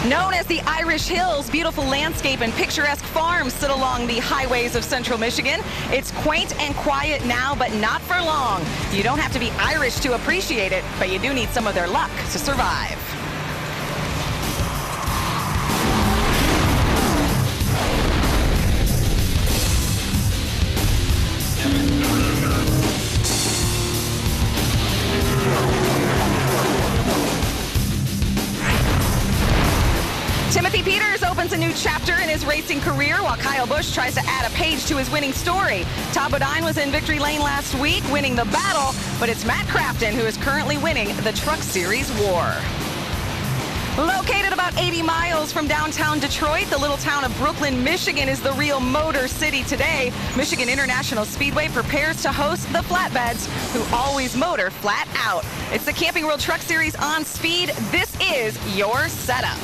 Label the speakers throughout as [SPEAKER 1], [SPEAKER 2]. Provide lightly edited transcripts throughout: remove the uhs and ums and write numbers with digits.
[SPEAKER 1] Known as the Irish Hills, beautiful landscape and picturesque farms sit along the highways of central Michigan. It's quaint and quiet now, but not for long. You don't have to be Irish to appreciate it, but you do need some of their luck to survive. Timothy Peters opens a new chapter in his racing career while Kyle Busch tries to add a page to his winning story. Todd Bodine was in victory lane last week winning the battle, but it's Matt Crafton who is currently winning the Truck Series war. Located about 80 miles from downtown Detroit, the little town of Brooklyn, Michigan is the real motor city today. Michigan International Speedway prepares to host the Flatbeds, who always motor flat out. It's the Camping World Truck Series on speed. This is your setup.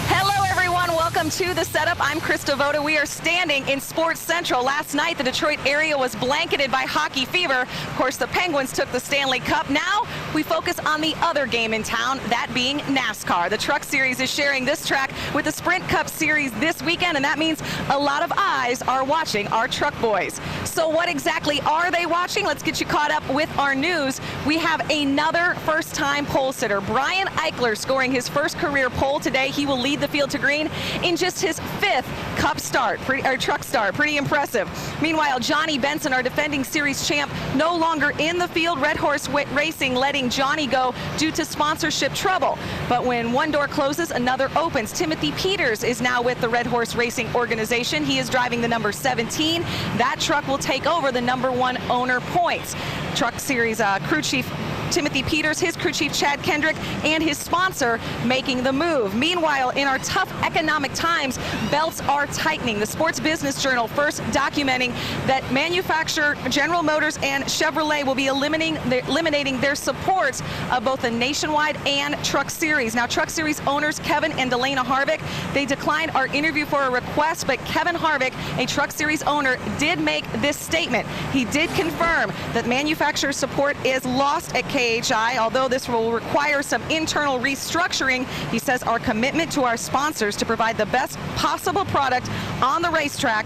[SPEAKER 1] Hello, everyone. Welcome to The Setup. I'm Chris Devoto. We are standing in Sports Central. Last night, the Detroit area was blanketed by hockey fever. Of course, the Penguins took the Stanley Cup. Now, we focus on the other game in town, that being NASCAR. The Truck Series is sharing this track with the Sprint Cup Series this weekend, and that means a lot of eyes are watching our truck boys. So what exactly are they watching? Let's get you caught up with our news. We have another first-time pole sitter, Brian Eichler, scoring his first career pole today. He will lead the field to green in just his fifth Cup start, truck start. Pretty impressive. Meanwhile, Johnny Benson, our defending series champ, no longer in the field. Red Horse Racing letting Johnny go due to sponsorship trouble. But when one door closes, another opens. Timothy Peters is now with the Red Horse Racing organization. He is driving the number 17. That truck will take over the number 1 owner points. Truck Series crew chief Timothy Peters, his crew chief Chad Kendrick, and his sponsor making the move. Meanwhile, in our tough economic times, belts are tightening. The Sports Business Journal first documenting that manufacturer General Motors and Chevrolet will be eliminating their support of both the Nationwide and Truck Series. Now, Truck Series owners Kevin and Delana Harvick, they declined our interview for a request, but Kevin Harvick, a Truck Series owner, did make this statement. He did confirm that manufacturer support is lost at KHI, although this will require some internal restructuring. He says our commitment to our sponsors to provide the best possible product on the racetrack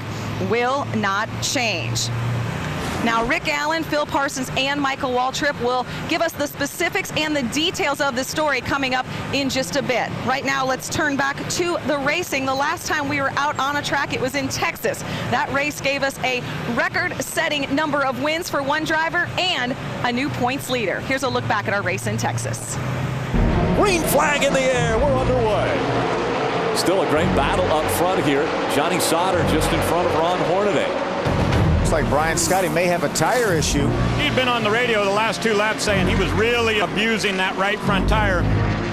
[SPEAKER 1] will not change. Now, Rick Allen, Phil Parsons, and Michael Waltrip will give us the specifics and the details of the story coming up in just a bit. Right now, let's turn back to the racing. The last time we were out on a track, it was in Texas. That race gave us a record-setting number of wins for one driver and a new points leader. Here's a look back at our race in Texas.
[SPEAKER 2] Green flag in the air. We're underway. Still a great battle up front here. Johnny Sauter just in front of Ron Hornaday.
[SPEAKER 3] Looks like Brian Scotty may have a tire issue.
[SPEAKER 4] He'd been on the radio the last 2 laps saying he was really abusing that right front tire.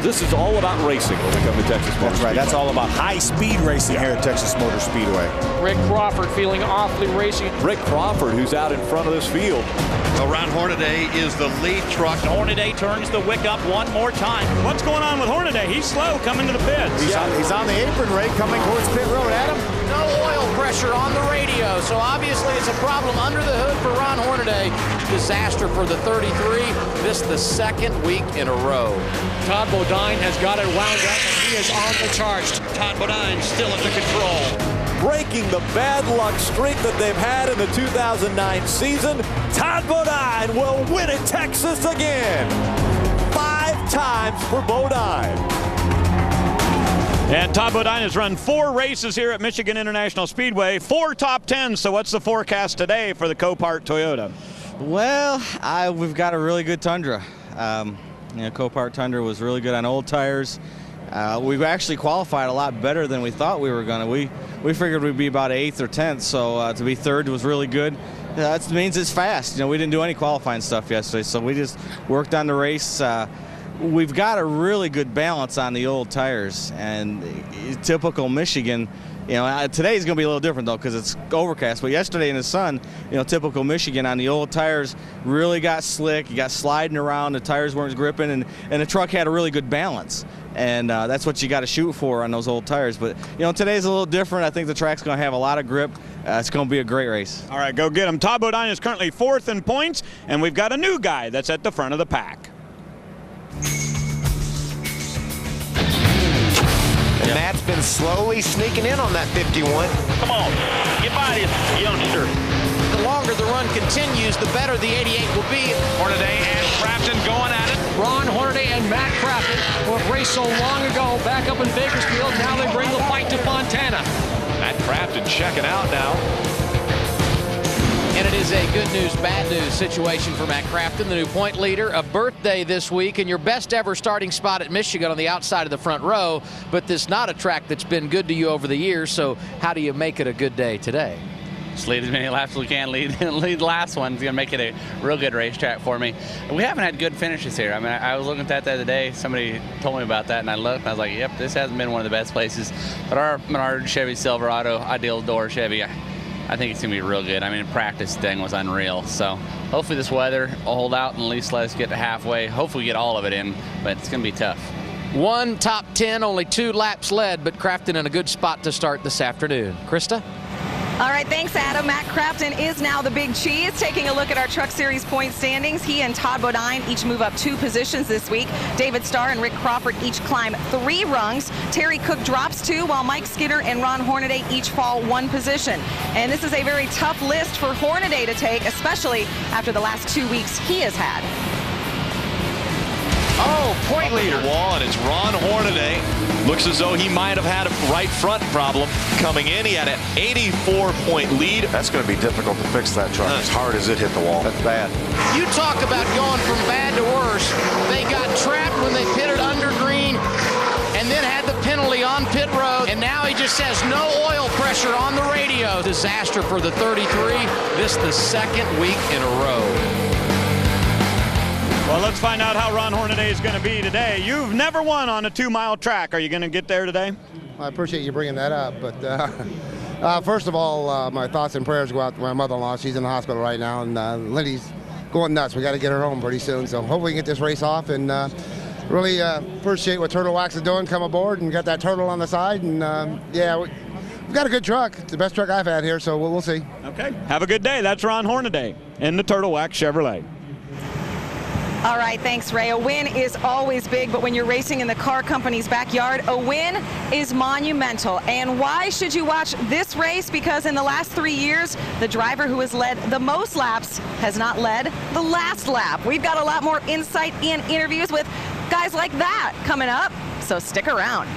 [SPEAKER 2] This is all about racing when we come to Texas Motor Speedway.
[SPEAKER 3] That's right. That's all about high-speed racing here at Texas Motor Speedway.
[SPEAKER 5] Rick Crawford feeling awfully racy.
[SPEAKER 2] Rick Crawford, who's out in front of this field.
[SPEAKER 6] Well, Ron Hornaday is the lead truck.
[SPEAKER 7] Hornaday turns the wick up one more time.
[SPEAKER 4] What's going on with Hornaday? He's slow coming to the pits.
[SPEAKER 3] He's on the apron, Ray, coming towards pit road. Adam?
[SPEAKER 5] No oil pressure on the radio, so obviously it's a problem under the hood for Ron Hornaday. Disaster for the 33. This the second week in a row.
[SPEAKER 7] Todd Bodine has got it wound up, and he is on the charge. Todd Bodine still under control.
[SPEAKER 2] Breaking the bad luck streak that they've had in the 2009 season, Todd Bodine will win at Texas again. 5 times for Bodine.
[SPEAKER 4] And Todd Bodine has run 4 races here at Michigan International Speedway, 4 top 10s. So what's the forecast today for the Copart Toyota?
[SPEAKER 8] Well, we've got a really good Tundra. Copart Tundra was really good on old tires. We've actually qualified a lot better than we thought we were going to. We figured we'd be about 8th or 10th, so to be 3rd was really good. That means it's fast. We didn't do any qualifying stuff yesterday, so we just worked on the race. We've got a really good balance on the old tires, and typical Michigan. Today's going to be a little different, though, because it's overcast. But yesterday in the sun, typical Michigan on the old tires really got slick. You got sliding around. The tires weren't gripping, and the truck had a really good balance. And that's what you got to shoot for on those old tires. But, today's a little different. I think the track's going to have a lot of grip. It's going to be a great race.
[SPEAKER 4] All right, go get him. Todd Bodine is currently 4th in points, and we've got a new guy that's at the front of the pack.
[SPEAKER 9] Matt's been slowly sneaking in on that 51.
[SPEAKER 10] Come on, get by this youngster.
[SPEAKER 5] The longer the run continues, the better the 88 will be.
[SPEAKER 10] Hornaday and Crafton going at it.
[SPEAKER 7] Ron Hornaday and Matt Crafton, who have raced so long ago back up in Bakersfield. Now they bring the fight to Fontana.
[SPEAKER 10] Matt Crafton checking out now.
[SPEAKER 5] And it is a good news, bad news situation for Matt Crafton, the new point leader. A birthday this week and your best ever starting spot at Michigan on the outside of the front row. But this is not a track that's been good to you over the years, so how do you make it a good day today?
[SPEAKER 11] Just lead as many laps as we can. Lead the last one. It's going to make it a real good racetrack for me. We haven't had good finishes here. I mean, I was looking at that the other day. Somebody told me about that, and I looked, and I was like, yep, this hasn't been one of the best places. But our Menard Chevy Silverado, Ideal Door Chevy, I think it's going to be real good. I mean, practice thing was unreal. So hopefully this weather will hold out and at least let us get to halfway. Hopefully we get all of it in, but it's going to be tough.
[SPEAKER 5] One top 10, only 2 laps led, but Crafton in a good spot to start this afternoon. Krista?
[SPEAKER 1] All right, thanks, Adam. Matt Crafton is now the big cheese. Taking a look at our Truck Series point standings, he and Todd Bodine each move up 2 positions this week. David Starr and Rick Crawford each climb 3 rungs. Terry Cook drops 2, while Mike Skinner and Ron Hornaday each fall 1 position. And this is a very tough list for Hornaday to take, especially after the last 2 weeks he has had.
[SPEAKER 6] Oh, point leader. Wall, and it's Ron Hornaday. Looks as though he might have had a right front problem coming in. He had an 84-point lead.
[SPEAKER 3] That's going to be difficult to fix that truck as hard as it hit the wall. That's bad.
[SPEAKER 5] You talk about going from bad to worse. They got trapped when they pitted under green and then had the penalty on pit road. And now he just says no oil pressure on the radio. Disaster for the 33. This the 2nd week in a row.
[SPEAKER 4] Well, let's find out how Ron Hornaday is going to be today. You've never won on a 2-mile track. Are you going to get there today?
[SPEAKER 12] I appreciate you bringing that up, but first of all, my thoughts and prayers go out to my mother-in-law. She's in the hospital right now, and Lindy's going nuts. We got to get her home pretty soon, so hopefully we can get this race off, and really appreciate what Turtle Wax is doing. Come aboard and got that turtle on the side, and yeah, we've got a good truck. It's the best truck I've had here, so we'll see.
[SPEAKER 4] Okay, have a good day. That's Ron Hornaday in the Turtle Wax Chevrolet.
[SPEAKER 1] All right, thanks, Ray. A win is always big, but when you're racing in the car company's backyard, a win is monumental. And why should you watch this race? Because in the last 3 years, the driver who has led the most laps has not led the last lap. We've got a lot more insight and interviews with guys like that coming up, so stick around.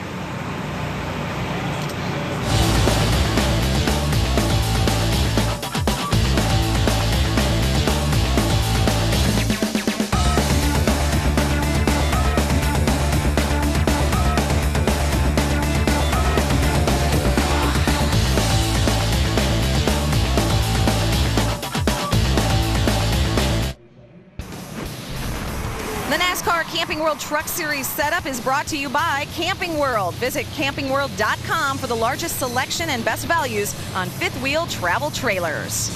[SPEAKER 1] Camping World Truck Series setup is brought to you by Camping World. Visit campingworld.com for the largest selection and best values on fifth wheel travel trailers.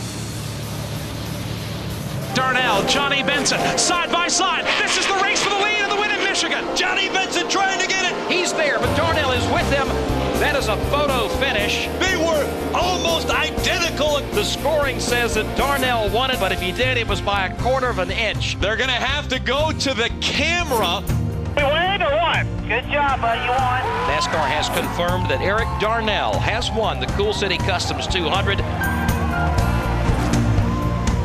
[SPEAKER 10] Darnell, Johnny Benson, side by side. This is the race for the lead and the win in Michigan. Johnny Benson trying to get it. He's there, but Darnell is with him. That is a photo finish. They were almost identical. The scoring says that Darnell won it, but if he did, it was by 1/4 of an inch. They're going to have to go to the camera.
[SPEAKER 13] We win or what? Good job, buddy. You won.
[SPEAKER 10] NASCAR has confirmed that Eric Darnell has won the Cool City Customs 200.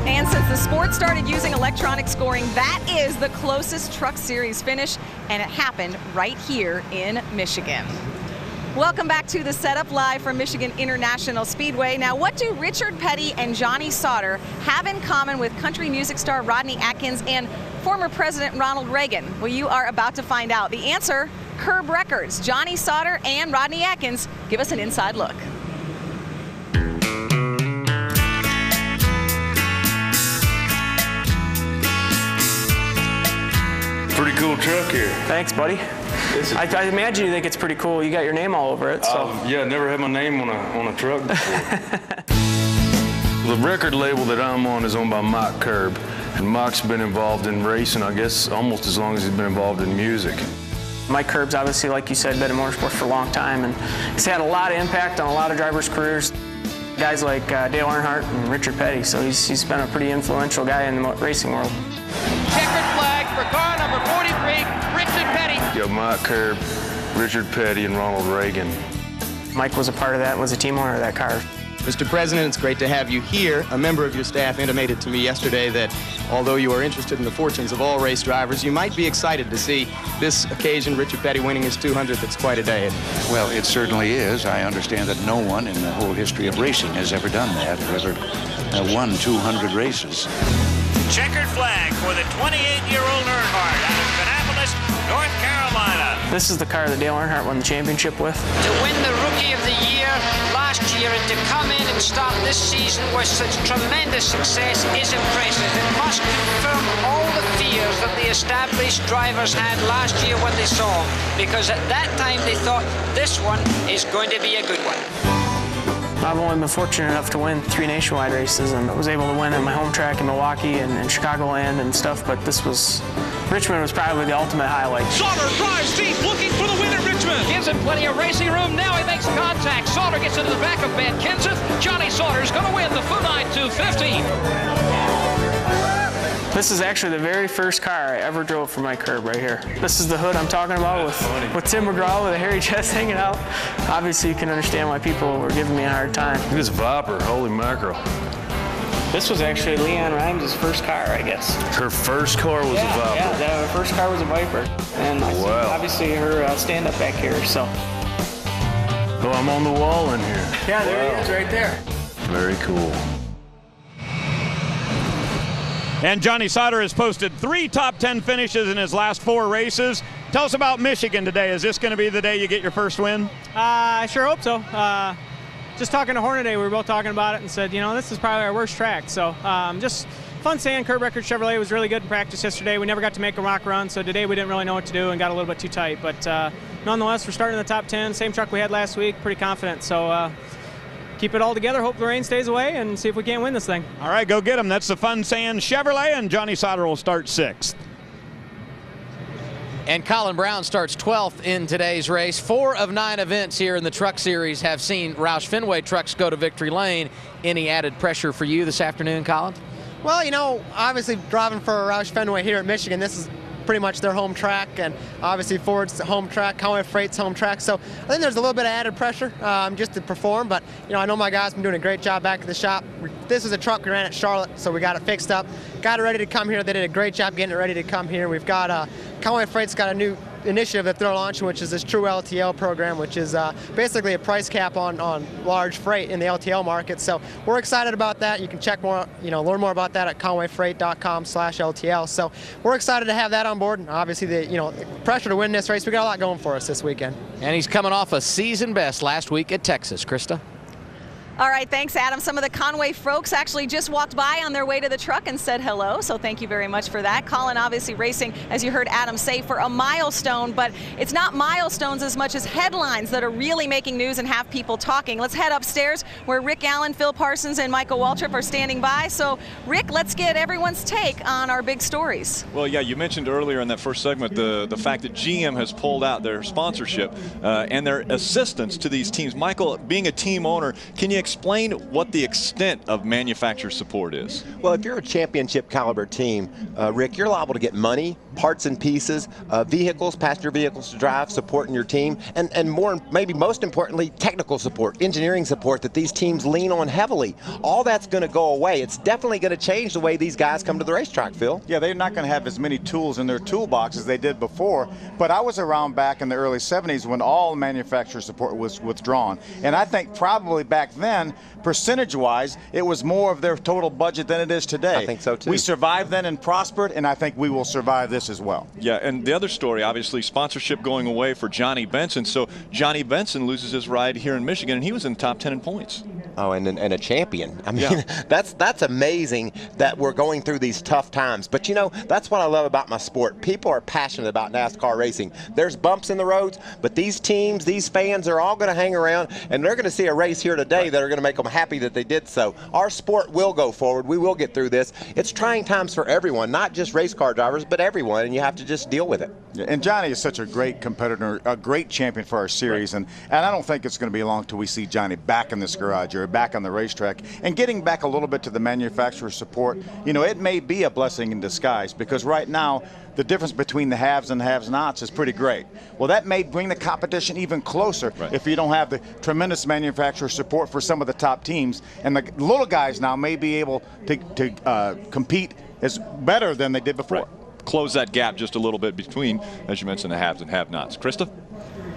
[SPEAKER 1] And since the sport started using electronic scoring, that is the closest Truck Series finish, and it happened right here in Michigan. Welcome back to the setup live from Michigan International Speedway. Now, what do Richard Petty and Johnny Sauter have in common with country music star Rodney Atkins and former President Ronald Reagan? Well, you are about to find out. The answer, Curb Records. Johnny Sauter and Rodney Atkins give us an inside look.
[SPEAKER 14] Pretty cool truck here.
[SPEAKER 15] Thanks, buddy. I imagine you think it's pretty cool. You got your name all over it. So.
[SPEAKER 14] Yeah, never had my name on a truck before. The record label that I'm on is owned by Mike Curb, and Mike's been involved in racing, I guess, almost as long as he's been involved in music.
[SPEAKER 15] Mike Curb's obviously, like you said, been in motorsports for a long time, and he's had a lot of impact on a lot of drivers' careers. Guys like Dale Earnhardt and Richard Petty, so he's been a pretty influential guy in the racing world.
[SPEAKER 5] Checkered flag for car number 43, Richard Petty.
[SPEAKER 14] Yo, Mike Curb, Richard Petty and Ronald Reagan.
[SPEAKER 15] Mike was a part of that, was a team owner of that car.
[SPEAKER 16] Mr. President, it's great to have you here. A member of your staff intimated to me yesterday that although you are interested in the fortunes of all race drivers, you might be excited to see this occasion, Richard Petty winning his 200th. It's quite a day.
[SPEAKER 17] Well, it certainly is. I understand that no one in the whole history of racing has ever done that, or ever won 200 races.
[SPEAKER 10] Checkered flag for the 28-year-old Earnhardt out of Kannapolis, North Carolina.
[SPEAKER 15] This is the car that Dale Earnhardt won the championship with.
[SPEAKER 18] To win the Rookie of the Year last year and to come in and start this season with such tremendous success is impressive. It must confirm all the fears that the established drivers had last year when they saw him, because at that time they thought this one is going to be a good one.
[SPEAKER 15] I've only been fortunate enough to win 3 nationwide races, and I was able to win at my home track in Milwaukee and Chicagoland and stuff, but Richmond was probably the ultimate highlight.
[SPEAKER 10] Sauter drives deep, looking for the win at Richmond. Gives him plenty of racing room. Now he makes contact. Sauter gets into the back of Ben Kenseth. Johnny Sauter's going to win the Funai 250.
[SPEAKER 15] This is actually the very first car I ever drove for Mike Curb right here. This is the hood I'm talking about with Tim McGraw with a hairy chest hanging out. Obviously, you can understand why people were giving me a hard time.
[SPEAKER 14] This Viper, holy mackerel.
[SPEAKER 15] This was actually Leanne Rimes' first car, I guess.
[SPEAKER 14] Her first car was a Viper?
[SPEAKER 15] Yeah, her first car was a Viper. And obviously her stand-up back here, so.
[SPEAKER 14] Oh, I'm on the wall in here.
[SPEAKER 15] Yeah, there he is right there.
[SPEAKER 14] Very cool.
[SPEAKER 4] And Johnny Sauter has posted 3 top 10 finishes in his last 4 races. Tell us about Michigan today. Is this going to be the day you get your first win?
[SPEAKER 19] I sure hope so. Just talking to Hornaday, we were both talking about it and said, you know, this is probably our worst track. So just fun saying Kurt Record Chevrolet was really good in practice yesterday. We never got to make a rock run, so today we didn't really know what to do and got a little bit too tight. But nonetheless, we're starting in the top 10, same truck we had last week, pretty confident. So keep it all together, hope the rain stays away, and see if we can't win this thing.
[SPEAKER 4] All right, go get them. That's the Fun Sand Chevrolet, and Johnny Sauter will start 6th.
[SPEAKER 5] And Colin Brown starts 12th in today's race. 4 of 9 events here in the Truck Series have seen Roush Fenway trucks go to victory lane. Any added pressure for you this afternoon, Colin?
[SPEAKER 20] Well, you know, obviously driving for Roush Fenway here at Michigan, this is pretty much their home track, and obviously Ford's home track, Conway Freight's home track. So I think there's a little bit of added pressure just to perform, but you know, I know my guys have been doing a great job back at the shop. This is a truck we ran at Charlotte, so we got it fixed up, got it ready to come here. They did a great job getting it ready to come here. We've got Conway Freight's got a new initiative that they're launching, which is this True LTL program, which is basically a price cap on large freight in the LTL market. So we're excited about that. You can check more, learn more about that at conwayfreight.com/LTL. So we're excited to have that on board. And obviously, the pressure to win this race. We got a lot going for us this weekend.
[SPEAKER 5] And he's coming off a season best last week at Texas. Krista?
[SPEAKER 1] All right, thanks, Adam. Some of the Conway folks actually just walked by on their way to the truck and said hello, so thank you very much for that. Colin obviously racing, as you heard Adam say, for a milestone, but it's not milestones as much as headlines that are really making news and have people talking. Let's head upstairs where Rick Allen, Phil Parsons, and Michael Waltrip are standing by. So, Rick, let's get everyone's take on our big stories.
[SPEAKER 2] Well, yeah, you mentioned earlier in that first segment the fact that GM has pulled out their sponsorship and their assistance to these teams. Michael, being a team owner, can you explain what the extent of manufacturer support is?
[SPEAKER 9] Well, if you're a championship caliber team, Rick, you're liable to get money, parts and pieces, vehicles, passenger vehicles to drive, supporting your team, and more, maybe most importantly, technical support, engineering support that these teams lean on heavily. All that's going to go away. It's definitely going to change the way these guys come to the racetrack, Phil.
[SPEAKER 21] Yeah, they're not going to have as many tools in their toolbox as they did before, but I was around back in the early 70s when all manufacturer support was withdrawn, and I think probably back then, percentage-wise, it was more of their total budget than it is today.
[SPEAKER 9] I think so, too.
[SPEAKER 21] We survived then and prospered, and I think we will survive this as well.
[SPEAKER 2] Yeah, and the other story, obviously, sponsorship going away for Johnny Benson. So Johnny Benson loses his ride here in Michigan, and he was in the top 10 in points.
[SPEAKER 9] Oh, and a champion. I mean, that's amazing that we're going through these tough times. But, that's what I love about my sport. People are passionate about NASCAR racing. There's bumps in the roads, but these teams, these fans are all going to hang around, and they're going to see a race here today that are going to make them happy that they did so. Our sport will go forward. We will get through this. It's trying times for everyone, not just race car drivers, but everyone, and you have to just deal with it.
[SPEAKER 21] Yeah, and Johnny is such a great competitor, a great champion for our series, and I don't think it's going to be long till we see Johnny back in this garage or back on the racetrack. And getting back a little bit to the manufacturer support, you know, it may be a blessing in disguise, because right now the difference between the haves and have-nots is pretty great. Well, that may bring the competition even closer if you don't have the tremendous manufacturer support for some of the top teams, and the little guys now may be able to compete as better than they did before.
[SPEAKER 2] Close that gap just a little bit between, as you mentioned, the haves and have-nots. Krista?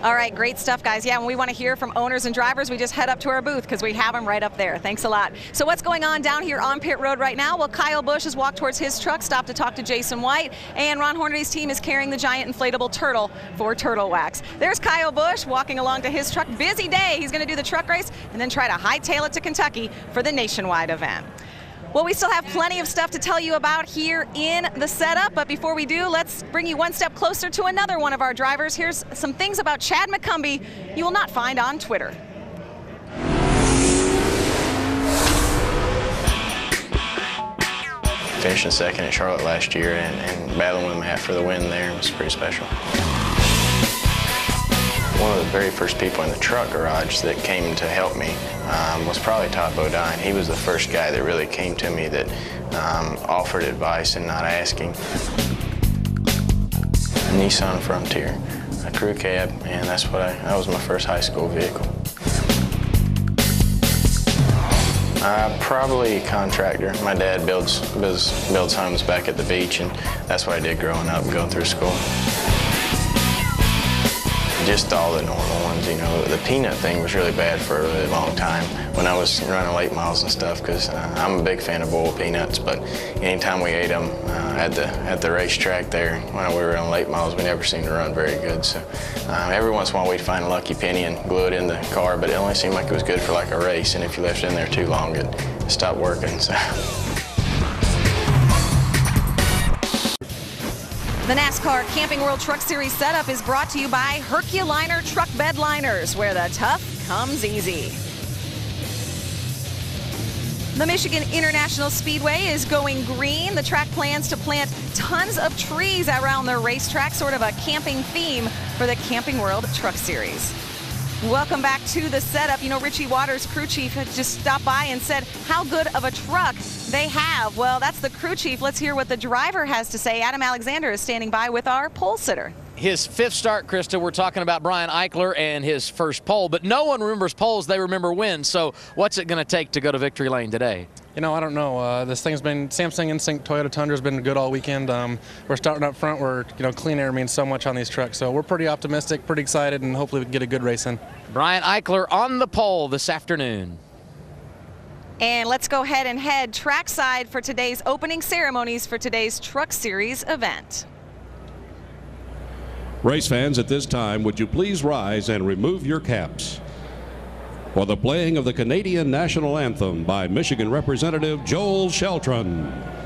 [SPEAKER 1] All right, great stuff, guys. Yeah, when we want to hear from owners and drivers, we just head up to our booth because we have them right up there. Thanks a lot. So what's going on down here on pit road right now? Well, Kyle Busch has walked towards his truck, stopped to talk to Jason White, and Ron Hornady's team is carrying the giant inflatable turtle for Turtle Wax. There's Kyle Busch walking along to his truck. Busy day. He's going to do the truck race and then try to hightail it to Kentucky for the nationwide event. Well, we still have plenty of stuff to tell you about here in the setup, but before we do, let's bring you one step closer to another one of our drivers. Here's some things about Chad McCumbee you will not find on Twitter.
[SPEAKER 8] Finishing second at Charlotte last year and battling with Matt for the win there was pretty special. One of the very first people in the truck garage that came to help me was probably Todd Bodine. He was the first guy that really came to me that offered advice and not asking. A Nissan Frontier, a crew cab, and that was my first high school vehicle. Probably a contractor. My dad builds homes back at the beach, and that's what I did growing up and going through school. Just all the normal ones, you know. The peanut thing was really bad for a really long time when I was running late models and stuff, because I'm a big fan of boiled peanuts, but anytime we ate them at the racetrack there when we were on late models, we never seemed to run very good. So every once in a while we'd find a lucky penny and glue it in the car, but it only seemed like it was good for like a race, and if you left it in there too long, it stopped working. So.
[SPEAKER 1] The NASCAR Camping World Truck Series setup is brought to you by Herculiner Truck Bed Liners, where the tough comes easy. The Michigan International Speedway is going green. The track plans to plant tons of trees around their racetrack, sort of a camping theme for the Camping World Truck Series. Welcome back to the setup. You know, Richie Waters, crew chief, had just stopped by and said how good of a truck they have. Well, that's the crew chief. Let's hear what the driver has to say. Adam Alexander is standing by with our pole sitter.
[SPEAKER 10] His fifth start, Krista, we're talking about Brian Eichler and his first pole, but no one remembers poles, they remember wins. So what's it going to take to go to victory lane today?
[SPEAKER 22] You know, I don't know. This thing's been, Samsung Instinct Toyota Tundra's been good all weekend. We're starting up front where, you know, clean air means so much on these trucks. So we're pretty optimistic, pretty excited, and hopefully we can get a good race in.
[SPEAKER 10] Brian Eichler on the pole this afternoon.
[SPEAKER 1] And let's go ahead and head trackside for today's opening ceremonies for today's Truck Series event.
[SPEAKER 23] Race fans, at this time, would you please rise and remove your caps for the playing of the Canadian National Anthem by Michigan Representative Joel Sheltron.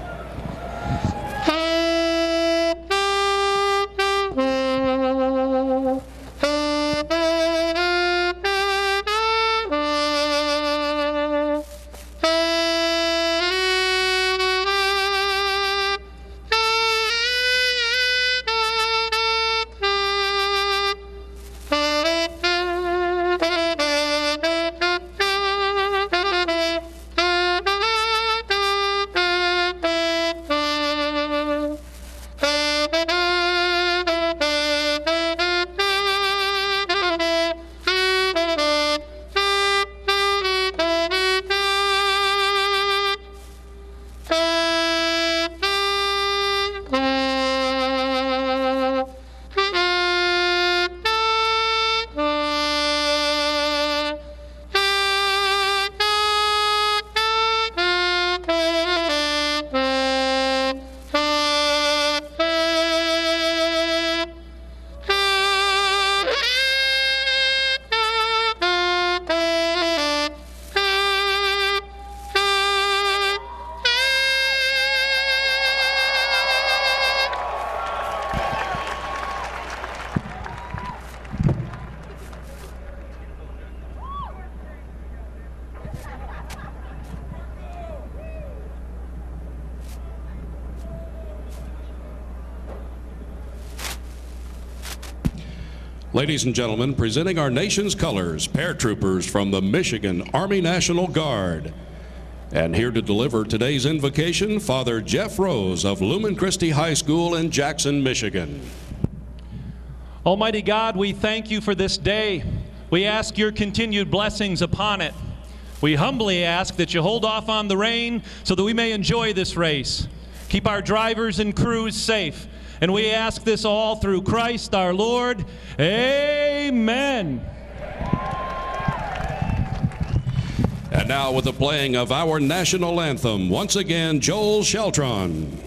[SPEAKER 23] Ladies and gentlemen, presenting our nation's colors, paratroopers from the Michigan Army National Guard. And here to deliver today's invocation, Father Jeff Rose of Lumen Christi High School in Jackson, Michigan.
[SPEAKER 6] Almighty God, we thank you for this day. We ask your continued blessings upon it. We humbly ask that you hold off on the rain so that we may enjoy this race. Keep our drivers and crews safe. And we ask this all through Christ our Lord. Amen.
[SPEAKER 23] And now with the playing of our national anthem, once again, Joel Sheltron.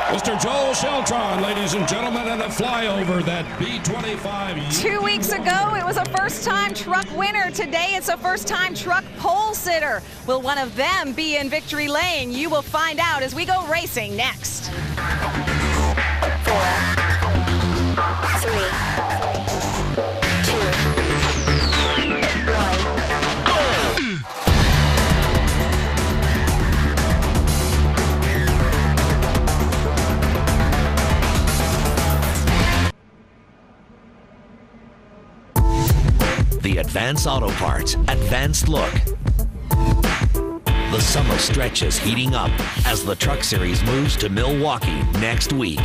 [SPEAKER 23] Mr. Joel Sheltron, ladies and gentlemen, and a flyover that B-25.
[SPEAKER 1] 2 weeks ago, it was a first-time truck winner. Today, it's a first-time truck pole sitter. Will one of them be in victory lane? You will find out as we go racing next.
[SPEAKER 7] 4, 3, 2, 1.
[SPEAKER 11] The Advance Auto Parts Advanced Look. The summer stretch is heating up as the Truck Series moves to Milwaukee next week.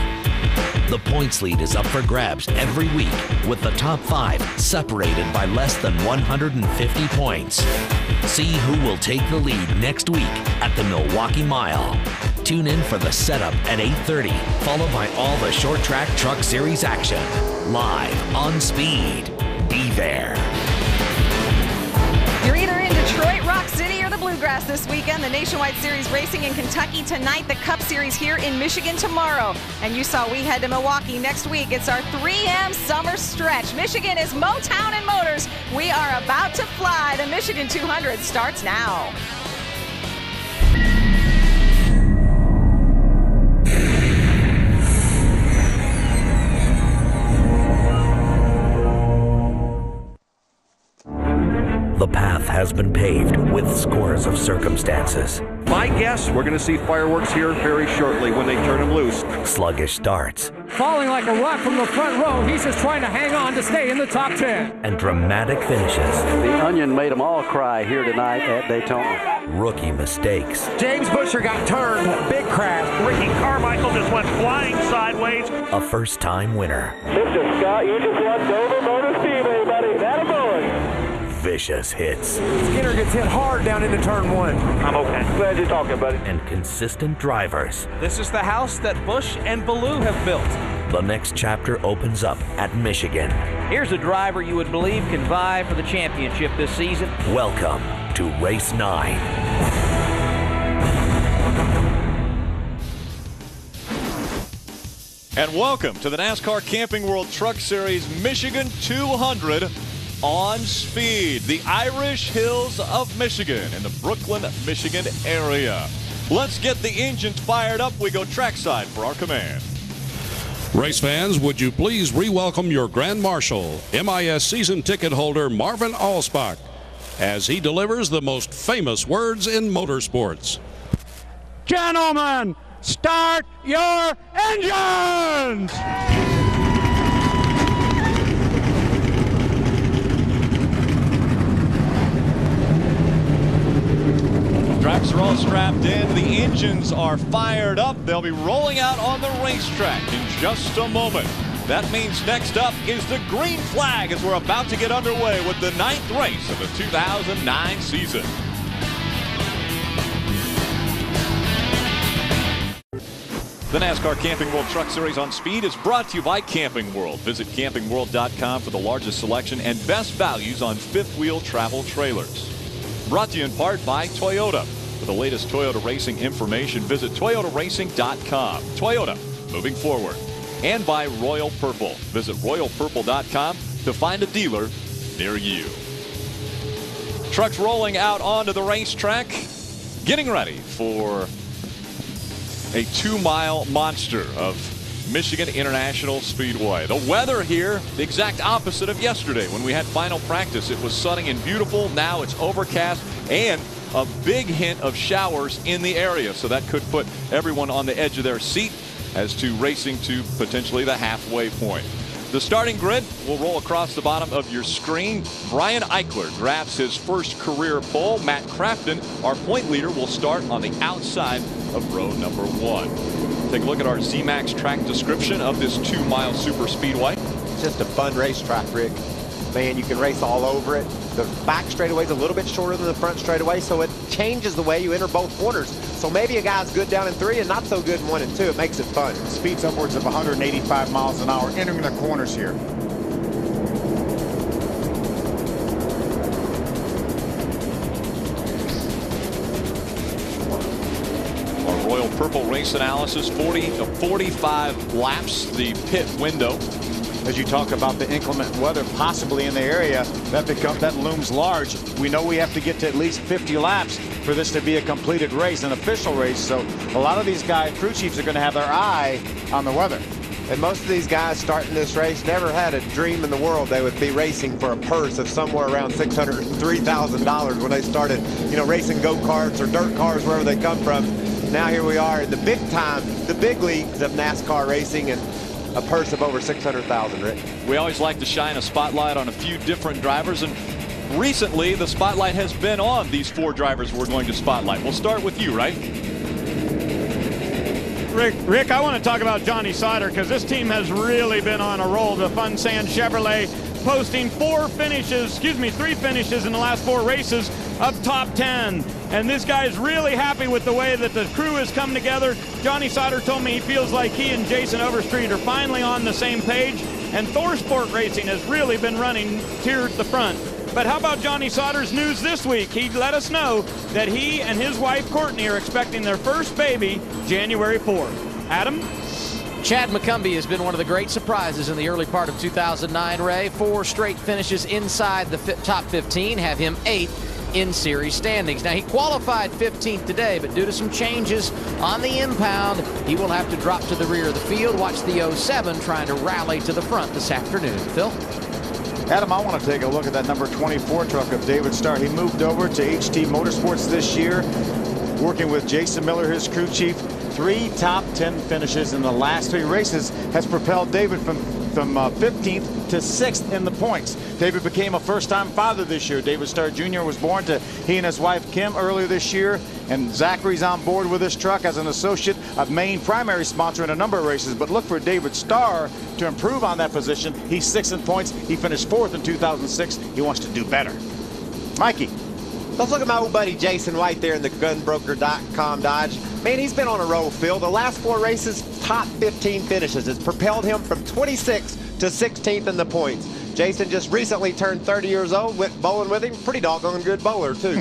[SPEAKER 11] The points lead is up for grabs every week, with the top 5 separated by less than 150 points. See who will take the lead next week at the Milwaukee Mile. Tune in for the setup at 8:30, followed by all the short track Truck Series action. Live on Speed. Be there.
[SPEAKER 1] You're either in Detroit, Rock City, or the Bluegrass this weekend. The Nationwide Series racing in Kentucky tonight, the Cup Series here in Michigan tomorrow. And you saw we head to Milwaukee next week. It's our 3M summer stretch. Michigan is Motown and Motors. We are about to fly. The Michigan 200 starts now.
[SPEAKER 11] The path has been paved with scores of circumstances.
[SPEAKER 24] My guess, we're going to see fireworks here very shortly when they turn them loose.
[SPEAKER 11] Sluggish starts.
[SPEAKER 25] Falling like a rock from the front row, he's just trying to hang on to stay in the top 10.
[SPEAKER 11] And dramatic finishes.
[SPEAKER 26] The Onion made them all cry here tonight at Daytona.
[SPEAKER 11] Rookie mistakes.
[SPEAKER 25] James Busher got turned, big crash.
[SPEAKER 10] Ricky Carmichael just went flying sideways.
[SPEAKER 11] A first-time winner.
[SPEAKER 13] Mr. Scott, you just won Dover Motor Speedway, buddy. That a boy.
[SPEAKER 11] Vicious hits.
[SPEAKER 25] Skinner gets hit hard down into turn 1.
[SPEAKER 10] I'm okay.
[SPEAKER 13] Glad you're talking, buddy.
[SPEAKER 11] And consistent drivers.
[SPEAKER 27] This is the house that Busch and Ballou have built.
[SPEAKER 11] The next chapter opens up at Michigan.
[SPEAKER 27] Here's a driver you would believe can vie for the championship this season.
[SPEAKER 11] Welcome to Race 9.
[SPEAKER 2] And welcome to the NASCAR Camping World Truck Series Michigan 200 on Speed, the Irish Hills of Michigan in the Brooklyn, Michigan area. Let's get the engines fired up. We go trackside for our command.
[SPEAKER 23] Race fans, would you please re-welcome your Grand Marshal, MIS season ticket holder Marvin Alspach, as he delivers the most famous words in motorsports.
[SPEAKER 25] Gentlemen, start your engines!
[SPEAKER 2] Tracks are all strapped in. The engines are fired up. They'll be rolling out on the racetrack in just a moment. That means next up is the green flag as we're about to get underway with the 9th race of the 2009 season. The NASCAR Camping World Truck Series on Speed is brought to you by Camping World. Visit campingworld.com for the largest selection and best values on fifth-wheel travel trailers. Brought to you in part by Toyota. For the latest Toyota racing information, visit toyotaracing.com. Toyota, moving forward. And by Royal Purple. Visit royalpurple.com to find a dealer near you. Trucks rolling out onto the racetrack, getting ready for a 2-mile monster of Michigan International Speedway. The weather here, the exact opposite of yesterday when we had final practice. It was sunny and beautiful. Now it's overcast and a big hint of showers in the area. So that could put everyone on the edge of their seat as to racing to potentially the halfway point. The starting grid will roll across the bottom of your screen. Brian Eichler grabs his first career pole. Matt Crafton, our point leader, will start on the outside of row number 1. Take a look at our ZMAX track description of this 2-mile super speedway.
[SPEAKER 9] It's just a fun racetrack, Rick. Man, you can race all over it. The back straightaway is a little bit shorter than the front straightaway, so it changes the way you enter both corners. So maybe a guy's good down in 3 and not so good in 1 and 2. It makes it fun.
[SPEAKER 21] Speeds upwards of 185 miles an hour entering the corners here.
[SPEAKER 2] Our Royal Purple race analysis, 40 to 45 laps, the pit window.
[SPEAKER 21] As you talk about the inclement weather possibly in the area, that looms large. We know we have to get to at least 50 laps for this to be a completed race, an official race. So a lot of these guys, crew chiefs, are going to have their eye on the weather.
[SPEAKER 9] And most of these guys starting this race never had a dream in the world they would be racing for a purse of somewhere around $603,000 when they started, racing go-karts or dirt cars, wherever they come from. Now here we are in the big time, the big leagues of NASCAR racing, and a purse of over $600,000, Rick.
[SPEAKER 2] We always like to shine a spotlight on a few different drivers, and recently the spotlight has been on these 4 drivers we're going to spotlight. We'll start with you, right?
[SPEAKER 4] Rick, I want to talk about Johnny Sauter because this team has really been on a roll. The Fun Sand Chevrolet posting 3 finishes in the last 4 races of top 10. And this guy's really happy with the way that the crew has come together. Johnny Sauter told me he feels like he and Jason Overstreet are finally on the same page. And Thor Sport Racing has really been running here at the front. But how about Johnny Sauter's news this week? He let us know that he and his wife Courtney are expecting their first baby January 4th. Adam?
[SPEAKER 27] Chad McCumbee has been one of the great surprises in the early part of 2009, Ray. 4 straight finishes inside the top 15 have him 8th in series standings. Now, he qualified 15th today, but due to some changes on the impound, he will have to drop to the rear of the field. Watch the 07 trying to rally to the front this afternoon. Phil?
[SPEAKER 21] Adam, I want to take a look at that number 24 truck of David Starr. He moved over to HT Motorsports this year, working with Jason Miller, his crew chief. 3 top 10 finishes in the last 3 races has propelled David from 15th to 6th in the points. David became a first-time father this year. David Starr Jr. was born to he and his wife Kim earlier this year, and Zachary's on board with this truck as an associate, a main primary sponsor in a number of races. But look for David Starr to improve on that position. He's 6th in points. He finished 4th in 2006. He wants to do better. Mikey.
[SPEAKER 9] Let's look at my old buddy Jason White there in the gunbroker.com Dodge. Man, he's been on a roll, Phil. The last 4 races, top 15 finishes. It's propelled him from 26th to 16th in the points. Jason just recently turned 30 years old, went bowling with him. Pretty doggone good bowler, too.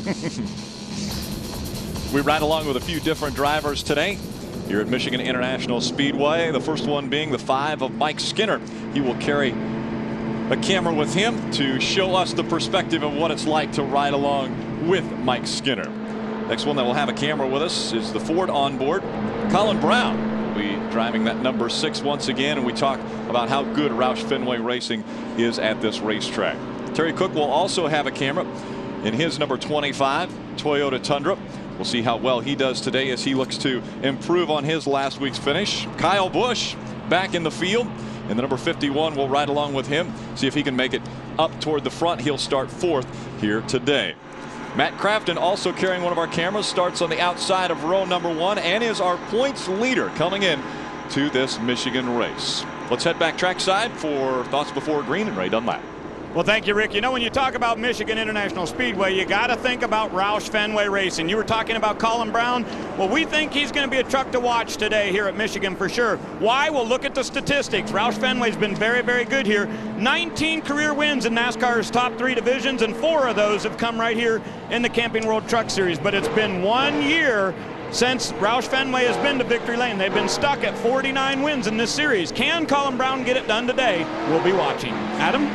[SPEAKER 2] We ride along with a few different drivers today here at Michigan International Speedway. The first one being the 5 of Mike Skinner. He will carry a camera with him to show us the perspective of what it's like to ride along with Mike Skinner. Next one that will have a camera with us is the Ford onboard. Colin Brown will be driving that number 6 once again, and we talk about how good Roush Fenway Racing is at this racetrack. Terry Cook will also have a camera in his number 25 Toyota Tundra. We'll see how well he does today as he looks to improve on his last week's finish. Kyle Busch back in the field, and the number 51 will ride along with him, see if he can make it up toward the front. He'll start 4th here today. Matt Crafton, also carrying one of our cameras, starts on the outside of row number 1 and is our points leader coming in to this Michigan race. Let's head back trackside for Thoughts Before Green and Ray Dunlap.
[SPEAKER 4] Well, thank you, Rick. You know, when you talk about Michigan International Speedway, you got to think about Roush Fenway Racing. You were talking about Colin Brown. Well, we think he's going to be a truck to watch today here at Michigan for sure. Why? Well, look at the statistics. Roush Fenway's been very, very good here. 19 career wins in NASCAR's top 3 divisions, and 4 of those have come right here in the Camping World Truck Series. But it's been 1 year since Roush Fenway has been to victory lane. They've been stuck at 49 wins in this series. Can Colin Brown get it done today? We'll be watching. Adam?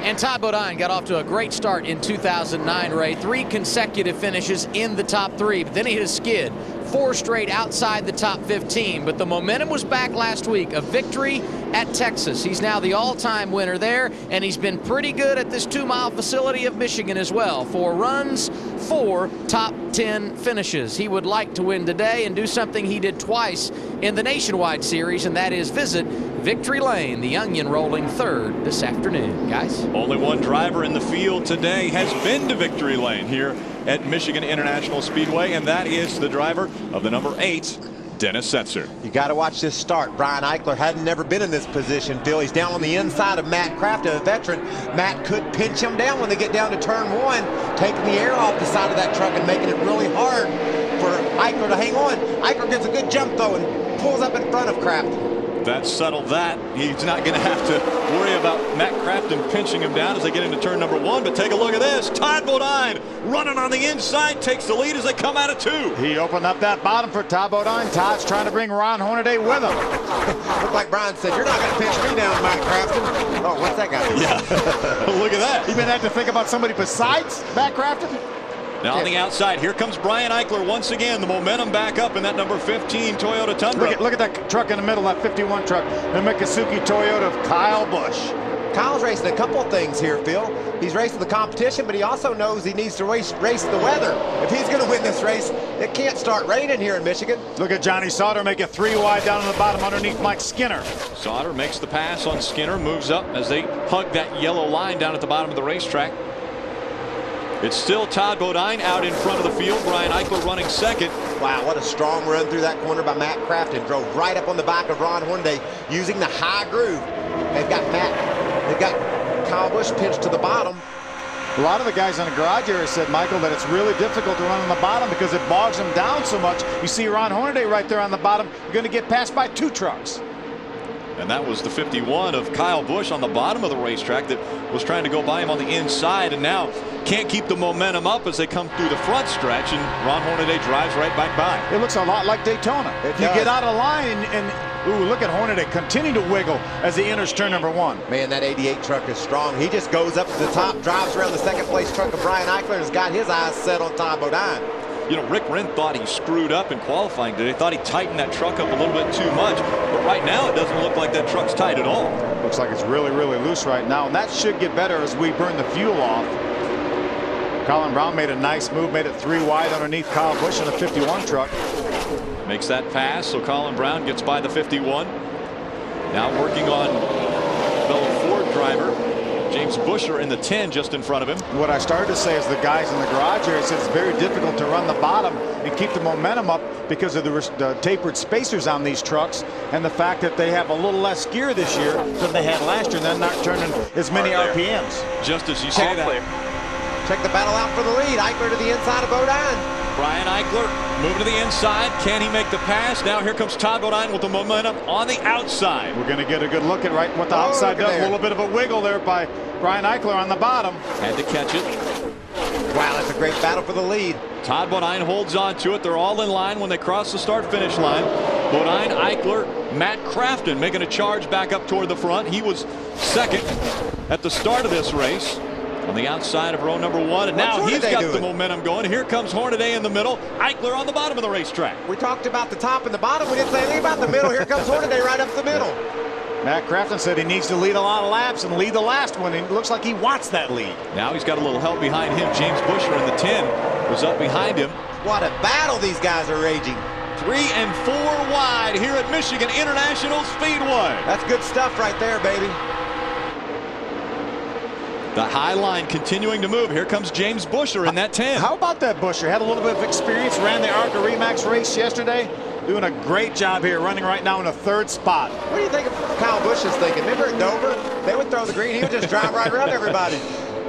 [SPEAKER 27] And Todd Bodine got off to a great start in 2009, Ray. 3 consecutive finishes in the top 3, but then he hit a skid. 4 straight outside the top 15, but the momentum was back last week. A victory at Texas. He's now the all-time winner there, and he's been pretty good at this 2-mile facility of Michigan as well. 4 runs, 4 top 10 finishes. He would like to win today and do something he did twice in the Nationwide Series, and that is visit Victory Lane, the Onion rolling 3rd this afternoon. Guys?
[SPEAKER 2] Only one driver in the field today has been to Victory Lane here at Michigan International Speedway, and that is the driver of the number 8, Dennis Setzer.
[SPEAKER 9] You got to watch this start. Brian Eichler hadn't never been in this position, Phil. He's down on the inside of Matt Crafton, a veteran. Matt could pinch him down when they get down to turn 1, taking the air off the side of that truck and making it really hard for Eichler to hang on. Eichler gets a good jump, though, and pulls up in front of Crafton.
[SPEAKER 2] That settled that. He's not going to have to worry about Matt Crafton pinching him down as they get into turn number 1. But take a look at this. Todd Bodine running on the inside, takes the lead as they come out of 2.
[SPEAKER 21] He opened up that bottom for Todd Bodine. Todd's trying to bring Ron Hornaday with him.
[SPEAKER 9] Looked like Brian said, you're not going to pinch me down, Matt Crafton. Oh, what's that guy?
[SPEAKER 2] Yeah. Look at that.
[SPEAKER 21] You been had to think about somebody besides Matt Crafton?
[SPEAKER 2] Now on the outside, here comes Brian Eichler once again. The momentum back up in that number 15 Toyota Tundra.
[SPEAKER 21] Look at that truck in the middle, that 51 truck, the Mikasuki Toyota of Kyle Busch.
[SPEAKER 9] Kyle's racing a couple of things here, Phil. He's racing the competition, but he also knows he needs to race the weather. If he's going to win this race, it can't start raining here in Michigan.
[SPEAKER 21] Look at Johnny Sauter make it 3 wide down on the bottom underneath Mike Skinner.
[SPEAKER 2] Sauter makes the pass on Skinner, moves up as they hug that yellow line down at the bottom of the racetrack. It's still Todd Bodine out in front of the field. Brian Eichler running 2nd.
[SPEAKER 9] Wow, what a strong run through that corner by Matt Crafton. Drove right up on the back of Ron Hornaday using the high groove. They've got Kyle Busch pinched to the bottom.
[SPEAKER 21] A lot of the guys in the garage area said, Michael, that it's really difficult to run on the bottom because it bogs them down so much. You see Ron Hornaday right there on the bottom. You're going to get passed by 2 trucks.
[SPEAKER 2] And that was the 51 of Kyle Busch on the bottom of the racetrack that was trying to go by him on the inside, and now can't keep the momentum up as they come through the front stretch, and Ron Hornaday drives right back by.
[SPEAKER 21] It looks a lot like Daytona. You get out of line and ooh, look at Hornaday continue to wiggle as he enters turn number 1.
[SPEAKER 9] Man, that 88 truck is strong. He just goes up to the top, drives around the 2nd place truck of Brian Eichler, and has got his eyes set on Todd Bodine.
[SPEAKER 2] You know, Rick Wren thought he screwed up in qualifying today. Thought he tightened that truck up a little bit too much. But right now, it doesn't look like that truck's tight at all.
[SPEAKER 21] Looks like it's really, really loose right now. And that should get better as we burn the fuel off. Colin Brown made a nice move, made it 3 wide underneath Kyle Busch in the 51 truck.
[SPEAKER 2] Makes that pass, so Colin Brown gets by the 51. Now working on fellow Ford driver James Buescher in the 10 just in front of him.
[SPEAKER 21] What I started to say is the guys in the garage area said it's very difficult to run the bottom and keep the momentum up because of the tapered spacers on these trucks and the fact that they have a little less gear this year than they had last year and they're not turning as many RPMs.
[SPEAKER 2] Just as you say that.
[SPEAKER 9] Check the battle out for the lead. Eichler to the inside of Bodine.
[SPEAKER 2] Brian Eichler moving to the inside. Can he make the pass? Now here comes Todd Bodine with the momentum on the outside.
[SPEAKER 21] We're going to get a good look at what the outside does. A little bit of a wiggle there by Brian Eichler on the bottom.
[SPEAKER 2] Had to catch it.
[SPEAKER 9] Wow, that's a great battle for the lead.
[SPEAKER 2] Todd Bodine holds on to it. They're all in line when they cross the start-finish line. Bodine, Eichler, Matt Crafton making a charge back up toward the front. He was 2nd at the start of this race. on the outside of row number 1, and now he's got the momentum going. Here comes Hornaday in the middle. Eichler on the bottom of the racetrack.
[SPEAKER 9] We talked about the top and the bottom. We didn't say anything about the middle. Here comes Hornaday right up the middle.
[SPEAKER 21] Matt Crafton said he needs to lead a lot of laps and lead the last one. It looks like he wants that lead.
[SPEAKER 2] Now he's got a little help behind him. James Buescher in the 10 was up behind him.
[SPEAKER 9] What a battle these guys are raging.
[SPEAKER 2] 3 and 4 wide here at Michigan International Speedway.
[SPEAKER 9] That's good stuff right there, baby.
[SPEAKER 2] The high line continuing to move. Here comes James Buescher in that 10.
[SPEAKER 21] How about that Buescher? Had a little bit of experience, ran the ARCA Remax race yesterday. Doing a great job here, running right now in a 3rd spot.
[SPEAKER 9] What do you think of Kyle Busch is thinking? Remember at Dover? They would throw the green. He would just drive right around everybody.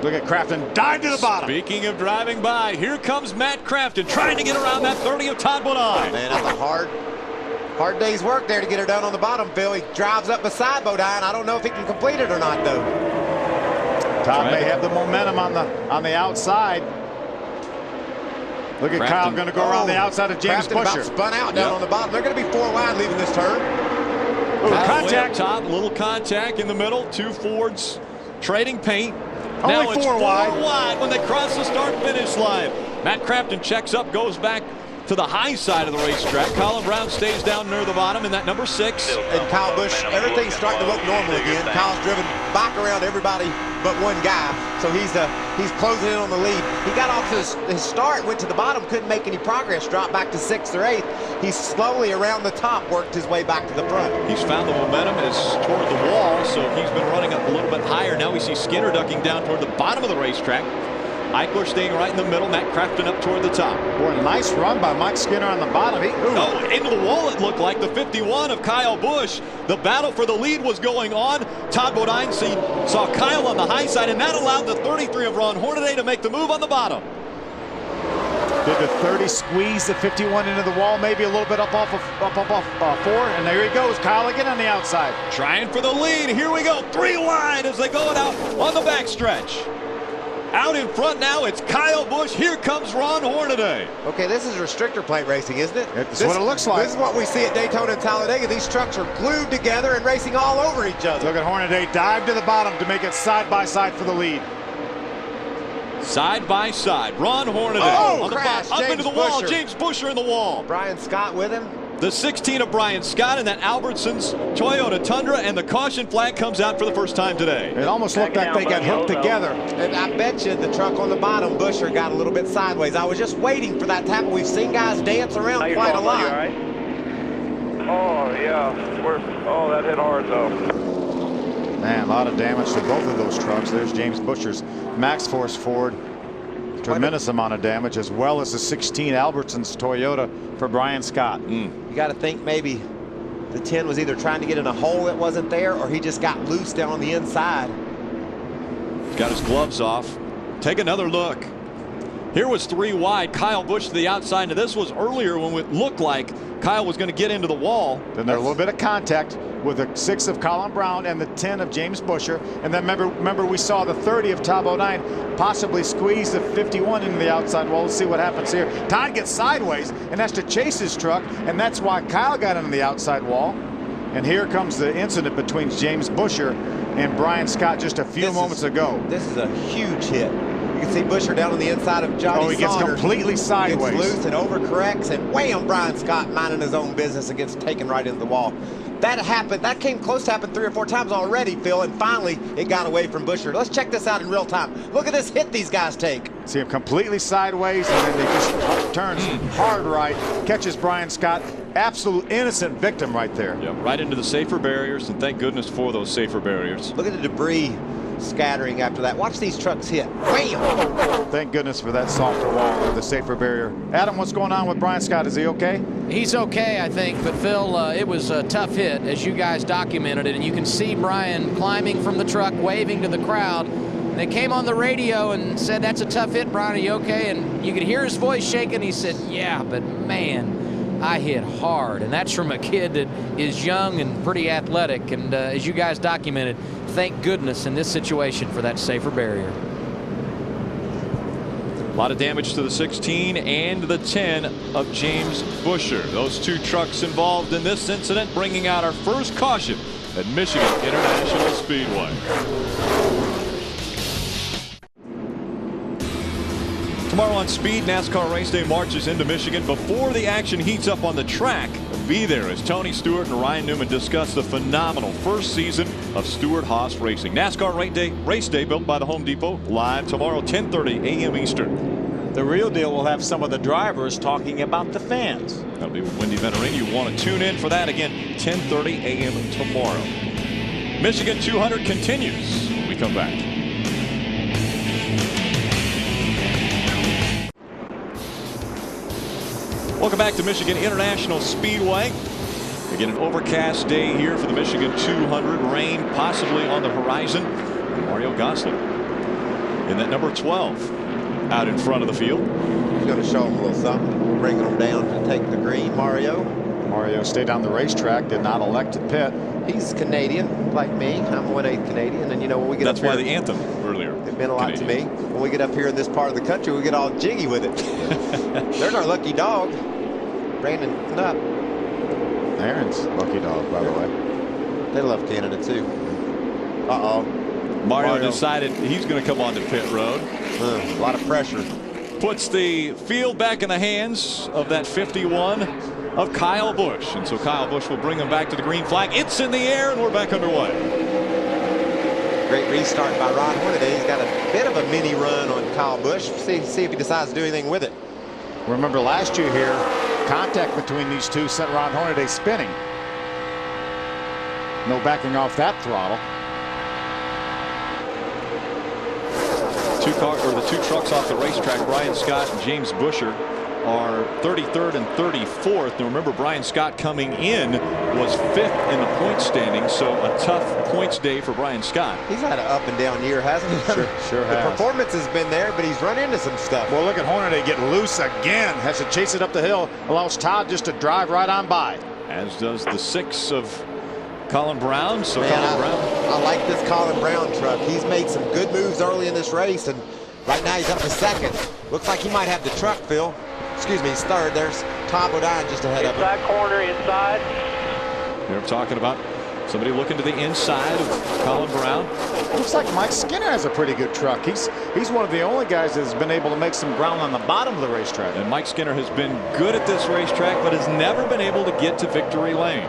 [SPEAKER 21] Look at Crafton, dive to the bottom.
[SPEAKER 2] Speaking of driving by, here comes Matt Crafton trying to get around that 30 of Todd Bodine.
[SPEAKER 9] Man, that's a hard day's work there to get her done on the bottom, Phil. He drives up beside Bodine. I don't know if he can complete it or not, though.
[SPEAKER 21] Todd may have the momentum on the outside. Look at
[SPEAKER 2] Crafton.
[SPEAKER 21] Kyle going to go around the outside of James
[SPEAKER 9] Crafton
[SPEAKER 21] Buescher.
[SPEAKER 9] about spun out down on the bottom. They're going to be 4 wide leaving this turn.
[SPEAKER 2] Contact. Top, little contact in the middle. 2 Fords trading paint.
[SPEAKER 21] Only
[SPEAKER 2] now it's
[SPEAKER 21] 4
[SPEAKER 2] wide when they cross the start-finish line. Matt Crafton checks up, goes back to the high side of the racetrack. Colin Brown stays down near the bottom in that number 6.
[SPEAKER 9] And Kyle Busch, everything's starting to look normal again. Kyle's driven back around everybody but one guy, so he's closing in on the lead. He got off his start, went to the bottom, couldn't make any progress, dropped back to 6th or 8th. He's slowly around the top, worked his way back to the front.
[SPEAKER 2] He's found the momentum is toward the wall, so he's been running up a little bit higher. Now we see Skinner ducking down toward the bottom of the racetrack. Eichler staying right in the middle, Matt Crafton up toward the top.
[SPEAKER 21] Boy, nice run by Mike Skinner on the bottom.
[SPEAKER 2] Into the wall it looked like, the 51 of Kyle Busch. The battle for the lead was going on. Todd Bodine saw Kyle on the high side, and that allowed the 33 of Ron Hornaday to make the move on the bottom.
[SPEAKER 21] Did the 30 squeeze the 51 into the wall, maybe a little bit up off 4, and there he goes, Kyle again on the outside.
[SPEAKER 2] Trying for the lead, here we go, 3 wide as they go out on the backstretch. Out in front now, it's Kyle Busch. Here comes Ron Hornaday.
[SPEAKER 9] Okay, this is restrictor plate racing, isn't it?
[SPEAKER 21] That's what it looks like.
[SPEAKER 9] This is what we see at Daytona and Talladega. These trucks are glued together and racing all over each other.
[SPEAKER 21] Look at Hornaday dive to the bottom to make it side by side for the lead.
[SPEAKER 2] Side by side, Ron Hornaday on the bottom, up into the wall. James Buescher in the wall.
[SPEAKER 9] Brian Scott with him.
[SPEAKER 2] The 16 of Brian Scott in that Albertsons Toyota Tundra, and the caution flag comes out for the first time today.
[SPEAKER 21] It almost looked like they got hooked together.
[SPEAKER 9] And I bet you the truck on the bottom, Buescher, got a little bit sideways. I was just waiting for that to happen. We've seen guys dance around quite a lot.
[SPEAKER 13] Right? Oh, yeah. That hit hard, though.
[SPEAKER 21] Man, a lot of damage to both of those trucks. There's James Buescher's Max Force Ford. Tremendous amount of damage, as well as the 16 Albertsons Toyota for Brian Scott.
[SPEAKER 9] You got to think maybe the 10 was either trying to get in a hole that wasn't there, or he just got loose down on the inside.
[SPEAKER 2] Got his gloves off. Take another look. Here was 3 wide. Kyle Busch to the outside. And this was earlier when it looked like Kyle was going to get into the wall.
[SPEAKER 21] Then there's a little bit of contact with the 6 of Colin Brown and the 10 of James Buescher. And then remember we saw the 30 of Todd Bodine possibly squeeze the 51 into the outside wall. Let's see what happens here. Todd gets sideways and has to chase his truck, and that's why Kyle got into the outside wall. And here comes the incident between James Buescher and Brian Scott just a few moments ago.
[SPEAKER 9] This is a huge hit. You can see Buescher down on the inside of Johnny
[SPEAKER 21] Oh, he gets
[SPEAKER 9] Saunders.
[SPEAKER 21] completely sideways.
[SPEAKER 9] Gets loose and overcorrects, and wham, Brian Scott minding his own business and gets taken right into the wall. That happened. That came close to happen 3 or 4 times already, Phil, and finally it got away from Buescher. Let's check this out in real time. Look at this hit these guys take.
[SPEAKER 21] See him completely sideways, and then he just turns hard right, catches Brian Scott. Absolute innocent victim right there.
[SPEAKER 2] Yeah, right into the safer barriers, and thank goodness for those safer barriers.
[SPEAKER 9] Look at the debris scattering after that. Watch these trucks hit. Wham!
[SPEAKER 21] Thank goodness for that softer wall with the safer barrier. Adam, what's going on with Brian Scott? Is he okay?
[SPEAKER 27] He's okay, I think, but Phil, it was a tough hit, as you guys documented it, and you can see Brian climbing from the truck, waving to the crowd. And they came on the radio and said, "That's a tough hit, Brian, are you okay?" And you could hear his voice shaking. He said, "Yeah, but man, I hit hard." And that's from a kid that is young and pretty athletic, and as you guys documented, thank goodness in this situation for that safer barrier.
[SPEAKER 2] A lot of damage to the 16 and the 10 of James Buescher. Those 2 trucks involved in this incident, bringing out our first caution at Michigan International Speedway. Tomorrow on Speed, NASCAR Race Day marches into Michigan. Before the action heats up on the track, be there as Tony Stewart and Ryan Newman discuss the phenomenal first season of Stewart-Haas Racing. NASCAR Race Day built by the Home Depot, live tomorrow 10:30 a.m. Eastern.
[SPEAKER 21] The real deal will have some of the drivers talking about the fans.
[SPEAKER 2] That'll be with Wendy Venturini. You want to tune in for that again, 10:30 a.m. tomorrow. Michigan 200 continues when we come back. Welcome back to Michigan International Speedway. Again, an overcast day here for the Michigan 200. Rain possibly on the horizon. Mario Gosling in that number 12 out in front of the field.
[SPEAKER 9] He's going to show him a little something, bringing them down to take the green. Mario
[SPEAKER 21] stayed on the racetrack, did not elect to pit.
[SPEAKER 9] He's Canadian, like me. I'm 1/8 Canadian, and you know when we get
[SPEAKER 2] that's
[SPEAKER 9] up here,
[SPEAKER 2] why the anthem earlier.
[SPEAKER 9] It meant a lot
[SPEAKER 2] Canadian.
[SPEAKER 9] to me. When we get up here in this part of the country, we get all jiggy with it. There's our lucky dog, Brandon Knupp.
[SPEAKER 21] Aaron's lucky dog, by the way.
[SPEAKER 9] They love Canada too.
[SPEAKER 2] Mario decided he's going to come on to pit road.
[SPEAKER 9] A lot of pressure.
[SPEAKER 2] Puts the field back in the hands of that 51 of Kyle Busch. And so Kyle Busch will bring him back to the green flag. It's in the air and we're back underway.
[SPEAKER 9] Great restart by Ron Hornaday. He's got a bit of a mini run on Kyle Busch. See if he decides to do anything with it.
[SPEAKER 21] Remember last year here, contact between these two sent Ron Hornaday spinning. No backing off that throttle.
[SPEAKER 2] The two trucks off the racetrack, Brian Scott and James Buescher, are 33rd and 34th. Now remember, Brian Scott coming in was 5th in the point standing, so a tough points day for Brian Scott.
[SPEAKER 9] He's had an up and down year, hasn't he?
[SPEAKER 21] Sure has.
[SPEAKER 9] The performance has been there, but he's run into some stuff.
[SPEAKER 21] Well, look at Hornaday get loose again. Has to chase it up the hill. Allows Todd just to drive right on by.
[SPEAKER 2] As does the 6 of Colin Brown. So
[SPEAKER 9] Man,
[SPEAKER 2] Colin Brown.
[SPEAKER 9] I like this Colin Brown truck. He's made some good moves early in this race, and right now he's up to 2nd. Looks like he might have the truck, Phil. Excuse me, he's 3rd. There's Tom Bodine just ahead of him.
[SPEAKER 13] Inside corner, inside.
[SPEAKER 2] They're talking about somebody looking to the inside of Colin Brown.
[SPEAKER 21] Looks like Mike Skinner has a pretty good truck. He's one of the only guys that's been able to make some ground on the bottom of the racetrack.
[SPEAKER 2] And Mike Skinner has been good at this racetrack, but has never been able to get to victory lane.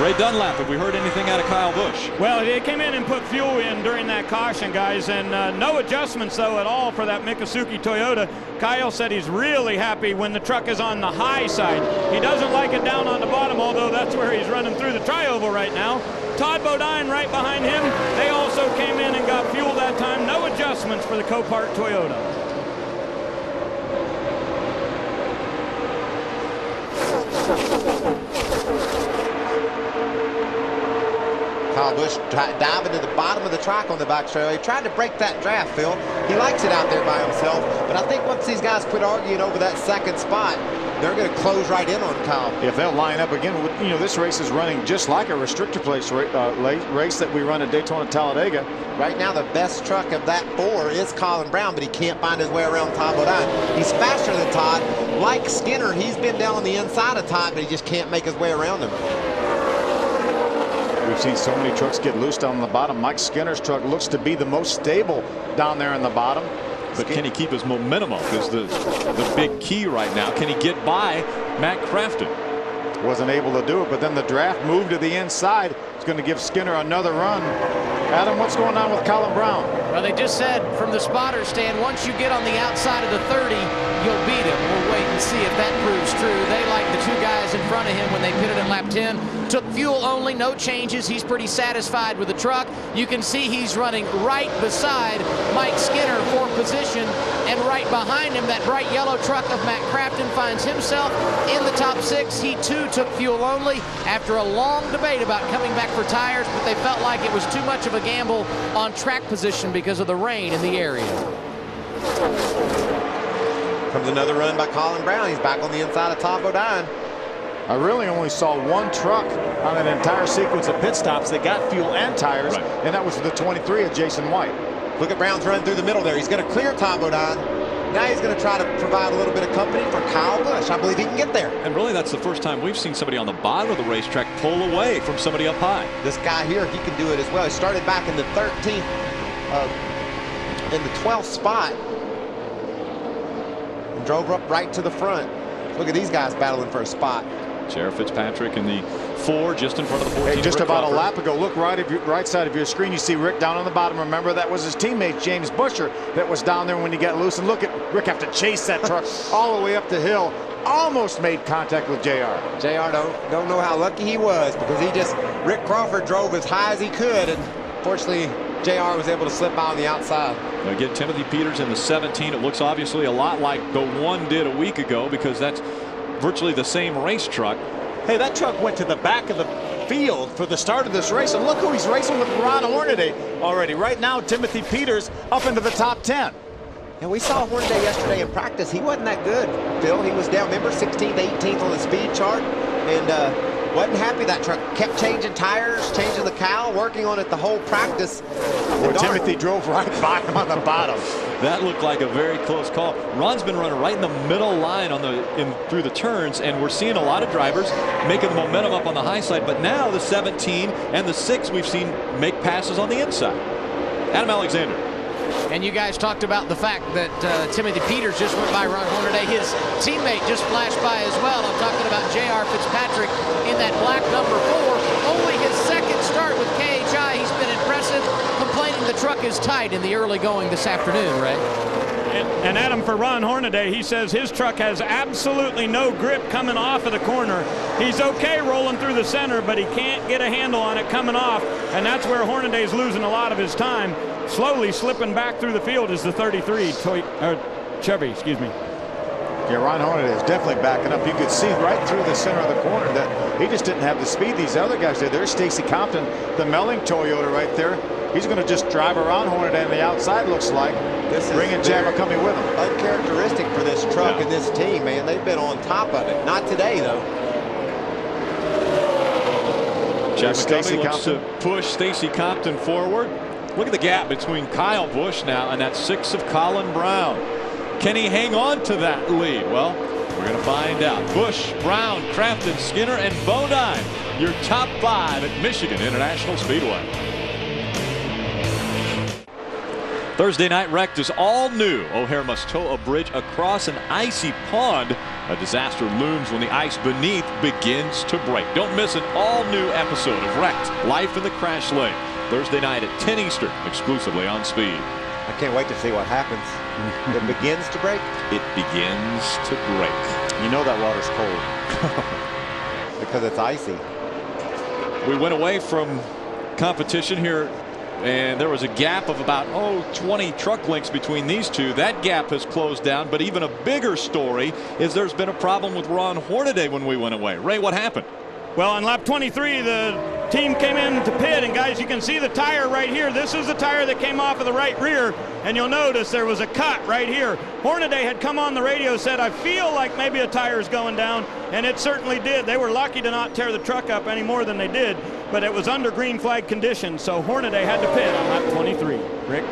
[SPEAKER 2] Ray Dunlap, have we heard anything out of Kyle Busch?
[SPEAKER 4] Well, they came in and put fuel in during that caution, guys, and no adjustments, though, at all for that Miccosukee Toyota. Kyle said he's really happy when the truck is on the high side. He doesn't like it down on the bottom, although that's where he's running through the tri-oval right now. Todd Bodine right behind him. They also came in and got fuel that time. No adjustments for the Copart Toyota.
[SPEAKER 9] Kyle Busch diving to the bottom of the track on the back straightaway. He tried to break that draft, Phil. He likes it out there by himself. But I think once these guys quit arguing over that 2nd spot, they're going to close right in on Kyle.
[SPEAKER 21] If they'll line up again, you know, this race is running just like a restrictor place race that we run at Daytona Talladega.
[SPEAKER 9] Right now, the best truck of that 4 is Colin Brown, but he can't find his way around Todd Bodine. He's faster than Todd. Like Skinner, he's been down on the inside of Todd, but he just can't make his way around him.
[SPEAKER 21] We've seen so many trucks get loose down on the bottom. Mike Skinner's truck looks to be the most stable down there in the bottom.
[SPEAKER 2] But can he keep his momentum up? Is the big key right now. Can he get by Matt Crafton?
[SPEAKER 21] Wasn't able to do it, but then the draft moved to the inside. It's going to give Skinner another run. Adam, what's going on with Colin Brown?
[SPEAKER 27] Well, they just said from the spotter stand, once you get on the outside of the 30, you'll beat him. We'll wait and see if that proves true. They, like the 2 guys in front of him when they pitted in lap 10, took fuel only, no changes. He's pretty satisfied with the truck. You can see he's running right beside Mike Skinner for position, and right behind him, that bright yellow truck of Matt Crafton finds himself in the top 6. He too took fuel only after a long debate about coming back for tires, but they felt like it was too much of a gamble on track position because of the rain in the area.
[SPEAKER 9] Comes another run by Colin Brown. He's back on the inside of Todd Bodine.
[SPEAKER 21] I really only saw 1 truck on that entire sequence of pit stops that got fuel and tires, and that was the 23 of Jason White.
[SPEAKER 9] Look at Brown's run through the middle there. He's going to clear Todd Bodine. Now he's going to try to provide a little bit of company for Kyle Busch. I believe he can get there.
[SPEAKER 2] And really, that's the first time we've seen somebody on the bottom of the racetrack pull away from somebody up high.
[SPEAKER 9] This guy here, he can do it as well. He started back in the 13th, in the 12th spot. and drove up right to the front. Look at these guys battling for a spot.
[SPEAKER 2] Sheriff Fitzpatrick in the 4, just in front of the 14.
[SPEAKER 21] Hey, just
[SPEAKER 2] Rick
[SPEAKER 21] about
[SPEAKER 2] Crawford.
[SPEAKER 21] a lap ago, look right side of your screen. You see Rick down on the bottom. Remember, that was his teammate, James Busher, that was down there when he got loose. And look at Rick have to chase that truck all the way up the hill. Almost made contact with JR.
[SPEAKER 9] JR don't know how lucky he was, because Rick Crawford drove as high as he could, and fortunately JR was able to slip out on the outside.
[SPEAKER 2] Again, Timothy Peters in the 17. It looks obviously a lot like the one did a week ago, because that's virtually the same race truck.
[SPEAKER 21] Hey, that truck went to the back of the field for the start of this race, and look who he's racing with, Ron Hornaday already. Right now, Timothy Peters up into the top 10.
[SPEAKER 9] And we saw Hornaday yesterday in practice. He wasn't that good, Phil. He was down, remember, 16th, 18th on the speed chart, and wasn't happy. That truck kept changing tires, changing the cowl, working on it the whole practice.
[SPEAKER 21] Well, Timothy drove right by him on the bottom.
[SPEAKER 2] That looked like a very close call. Ron's been running right in the middle line through the turns, and we're seeing a lot of drivers making the momentum up on the high side. But now the 17 and the 6 we've seen make passes on the inside. Adam Alexander.
[SPEAKER 27] And you guys talked about the fact that Timothy Peters just went by Ron Hornaday. His teammate just flashed by as well. I'm talking about J.R. Fitzpatrick in that black number 4. Only his second start with KHI. He's been impressive, complaining the truck is tight in the early going this afternoon, Ray.
[SPEAKER 4] And Adam, for Ron Hornaday, he says his truck has absolutely no grip coming off of the corner. He's okay rolling through the center, but he can't get a handle on it coming off, and that's where Hornaday's losing a lot of his time. Slowly slipping back through the field is the 33 Chevy, excuse me.
[SPEAKER 21] Yeah, Ron Hornaday is definitely backing up. You could see right through the center of the corner that he just didn't have the speed these other guys did. There's Stacy Compton, the Melling Toyota right there. He's going to just drive around Hornaday on the outside, looks like. Bringing Chad McCumbee with him.
[SPEAKER 9] Uncharacteristic for this truck and this team, man. They've been on top of it. Not today, though.
[SPEAKER 2] Chad McCumbee looks to push Stacy Compton forward. Look at the gap between Kyle Busch now and that 6 of Colin Brown. Can he hang on to that lead? Well, we're going to find out. Busch, Brown, Crafton, Skinner, and Bodine, your top 5 at Michigan International Speedway. Thursday night wrecked is all new. O'Hare must tow a bridge across an icy pond. A disaster looms when the ice beneath begins to break. Don't miss an all-new episode of Wrecked, Life in the Crash Lane. Thursday night at 10 Eastern, exclusively on Speed.
[SPEAKER 9] I can't wait to see what happens. It begins to break.
[SPEAKER 2] It begins to break.
[SPEAKER 21] You know that water's cold.
[SPEAKER 9] Because it's icy.
[SPEAKER 2] We went away from competition here, and there was a gap of about 20 truck lengths between these two. That gap has closed down, but even a bigger story is there's been a problem with Ron Hornaday when we went away. Ray, what happened?
[SPEAKER 4] Well, on lap 23, the team came in to pit, and guys, you can see the tire right here. This is the tire that came off of the right rear, and you'll notice there was a cut right here. Hornaday had come on the radio, said, I feel like maybe a tire is going down, and it certainly did. They were lucky to not tear the truck up any more than they did, but it was under green flag conditions, so Hornaday had to pit on lap 23. Rick?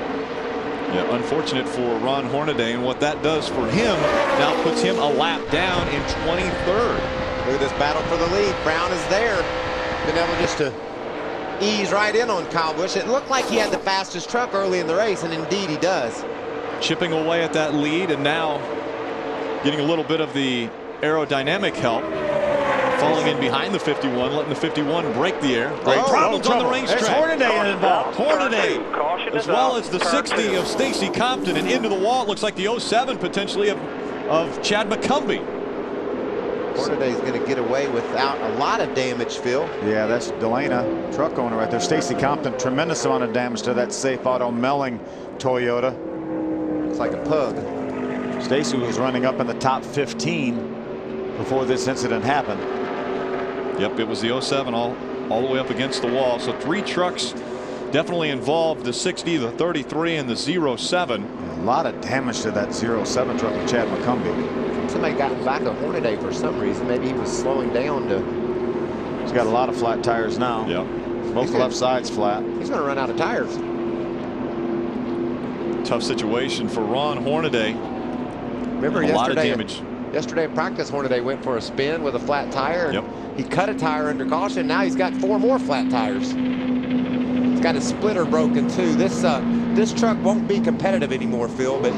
[SPEAKER 2] Yeah, unfortunate for Ron Hornaday, and what that does for him now puts him a lap down in 23rd.
[SPEAKER 9] Look at this battle for the lead. Brown is there. Been able just to ease right in on Kyle Busch. It looked like he had the fastest truck early in the race, and indeed he does.
[SPEAKER 2] Chipping away at that lead, and now getting a little bit of the aerodynamic help. Falling in behind the 51, letting the 51 break the air. Great problems on the racetrack.
[SPEAKER 21] There's Hornaday involved.
[SPEAKER 2] Hornaday, as well as the 60 of Stacy Compton, and into the wall. It looks like the 07 potentially of Chad McCumbee.
[SPEAKER 9] Hornaday's going to get away without a lot of damage, Phil.
[SPEAKER 21] Yeah, that's Delana, truck owner right there. Stacy Compton, tremendous amount of damage to that Safe Auto Melling Toyota.
[SPEAKER 9] Looks like a pug.
[SPEAKER 21] Stacy was running up in the top 15 before this incident happened.
[SPEAKER 2] Yep, it was the 07 all the way up against the wall. So 3 trucks definitely involved, the 60, the 33, and the 07.
[SPEAKER 21] A lot of damage to that 07 truck of Chad McCumbee.
[SPEAKER 9] Somebody got back of Hornaday for some reason. Maybe he was slowing down to.
[SPEAKER 21] He's got a lot of flat tires now.
[SPEAKER 2] Yep.
[SPEAKER 21] Both left sides flat.
[SPEAKER 9] He's going to run out of tires.
[SPEAKER 2] Tough situation for Ron Hornaday.
[SPEAKER 9] Remember
[SPEAKER 2] a lot of damage.
[SPEAKER 9] Yesterday in practice, Hornaday went for a spin with a flat tire. And he cut a tire under caution. Now he's got 4 more flat tires. He's got a splitter broken too. This truck won't be competitive anymore, Phil, but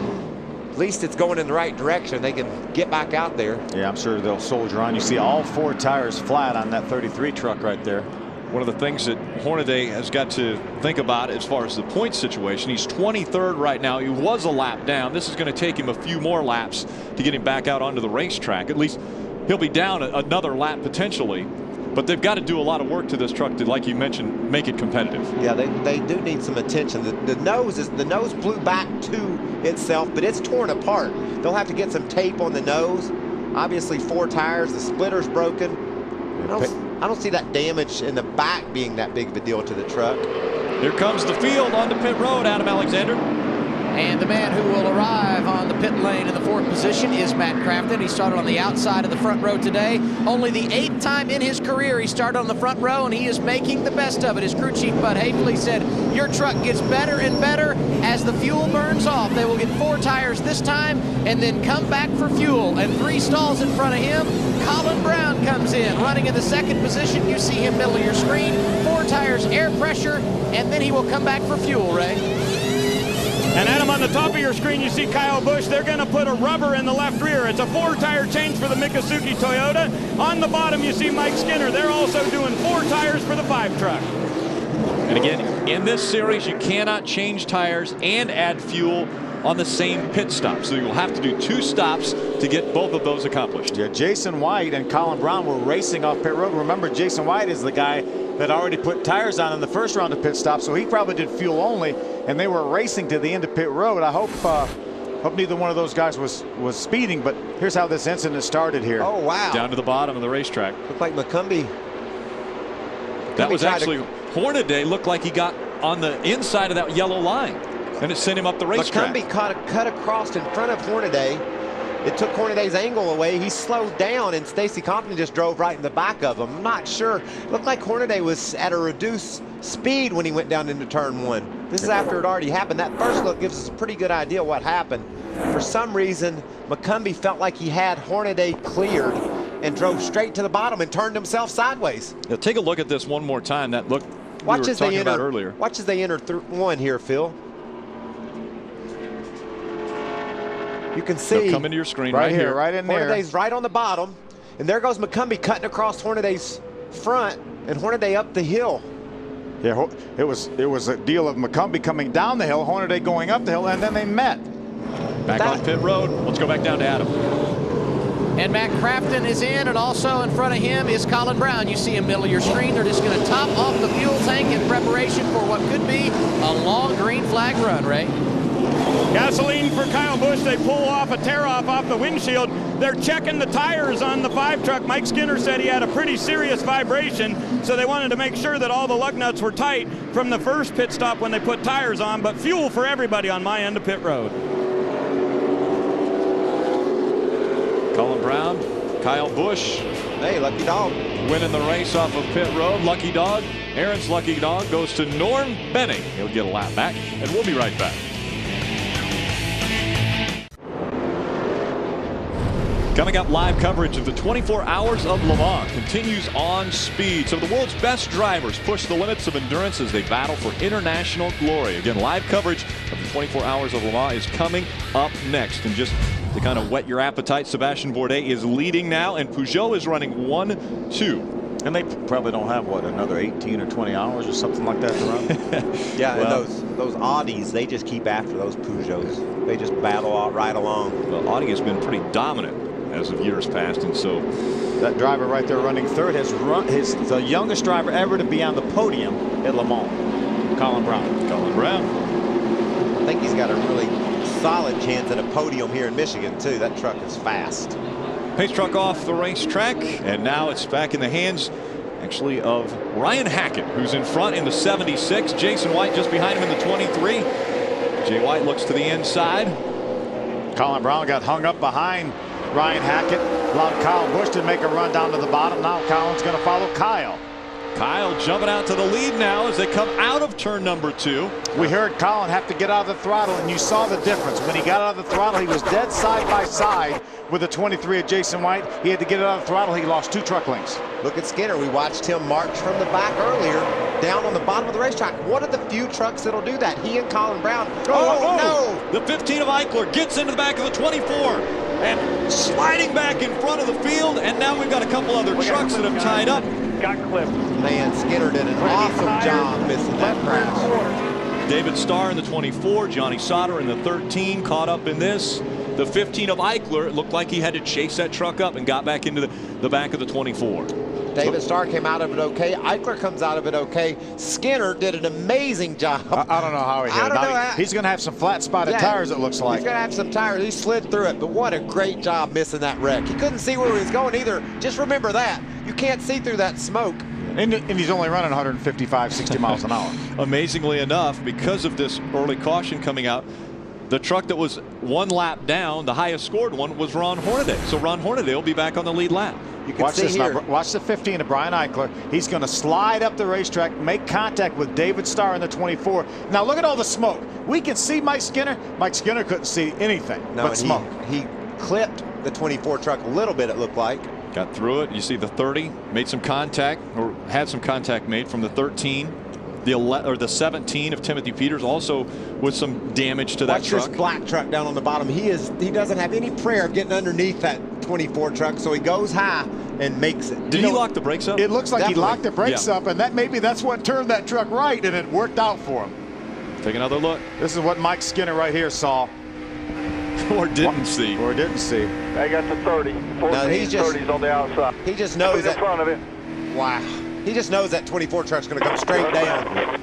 [SPEAKER 9] at least it's going in the right direction. They can get back out there.
[SPEAKER 21] Yeah, I'm sure they'll soldier on. You see all 4 tires flat on that 33 truck right there.
[SPEAKER 2] One of the things that Hornaday has got to think about as far as the point situation, he's 23rd right now. He was a lap down. This is going to take him a few more laps to get him back out onto the racetrack. At least he'll be down another lap potentially. But they've got to do a lot of work to this truck to, like you mentioned, make it competitive.
[SPEAKER 9] Yeah, they do need some attention. The nose blew back to itself, but it's torn apart. They'll have to get some tape on the nose. Obviously 4 tires, the splitter's broken. I don't see that damage in the back being that big of a deal to the truck.
[SPEAKER 2] Here comes the field onto pit road, Adam Alexander.
[SPEAKER 27] And the man who will arrive on the pit lane in the 4th position is Matt Crafton. He started on the outside of the front row today. Only the 8th time in his career he started on the front row, and he is making the best of it. His crew chief, Bud Haefele, said, your truck gets better and better as the fuel burns off. They will get 4 tires this time and then come back for fuel. And 3 stalls in front of him, Colin Brown comes in, running in the 2nd position. You see him middle of your screen. 4 tires, air pressure, and then he will come back for fuel, Ray.
[SPEAKER 4] And Adam, on the top of your screen, you see Kyle Busch. They're going to put a rubber in the left rear. It's a 4-tire change for the Miccosukee Toyota. On the bottom, you see Mike Skinner. They're also doing 4 tires for the 5 truck.
[SPEAKER 2] And again, in this series, you cannot change tires and add fuel on the same pit stop. So you'll have to do 2 stops to get both of those accomplished.
[SPEAKER 21] Yeah, Jason White and Colin Brown were racing off pit road. Remember, Jason White is the guy that already put tires on in the first round of pit stop, so he probably did fuel only, and they were racing to the end of pit road. I hope neither one of those guys was speeding, but here's how this incident started here.
[SPEAKER 9] Oh, wow.
[SPEAKER 2] Down to the bottom of the racetrack.
[SPEAKER 9] Looked like McCumbee.
[SPEAKER 2] That was actually, Hornaday looked like he got on the inside of that yellow line, and it sent him up the racetrack.
[SPEAKER 9] McCumbee cut across in front of Hornaday. It took Hornaday's angle away. He slowed down, and Stacy Compton just drove right in the back of him. I'm not sure. Looked like Hornaday was at a reduced speed when he went down into turn 1. This is after it already happened. That first look gives us a pretty good idea what happened. For some reason, McCumbee felt like he had Hornaday cleared and drove straight to the bottom and turned himself sideways.
[SPEAKER 2] Now take a look at this one more time. That look we were talking about earlier.
[SPEAKER 9] Watch as they enter 1 here, Phil. You can see.
[SPEAKER 2] They'll come into your screen right here.
[SPEAKER 21] Right in there.
[SPEAKER 9] Hornaday's right on the bottom. And there goes McCumbee cutting across Hornaday's front, and Hornaday up the hill.
[SPEAKER 21] Yeah, it was a deal of McCumbee coming down the hill, Hornaday going up the hill, and then they met.
[SPEAKER 2] Back on pit road. Let's go back down to Adam.
[SPEAKER 27] And Matt Crafton is in, and also in front of him is Colin Brown. You see him middle of your screen. They're just going to top off the fuel tank in preparation for what could be a long green flag run, Ray.
[SPEAKER 4] Gasoline for Kyle Busch. They pull off a tear-off off the windshield. They're checking the tires on the 5 truck. Mike Skinner said he had a pretty serious vibration, so they wanted to make sure that all the lug nuts were tight from the first pit stop when they put tires on, but fuel for everybody on my end of pit road.
[SPEAKER 2] Colin Brown, Kyle Busch.
[SPEAKER 9] Hey, lucky dog.
[SPEAKER 2] Winning the race off of pit road. Lucky dog. Aaron's lucky dog goes to Norm Benning. He'll get a lap back, and we'll be right back. Coming up, live coverage of the 24 Hours of Le Mans continues on speed. Some of the world's best drivers push the limits of endurance as they battle for international glory. Again, live coverage of the 24 Hours of Le Mans is coming up next. And just to kind of whet your appetite, Sebastian Bourdais is leading now, and Peugeot is running 1-2.
[SPEAKER 21] And they probably don't have, what, another 18 or 20 hours or something like that to run?
[SPEAKER 9] Yeah, well, and those Audis, they just keep after those Peugeots. They just battle right along.
[SPEAKER 2] Well, Audi has been pretty dominant as of years past, and so
[SPEAKER 21] that driver right there running 3rd has run the youngest driver ever to be on the podium at Le Mans, Colin Brown.
[SPEAKER 2] Colin Brown.
[SPEAKER 9] I think he's got a really solid chance at a podium here in Michigan too. That truck is fast.
[SPEAKER 2] Pace truck off the racetrack, and now it's back in the hands actually of Ryan Hackett, who's in front in the 76. Jason White just behind him in the 23. Jay White looks to the inside.
[SPEAKER 21] Colin Brown got hung up behind Ryan Hackett, allowed Kyle Busch to make a run down to the bottom. Now Colin's going to follow Kyle.
[SPEAKER 2] Kyle jumping out to the lead now as they come out of turn number 2.
[SPEAKER 21] We heard Colin have to get out of the throttle, and you saw the difference. When he got out of the throttle, he was dead side by side with the 23 of Jason White. He had to get it out of the throttle. He lost 2 truck lengths.
[SPEAKER 9] Look at Skinner. We watched him march from the back earlier. down on the bottom of the racetrack. One of the few trucks that'll do that. He and Colin Brown. Oh, no!
[SPEAKER 2] The 15 of Eichler gets into the back of the 24 and sliding back in front of the field, and now we've got a couple other trucks that have tied up.
[SPEAKER 13] Got clipped.
[SPEAKER 9] Man, Skinner did an awesome job missing that crash.
[SPEAKER 2] David Starr in the 24, Johnny Sauter in the 13 caught up in this. The 15 of Eichler, it looked like he had to chase that truck up and got back into the back of the 24.
[SPEAKER 9] David Starr came out of it okay. Eichler comes out of it okay. Skinner did an amazing job.
[SPEAKER 21] I don't know how he did it. He's going to have some flat spotted tires, it looks like.
[SPEAKER 9] He's going to have some tires. He slid through it, but what a great job missing that wreck. He couldn't see where he was going either. Just remember that. You can't see through that smoke.
[SPEAKER 21] And he's only running 155, 60 miles an hour.
[SPEAKER 2] Amazingly enough, because of this early caution coming out, the truck that was one lap down, the highest scored one, was Ron Hornaday. So Ron Hornaday will be back on the lead lap.
[SPEAKER 21] You can watch this now. Watch the 15 of Brian Eichler. He's going to slide up the racetrack, make contact with David Starr in the 24. Now look at all the smoke. We can see Mike Skinner. Mike Skinner couldn't see anything but smoke.
[SPEAKER 9] He clipped the 24 truck a little bit, it looked like.
[SPEAKER 2] Got through it. You see the 30 made some contact, or had some contact made from the 13. The 17 of Timothy Peters also with some damage to that truck.
[SPEAKER 9] Watch this black truck down on the bottom. He doesn't have any prayer of getting underneath that 24 truck, so he goes high and makes it.
[SPEAKER 2] Did he lock the brakes up?
[SPEAKER 21] It looks like he locked the brakes up, and maybe that's what turned that truck right, and it worked out for him.
[SPEAKER 2] Take another look.
[SPEAKER 21] This is what Mike Skinner right here saw.
[SPEAKER 2] Or didn't see.
[SPEAKER 21] Or didn't see.
[SPEAKER 13] I got the 30. 30's on the outside.
[SPEAKER 9] He just knows that.
[SPEAKER 13] In front of him.
[SPEAKER 9] Wow. He just knows that 24 truck's going to come straight down.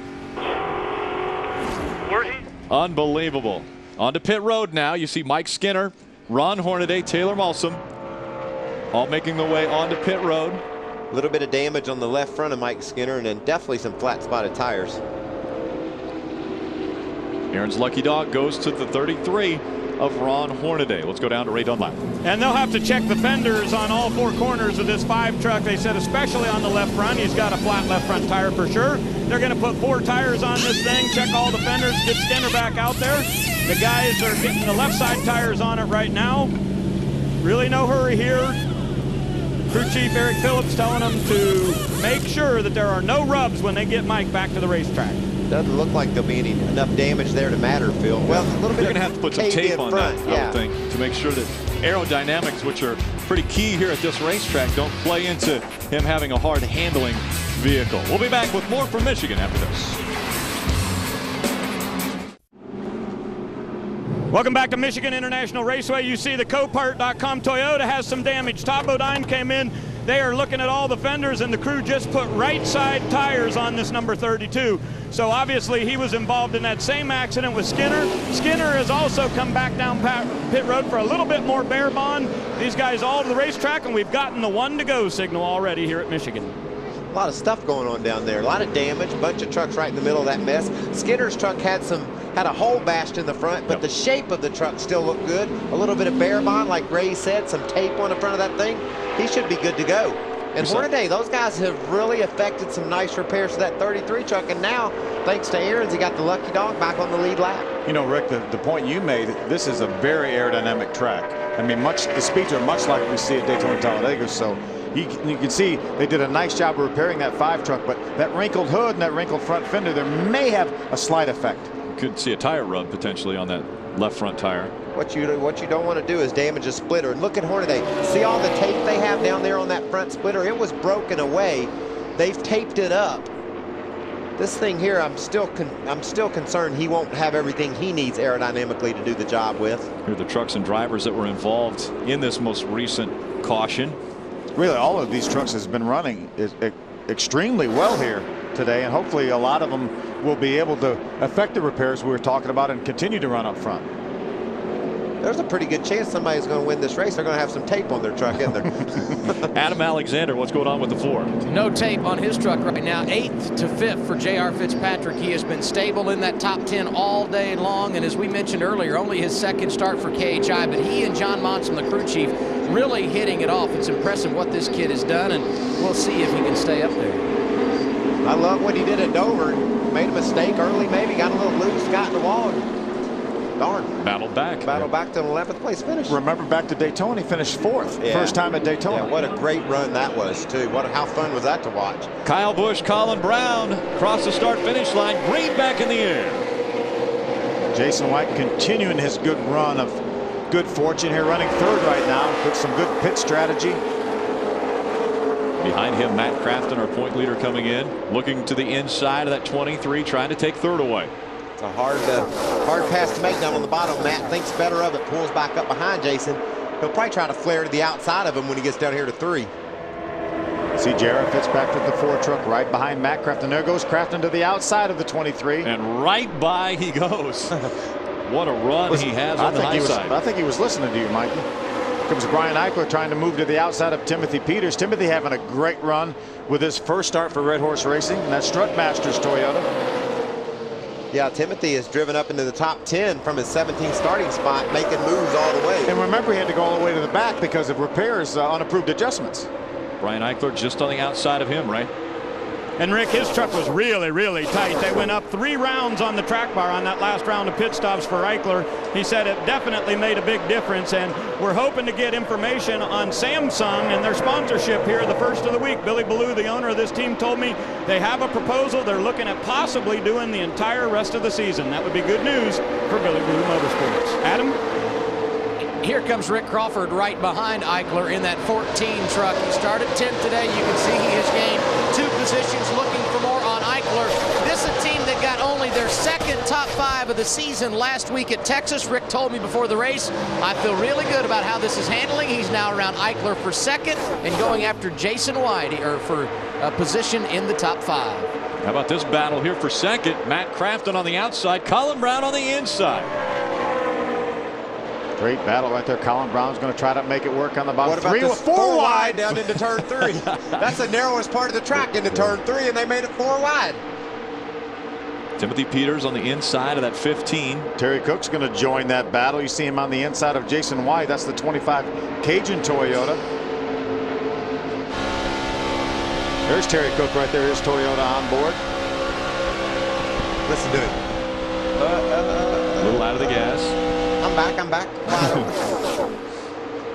[SPEAKER 2] Unbelievable. On to pit road now. You see Mike Skinner, Ron Hornaday, Taylor Malsom, all making their way onto pit road.
[SPEAKER 9] A little bit of damage on the left front of Mike Skinner, and then definitely some flat spotted tires.
[SPEAKER 2] Aaron's lucky dog goes to the 33 of Ron Hornaday. Let's go down to Ray Dunlap.
[SPEAKER 4] And they'll have to check the fenders on all four corners of this 5 truck. They said especially on the left front. He's got a flat left front tire for sure. They're going to put 4 tires on this thing, check all the fenders, get Skinner back out there. The guys are getting the left side tires on it right now. Really no hurry here. Crew Chief Eric Phillips telling them to make sure that there are no rubs when they get Mike back to the racetrack.
[SPEAKER 9] Doesn't look like there'll be enough damage there to matter, Phil. Well, a little bit.
[SPEAKER 2] You're going to have to put some tape on that, I would think, to make sure that aerodynamics, which are pretty key here at this racetrack, don't play into him having a hard handling vehicle. We'll be back with more from Michigan after this.
[SPEAKER 4] Welcome back to Michigan International Raceway. You see the Copart.com Toyota has some damage. Todd Bodine came in. They are looking at all the fenders, and the crew just put right side tires on this number 32. So obviously he was involved in that same accident with Skinner. Skinner has also come back down pit road for a little bit more bare bond. These guys all to the racetrack, and we've gotten the 1 to go signal already here at Michigan.
[SPEAKER 9] A lot of stuff going on down there. A lot of damage, a bunch of trucks right in the middle of that mess. Skinner's truck had a hole bashed in the front, but the shape of the truck still looked good. A little bit of bare bond, like Ray said, some tape on the front of that thing. He should be good to go. And Hornaday, those guys have really effected some nice repairs to that 33 truck, and now, thanks to Aaron's, he got the lucky dog back on the lead lap.
[SPEAKER 21] You know, Rick, the point you made, this is a very aerodynamic track. I mean, the speeds are much like we see at Daytona Talladega, so you can see they did a nice job of repairing that 5 truck, but that wrinkled hood and that wrinkled front fender, there may have a slight effect.
[SPEAKER 2] Could see a tire rub potentially on that left front tire.
[SPEAKER 9] What you don't want to do is damage a splitter. And look at Hornaday. See all the tape they have down there on that front splitter? It was broken away. They've taped it up. This thing here, I'm still concerned he won't have everything he needs aerodynamically to do the job with.
[SPEAKER 2] Here are the trucks and drivers that were involved in this most recent caution.
[SPEAKER 21] Really, all of these trucks has been running extremely well here today, and hopefully a lot of them will be able to effect the repairs we were talking about and continue to run up front.
[SPEAKER 9] There's a pretty good chance somebody's going to win this race. They're going to have some tape on their truck, isn't there?
[SPEAKER 2] Adam Alexander, what's going on with the Ford?
[SPEAKER 27] No tape on his truck right now. 8th to 5th for J.R. Fitzpatrick. He has been stable in that top 10 all day long, and as we mentioned earlier, only his 2nd start for KHI, but he and John Monson, the crew chief, really hitting it off. It's impressive what this kid has done, and we'll see if he can stay up there.
[SPEAKER 9] I love what he did at Dover. Made a mistake early, maybe got a little loose, got in the wall. Darn.
[SPEAKER 2] Battled back.
[SPEAKER 9] Battled back to an 11th place finish.
[SPEAKER 21] Remember back to Daytona, he finished 4th.
[SPEAKER 9] Yeah.
[SPEAKER 21] First time at Daytona.
[SPEAKER 9] Yeah, what a great run that was, too. How fun was that to watch?
[SPEAKER 2] Kyle Busch, Colin Brown across the start-finish line. Green back in the air.
[SPEAKER 21] Jason White continuing his good run of good fortune here, running 3rd right now with some good pit strategy.
[SPEAKER 2] Behind him, Matt Crafton, our point leader, coming in, looking to the inside of that 23, trying to take 3rd away.
[SPEAKER 9] It's a hard pass to make down on the bottom. Matt thinks better of it, pulls back up behind Jason. He'll probably try to flare to the outside of him when he gets down here to 3.
[SPEAKER 21] See J.R. Fitzpatrick, the Ford truck, right behind Matt Crafton. There goes Crafton to the outside of the 23.
[SPEAKER 2] And right by he goes. What a run he has on the high side.
[SPEAKER 21] I think he was listening to you, Mikey. Comes Brian Eichler trying to move to the outside of Timothy Peters. Timothy having a great run with his first start for Red Horse Racing, and that's Strutmasters Toyota.
[SPEAKER 9] Yeah, Timothy is driven up into the top 10 from his 17th starting spot, making moves all the way.
[SPEAKER 21] And remember, he had to go all the way to the back because of repairs, unapproved adjustments.
[SPEAKER 2] Brian Eichler just on the outside of him, right?
[SPEAKER 4] And Rick, his truck was really, really tight. They went up 3 rounds on the track bar on that last round of pit stops for Eichler. He said it definitely made a big difference, and we're hoping to get information on Samsung and their sponsorship here the first of the week. Billy Ballou, the owner of this team, told me they have a proposal. They're looking at possibly doing the entire rest of the season. That would be good news for Billy Ballou Motorsports. Adam?
[SPEAKER 27] Here comes Rick Crawford right behind Eichler in that 14 truck. He started 10th today. You can see he has gained 2 positions, looking for more on Eichler. This is a team that got only their 2nd top 5 of the season last week at Texas. Rick told me before the race, I feel really good about how this is handling. He's now around Eichler for 2nd and going after Jason White for a position in the top 5.
[SPEAKER 2] How about this battle here for 2nd? Matt Crafton on the outside, Colin Brown on the inside.
[SPEAKER 21] Great battle right there. Colin Brown's going to try to make it work on the bottom.
[SPEAKER 9] What about
[SPEAKER 21] 3
[SPEAKER 9] this
[SPEAKER 21] with 4 wide
[SPEAKER 9] down into turn 3? That's the narrowest part of the track into turn 3, and they made it 4 wide.
[SPEAKER 2] Timothy Peters on the inside of that 15.
[SPEAKER 21] Terry Cook's going to join that battle. You see him on the inside of Jason White. That's the 25 Cajun Toyota. There's Terry Cook right there. His Toyota on board.
[SPEAKER 9] Listen to it.
[SPEAKER 2] A little out of the gas.
[SPEAKER 9] I'm back.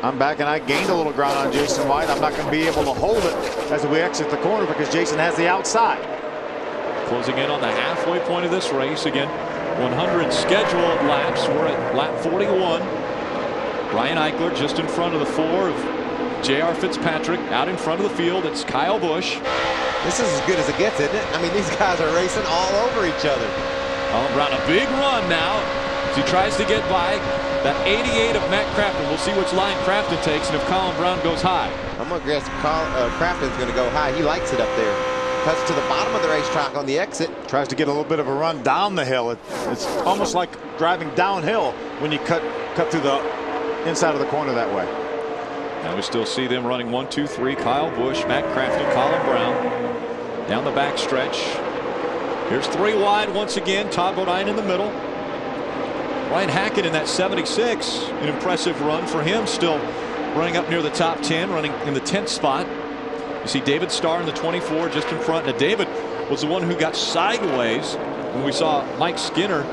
[SPEAKER 21] I'm back, and I gained a little ground on Jason White. I'm not going to be able to hold it as we exit the corner because Jason has the outside.
[SPEAKER 2] Closing in on the halfway point of this race. Again, 100 scheduled laps. We're at lap 41. Brian Eichler just in front of the 4 of J.R. Fitzpatrick. Out in front of the field, it's Kyle Busch.
[SPEAKER 9] This is as good as it gets, isn't it? I mean, these guys are racing all over each other.
[SPEAKER 2] Colin Brown, a big run now. As he tries to get by that 88 of Matt Crafton. We'll see which line Crafton takes and if Colin Brown goes high.
[SPEAKER 9] I'm going to guess Crafton's going to go high. He likes it up there. Cuts to the bottom of the racetrack on the exit.
[SPEAKER 21] Tries to get a little bit of a run down the hill. It's almost like driving downhill when you cut through the inside of the corner that way.
[SPEAKER 2] Now we still see them running 1, 2, 3. Kyle Busch, Matt Crafton, Colin Brown. Down the back stretch. Here's 3 wide once again. Todd Bodine in the middle. Ryan Hackett in that 76, an impressive run for him, still running up near the top 10, running in the 10th spot. You see David Starr in the 24 just in front. Now David was the one who got sideways when we saw Mike Skinner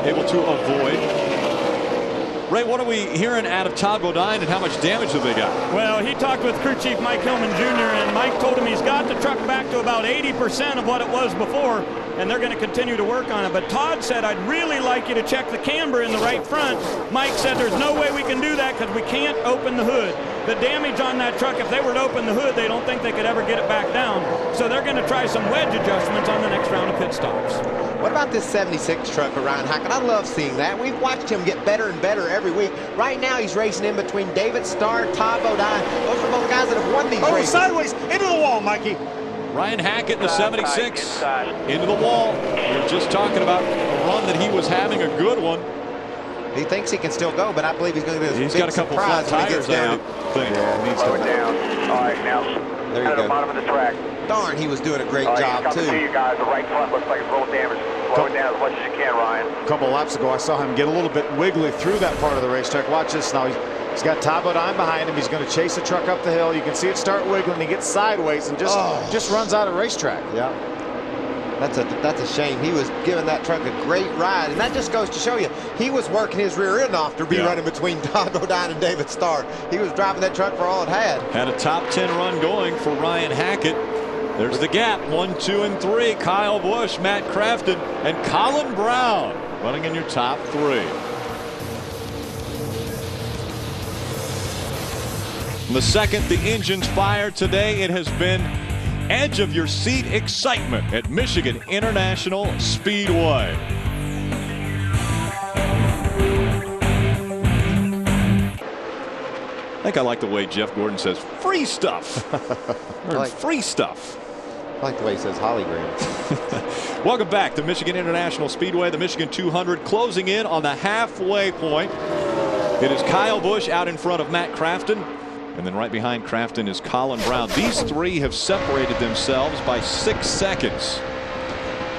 [SPEAKER 2] able to avoid. Ray, what are we hearing out of Todd Bodine and how much damage have they got?
[SPEAKER 4] Well, he talked with crew chief Mike Hillman Jr. and Mike told him he's got the truck back to about 80% of what it was before, and they're going to continue to work on it. But Todd said, I'd really like you to check the camber in the right front. Mike said there's no way we can do that because we can't open the hood. The damage on that truck, if they were to open the hood, they don't think they could ever get it back down. So they're going to try some wedge adjustments on the next round of pit stops.
[SPEAKER 9] What about this 76 truck of Ryan Hackett? I love seeing that. We've watched him get better and better every week. Right now, he's racing in between David Starr, Todd Bodine. Those are both guys that have won these races.
[SPEAKER 21] Sideways into the wall, Mikey.
[SPEAKER 2] Ryan Hackett in the 76 into the wall. We were just talking about a run that he was having, a good one.
[SPEAKER 9] He thinks he can still go, but I believe he's going to do this.
[SPEAKER 2] He's got a couple flat tires down.
[SPEAKER 21] Yeah, he needs to
[SPEAKER 13] Slow it down. All right, now
[SPEAKER 9] there you
[SPEAKER 13] at
[SPEAKER 9] go.
[SPEAKER 13] the bottom of the track.
[SPEAKER 9] Darn, he was doing a great
[SPEAKER 13] All right,
[SPEAKER 9] job,
[SPEAKER 13] too.
[SPEAKER 9] too.
[SPEAKER 13] You guys, the right front looks like it's a little damaged. Slow it down as much as you can, Ryan.
[SPEAKER 21] A couple of laps ago, I saw him get a little bit wiggly through that part of the racetrack. Watch this now. He's got Todd Bodine behind him. He's going to chase the truck up the hill. You can see it start wiggling. He gets sideways and just runs out of racetrack.
[SPEAKER 9] Yeah. That's a shame. He was giving that truck a great ride, and that just goes to show you he was working his rear end off to be running between Don Bodine and David Starr. He was driving that truck for all it had.
[SPEAKER 2] Had a top 10 run going for Ryan Hackett. There's the gap, 1, 2, and 3. Kyle Busch, Matt Crafton, and Colin Brown running in your top 3. The second the engines fire today, it has been edge of your seat excitement at Michigan International Speedway. I think I like the way Jeff Gordon says free stuff. Free stuff.
[SPEAKER 9] I like the way he says Hollygram.
[SPEAKER 2] Welcome back to Michigan International Speedway. The Michigan 200 closing in on the halfway point. It is Kyle Busch out in front of Matt Crafton. And then right behind Crafton is Colin Brown. These three have separated themselves by 6 seconds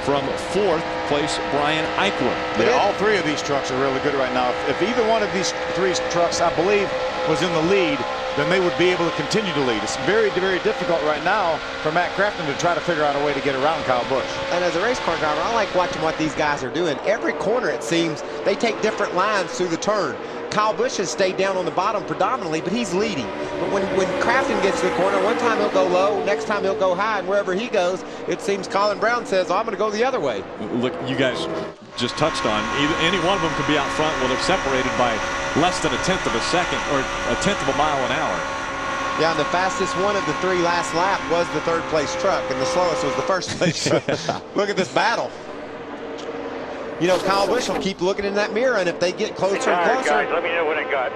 [SPEAKER 2] from fourth place Brian Eichler.
[SPEAKER 21] Yeah, all three of these trucks are really good right now. If either one of these three trucks, I believe, was in the lead, then they would be able to continue to lead. It's very, very difficult right now for Matt Crafton to try to figure out a way to get around Kyle Busch.
[SPEAKER 9] And as a race car driver, I like watching what these guys are doing. Every corner, it seems, they take different lines through the turn. Kyle Busch has stayed down on the bottom predominantly, but he's leading. But when Crafton gets to the corner, one time he'll go low, next time he'll go high, and wherever he goes, it seems Colin Brown says, oh, I'm going to go the other way.
[SPEAKER 2] Look, you guys just touched on, any one of them could be out front. Well, they're separated by less than 1/10 of a second or 1/10 of a mile an hour.
[SPEAKER 9] Yeah, and the fastest one of the three last lap was the third place truck, and the slowest was the first place truck. Look at this battle. You know, Kyle Busch will keep looking in that mirror, and if they get closer and closer,
[SPEAKER 13] guys, let me know when it got.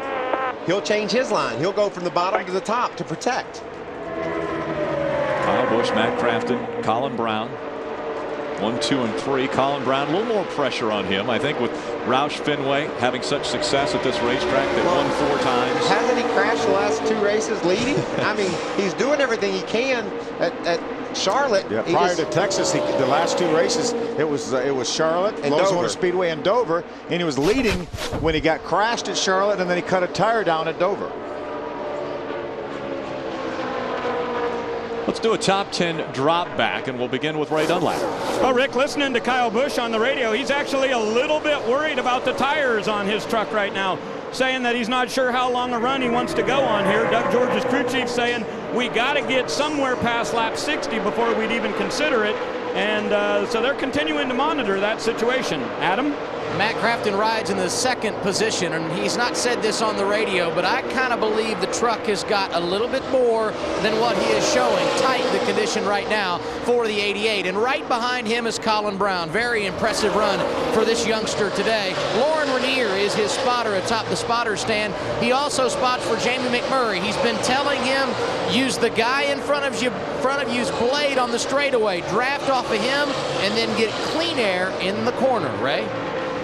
[SPEAKER 9] He'll change his line. He'll go from the bottom to the top to protect.
[SPEAKER 2] Kyle Busch, Matt Crafton, Colin Brown. 1, 2, and 3. Colin Brown, a little more pressure on him, I think, with Roush Fenway having such success at this racetrack that won 4 times.
[SPEAKER 9] Hasn't he crashed the last 2 races leading? I mean, he's doing everything he can at Charlotte.
[SPEAKER 21] Yeah, prior to Texas, the last 2 races, it was Charlotte,
[SPEAKER 9] and
[SPEAKER 21] Lowe's
[SPEAKER 9] Dover.
[SPEAKER 21] Motor Speedway, and Dover, and he was leading when he got crashed at Charlotte, and then he cut a tire down at Dover.
[SPEAKER 2] Let's do a top 10 drop back, and we'll begin with Ray Dunlap.
[SPEAKER 4] Well, Rick, listening to Kyle Busch on the radio, he's actually a little bit worried about the tires on his truck right now, saying that he's not sure how long a run he wants to go on here. Doug George's crew chief saying we got to get somewhere past lap 60 before we'd even consider it. And so they're continuing to monitor that situation. Adam?
[SPEAKER 27] Matt Crafton rides in the second position, and he's not said this on the radio, but I kind of believe the truck has got a little bit more than what he is showing. Tight the condition right now for the 88. And right behind him is Colin Brown. Very impressive run for this youngster today. Lauren Ranier is his spotter atop the spotter stand. He also spots for Jamie McMurray. He's been telling him, use the guy in front of you's blade on the straightaway. Draft off of him and then get clean air in the corner, Ray.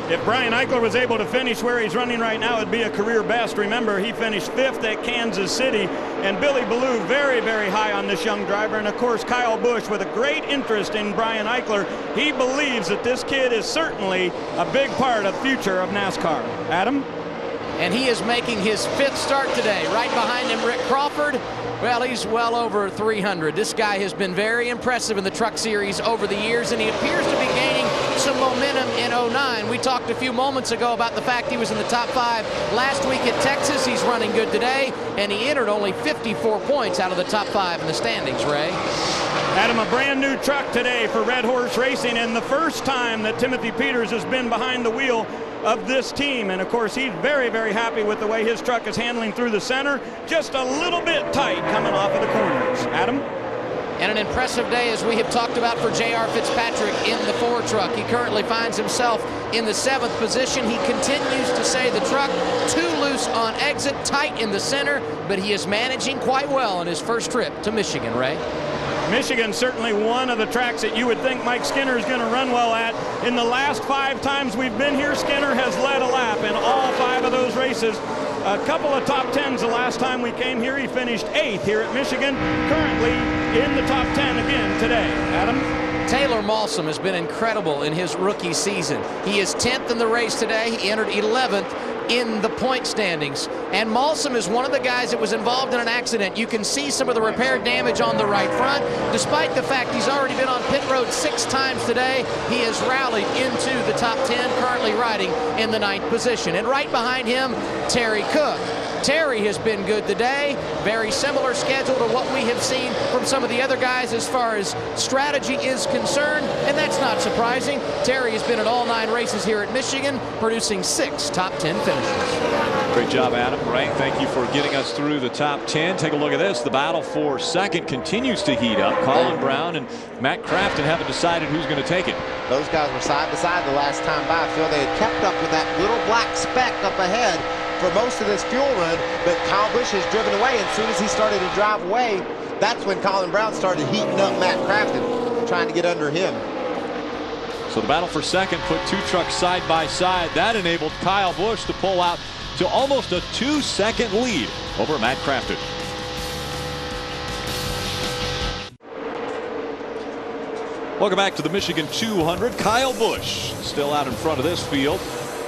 [SPEAKER 4] If Brian Eichler was able to finish where he's running right now, it'd be a career best. Remember, he finished 5th at Kansas City, and Billy Ballou very, very high on this young driver. And of course, Kyle Busch with a great interest in Brian Eichler. He believes that this kid is certainly a big part of the future of NASCAR. Adam?
[SPEAKER 27] And he is making his 5th start today. Right behind him, Rick Crawford. Well, he's well over 300. This guy has been very impressive in the Truck Series over the years, and he appears to be gaining some momentum in 09. We talked a few moments ago about the fact he was in the top 5 last week at Texas. He's running good today, and he entered only 54 points out of the top 5 in the standings, Ray.
[SPEAKER 4] Adam, a brand new truck today for Red Horse Racing, and the first time that Timothy Peters has been behind the wheel of this team. And of course, he's very, very happy with the way his truck is handling through the center. Just a little bit tight coming off of the corners. Adam?
[SPEAKER 27] And an impressive day, as we have talked about, for J.R. Fitzpatrick in the Ford truck. He currently finds himself in the 7th position. He continues to say the truck too loose on exit, tight in the center, but he is managing quite well on his first trip to Michigan, Ray.
[SPEAKER 4] Michigan's certainly one of the tracks that you would think Mike Skinner is going to run well at. In the last 5 times we've been here, Skinner has led a lap in all 5 of those races. A couple of top 10s the last time we came here. He finished 8th here at Michigan, currently in the top 10 again today. Adam?
[SPEAKER 27] Taylor Malsom has been incredible in his rookie season. He is 10th in the race today. He entered 11th. in the point standings. And Malsom is one of the guys that was involved in an accident. You can see some of the repair damage on the right front. Despite the fact he's already been on pit road 6 times today, he has rallied into the top 10, currently riding in the 9th position. And right behind him, Terry Cook. Terry has been good today. Very similar schedule to what we have seen from some of the other guys as far as strategy is concerned, and that's not surprising. Terry has been at all 9 races here at Michigan, producing 6 top 10 finishes.
[SPEAKER 2] Great job, Adam. Ray, thank you for getting us through the top 10. Take a look at this. The battle for second continues to heat up. Colin Brown and Matt Crafton haven't decided who's going to take it.
[SPEAKER 9] Those guys were side by side the last time by. Phil, they had kept up with that little black speck up ahead for most of this fuel run, but Kyle Busch has driven away. As soon as he started to drive away, that's when Colin Brown started heating up Matt Crafton, trying to get under him.
[SPEAKER 2] So the battle for second put 2 trucks side by side. That enabled Kyle Busch to pull out to almost a 2-second lead over Matt Crafton. Welcome back to the Michigan 200. Kyle Busch still out in front of this field.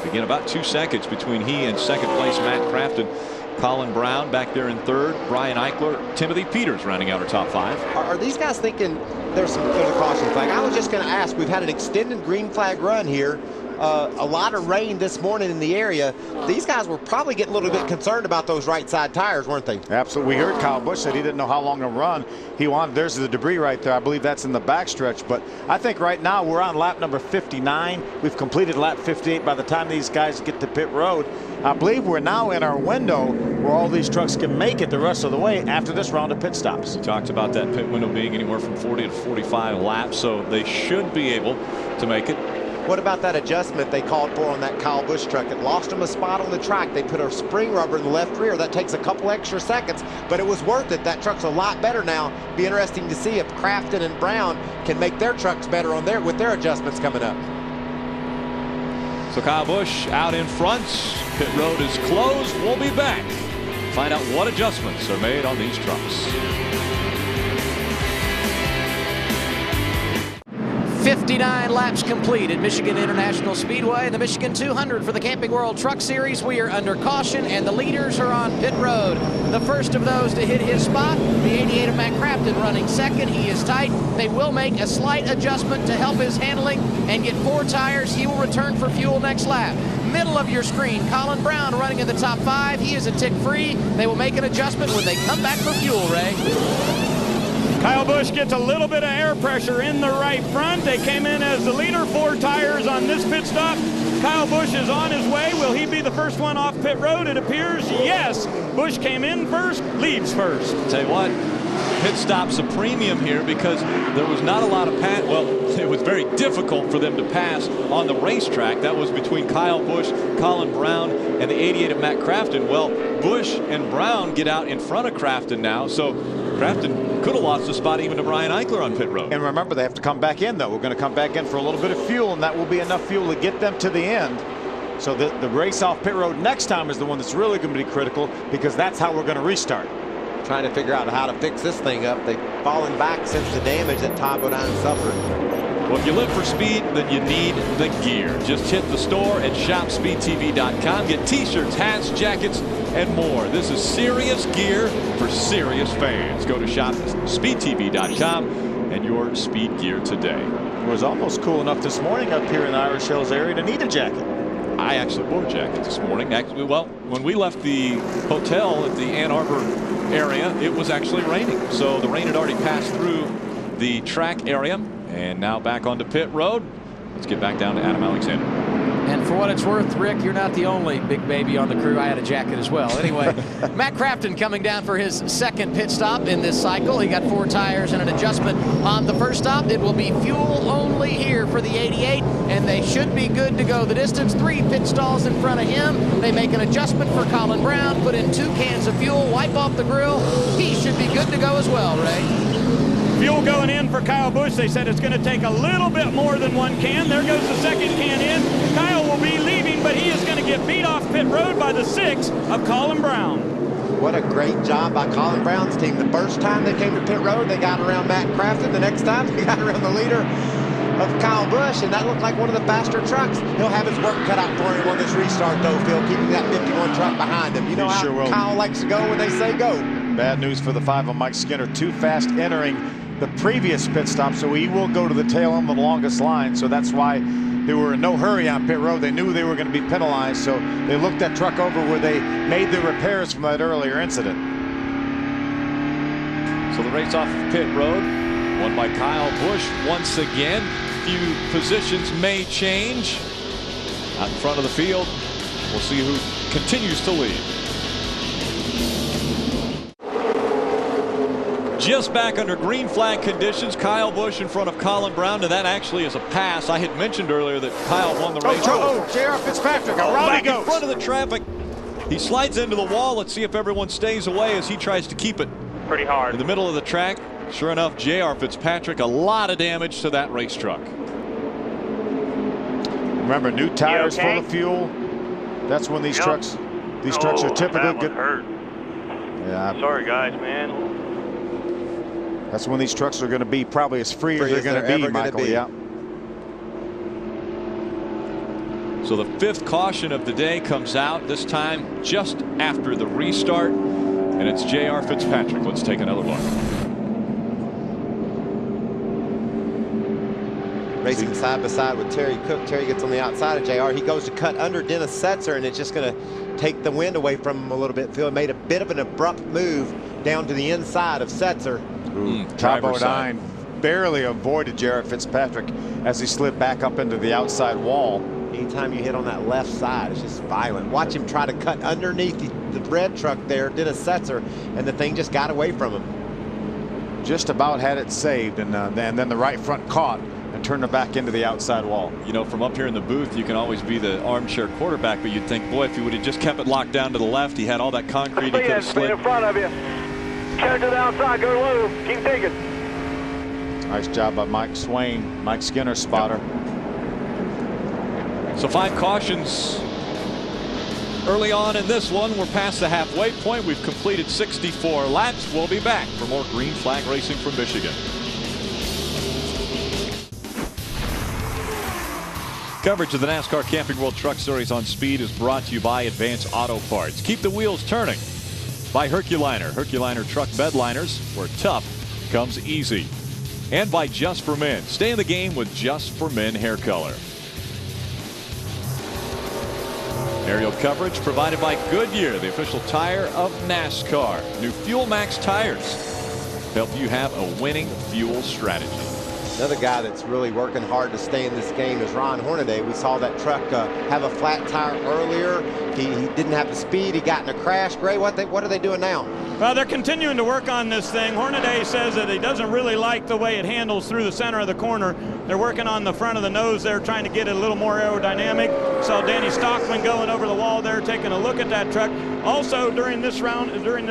[SPEAKER 2] Again, about 2 seconds between he and second place Matt Crafton. Colin Brown back there in third. Brian Eichler, Timothy Peters rounding out our top 5.
[SPEAKER 9] Are these guys thinking there's a caution flag? I was just going to ask. We've had an extended green flag run here. A lot of rain this morning in the area. These guys were probably getting a little bit concerned about those right side tires, weren't they?
[SPEAKER 21] Absolutely. We heard Kyle Busch said he didn't know how long to run. He wanted, there's the debris right there. I believe that's in the backstretch. But I think right now we're on lap number 59. We've completed lap 58 by the time these guys get to pit road. I believe we're now in our window where all these trucks can make it the rest of the way after this round of pit stops.
[SPEAKER 2] We talked about that pit window being anywhere from 40 to 45 laps, so they should be able to make it.
[SPEAKER 9] What about that adjustment they called for on that Kyle Busch truck? It lost them a spot on the track. They put a spring rubber in the left rear. That takes a couple extra seconds, but it was worth it. That truck's a lot better now. Be interesting to see if Crafton and Brown can make their trucks better on with their adjustments coming up.
[SPEAKER 2] So Kyle Busch out in front. Pit road is closed. We'll be back. Find out what adjustments are made on these trucks.
[SPEAKER 27] 59 laps complete at Michigan International Speedway, the Michigan 200 for the Camping World Truck Series. We are under caution, and the leaders are on pit road. The first of those to hit his spot, the 88 of Matt Crafton running second. He is tight. They will make a slight adjustment to help his handling and get 4 tires. He will return for fuel next lap. Middle of your screen, Colin Brown running in the top 5. He is a tick free. They will make an adjustment when they come back for fuel, Ray.
[SPEAKER 4] Kyle Busch gets a little bit of air pressure in the right front. They came in as the leader, 4 tires on this pit stop. Kyle Busch is on his way. Will he be the first one off pit road? It appears yes. Busch came in first, leads first.
[SPEAKER 2] Tell you what, pit stop's a premium here because there was not a lot of pass. Well, it was very difficult for them to pass on the racetrack. That was between Kyle Busch, Colin Brown, and the 88 of Matt Crafton. Well, Busch and Brown get out in front of Crafton now, so Crafton could have lost the spot even to Brian Eichler on pit road.
[SPEAKER 21] And remember, they have to come back in, though. We're going to come back in for a little bit of fuel, and that will be enough fuel to get them to the end. So the race off pit road next time is the one that's really going to be critical, because that's how we're going to restart.
[SPEAKER 9] Trying to figure out how to fix this thing up. They've fallen back since the damage that Todd Bodine suffered.
[SPEAKER 2] Well, if you live for speed, then you need the gear. Just hit the store at shopspeedtv.com. Get t-shirts, hats, jackets, and more. This is serious gear for serious fans. Go to shopspeedtv.com and your speed gear today.
[SPEAKER 21] It was almost cool enough this morning up here in the Irish Hills area to need a jacket.
[SPEAKER 2] I actually wore a jacket this morning. Actually, well, when we left the hotel at the Ann Arbor area, it was actually raining. So the rain had already passed through the track area. And now back onto pit road. Let's get back down to Adam Alexander.
[SPEAKER 27] And for what it's worth, Rick, you're not the only big baby on the crew. I had a jacket as well. Anyway, Matt Crafton coming down for his second pit stop in this cycle. He got 4 tires and an adjustment on the first stop. It will be fuel only here for the 88, and they should be good to go the distance. 3 pit stalls in front of him. They make an adjustment for Colin Brown, put in 2 cans of fuel, wipe off the grill. He should be good to go as well, Ray.
[SPEAKER 4] Fuel going in for Kyle Busch. They said it's going to take a little bit more than 1 can. There goes the second can in. Kyle will be leaving, but he is going to get beat off pit road by the 6 of Colin Brown.
[SPEAKER 9] What a great job by Colin Brown's team. The first time they came to pit road, they got around Matt Crafton. The next time, they got around the leader. of Kyle Busch, and that looked like one of the faster trucks. He'll have his work cut out for him on this restart, though, Phil, keeping that 51 truck behind him. You know how Kyle likes to go when they say go.
[SPEAKER 21] Bad news for the 5 of Mike Skinner. Too fast entering the previous pit stop, so he will go to the tail on the longest line. So that's why they were in no hurry on pit road. They knew they were going to be penalized, so they looked that truck over where they made the repairs from that earlier incident.
[SPEAKER 2] So the race off of pit road, won by Kyle Busch once again. Few positions may change out in front of the field. We'll see who continues to lead. Just back under green flag conditions, Kyle Busch in front of Colin Brown, and that actually is a pass. I had mentioned earlier that Kyle won the race.
[SPEAKER 21] J.R. Fitzpatrick, around he goes.
[SPEAKER 2] In front of the traffic. He slides into the wall. Let's see if everyone stays away as he tries to keep it
[SPEAKER 13] pretty hard
[SPEAKER 2] in the middle of the track. Sure enough, J.R. Fitzpatrick, a lot of damage to that race truck.
[SPEAKER 21] Remember, new tires full of fuel. That's when these trucks are typically good. Yeah.
[SPEAKER 13] Sorry, guys, man.
[SPEAKER 21] That's when these trucks are going to be probably as free as they're going to be, Michael. Yeah.
[SPEAKER 2] So the 5th caution of the day comes out, this time just after the restart, and it's J.R. Fitzpatrick. Let's take another look.
[SPEAKER 9] Racing side by side with Terry Cook. Terry gets on the outside of JR. He goes to cut under Dennis Setzer, and it's just going to take the wind away from him a little bit. Phil made a bit of an abrupt move down to the inside of Setzer.
[SPEAKER 21] Ty Bodine barely avoided Jared Fitzpatrick as he slid back up into the outside wall.
[SPEAKER 9] Anytime you hit on that left side, it's just violent. Watch him try to cut underneath the red truck there, Dennis Setzer, and the thing just got away from him.
[SPEAKER 21] Just about had it saved, and then the right front caught and turned it back into the outside wall.
[SPEAKER 2] You know, from up here in the booth, you can always be the armchair quarterback, but you'd think, boy, if he would have just kept it locked down to the left, he had all that concrete, he could have slid.
[SPEAKER 13] In front of you. Catch to the outside, go low, keep digging.
[SPEAKER 21] Nice job by Mike Swain, Mike Skinner's spotter.
[SPEAKER 2] So 5 cautions early on in this one. We're past the halfway point. We've completed 64 laps. We'll be back for more green flag racing from Michigan. Coverage of the NASCAR Camping World Truck Series on Speed is brought to you by Advance Auto Parts. Keep the wheels turning. By Herculiner. Herculiner truck bed liners, where tough comes easy. And by Just for Men. Stay in the game with Just for Men hair color. Aerial coverage provided by Goodyear, the official tire of NASCAR. New Fuel Max tires help you have a winning fuel strategy.
[SPEAKER 9] Another guy that's really working hard to stay in this game is Ron Hornaday. We saw that truck have a flat tire earlier. He didn't have the speed. He got in a crash. Gray, what are they doing now?
[SPEAKER 4] Well, they're continuing to work on this thing. Hornaday says that he doesn't really like the way it handles through the center of the corner. They're working on the front of the nose there, trying to get it a little more aerodynamic. Saw Danny Stockman going over the wall there, taking a look at that truck. Also, during this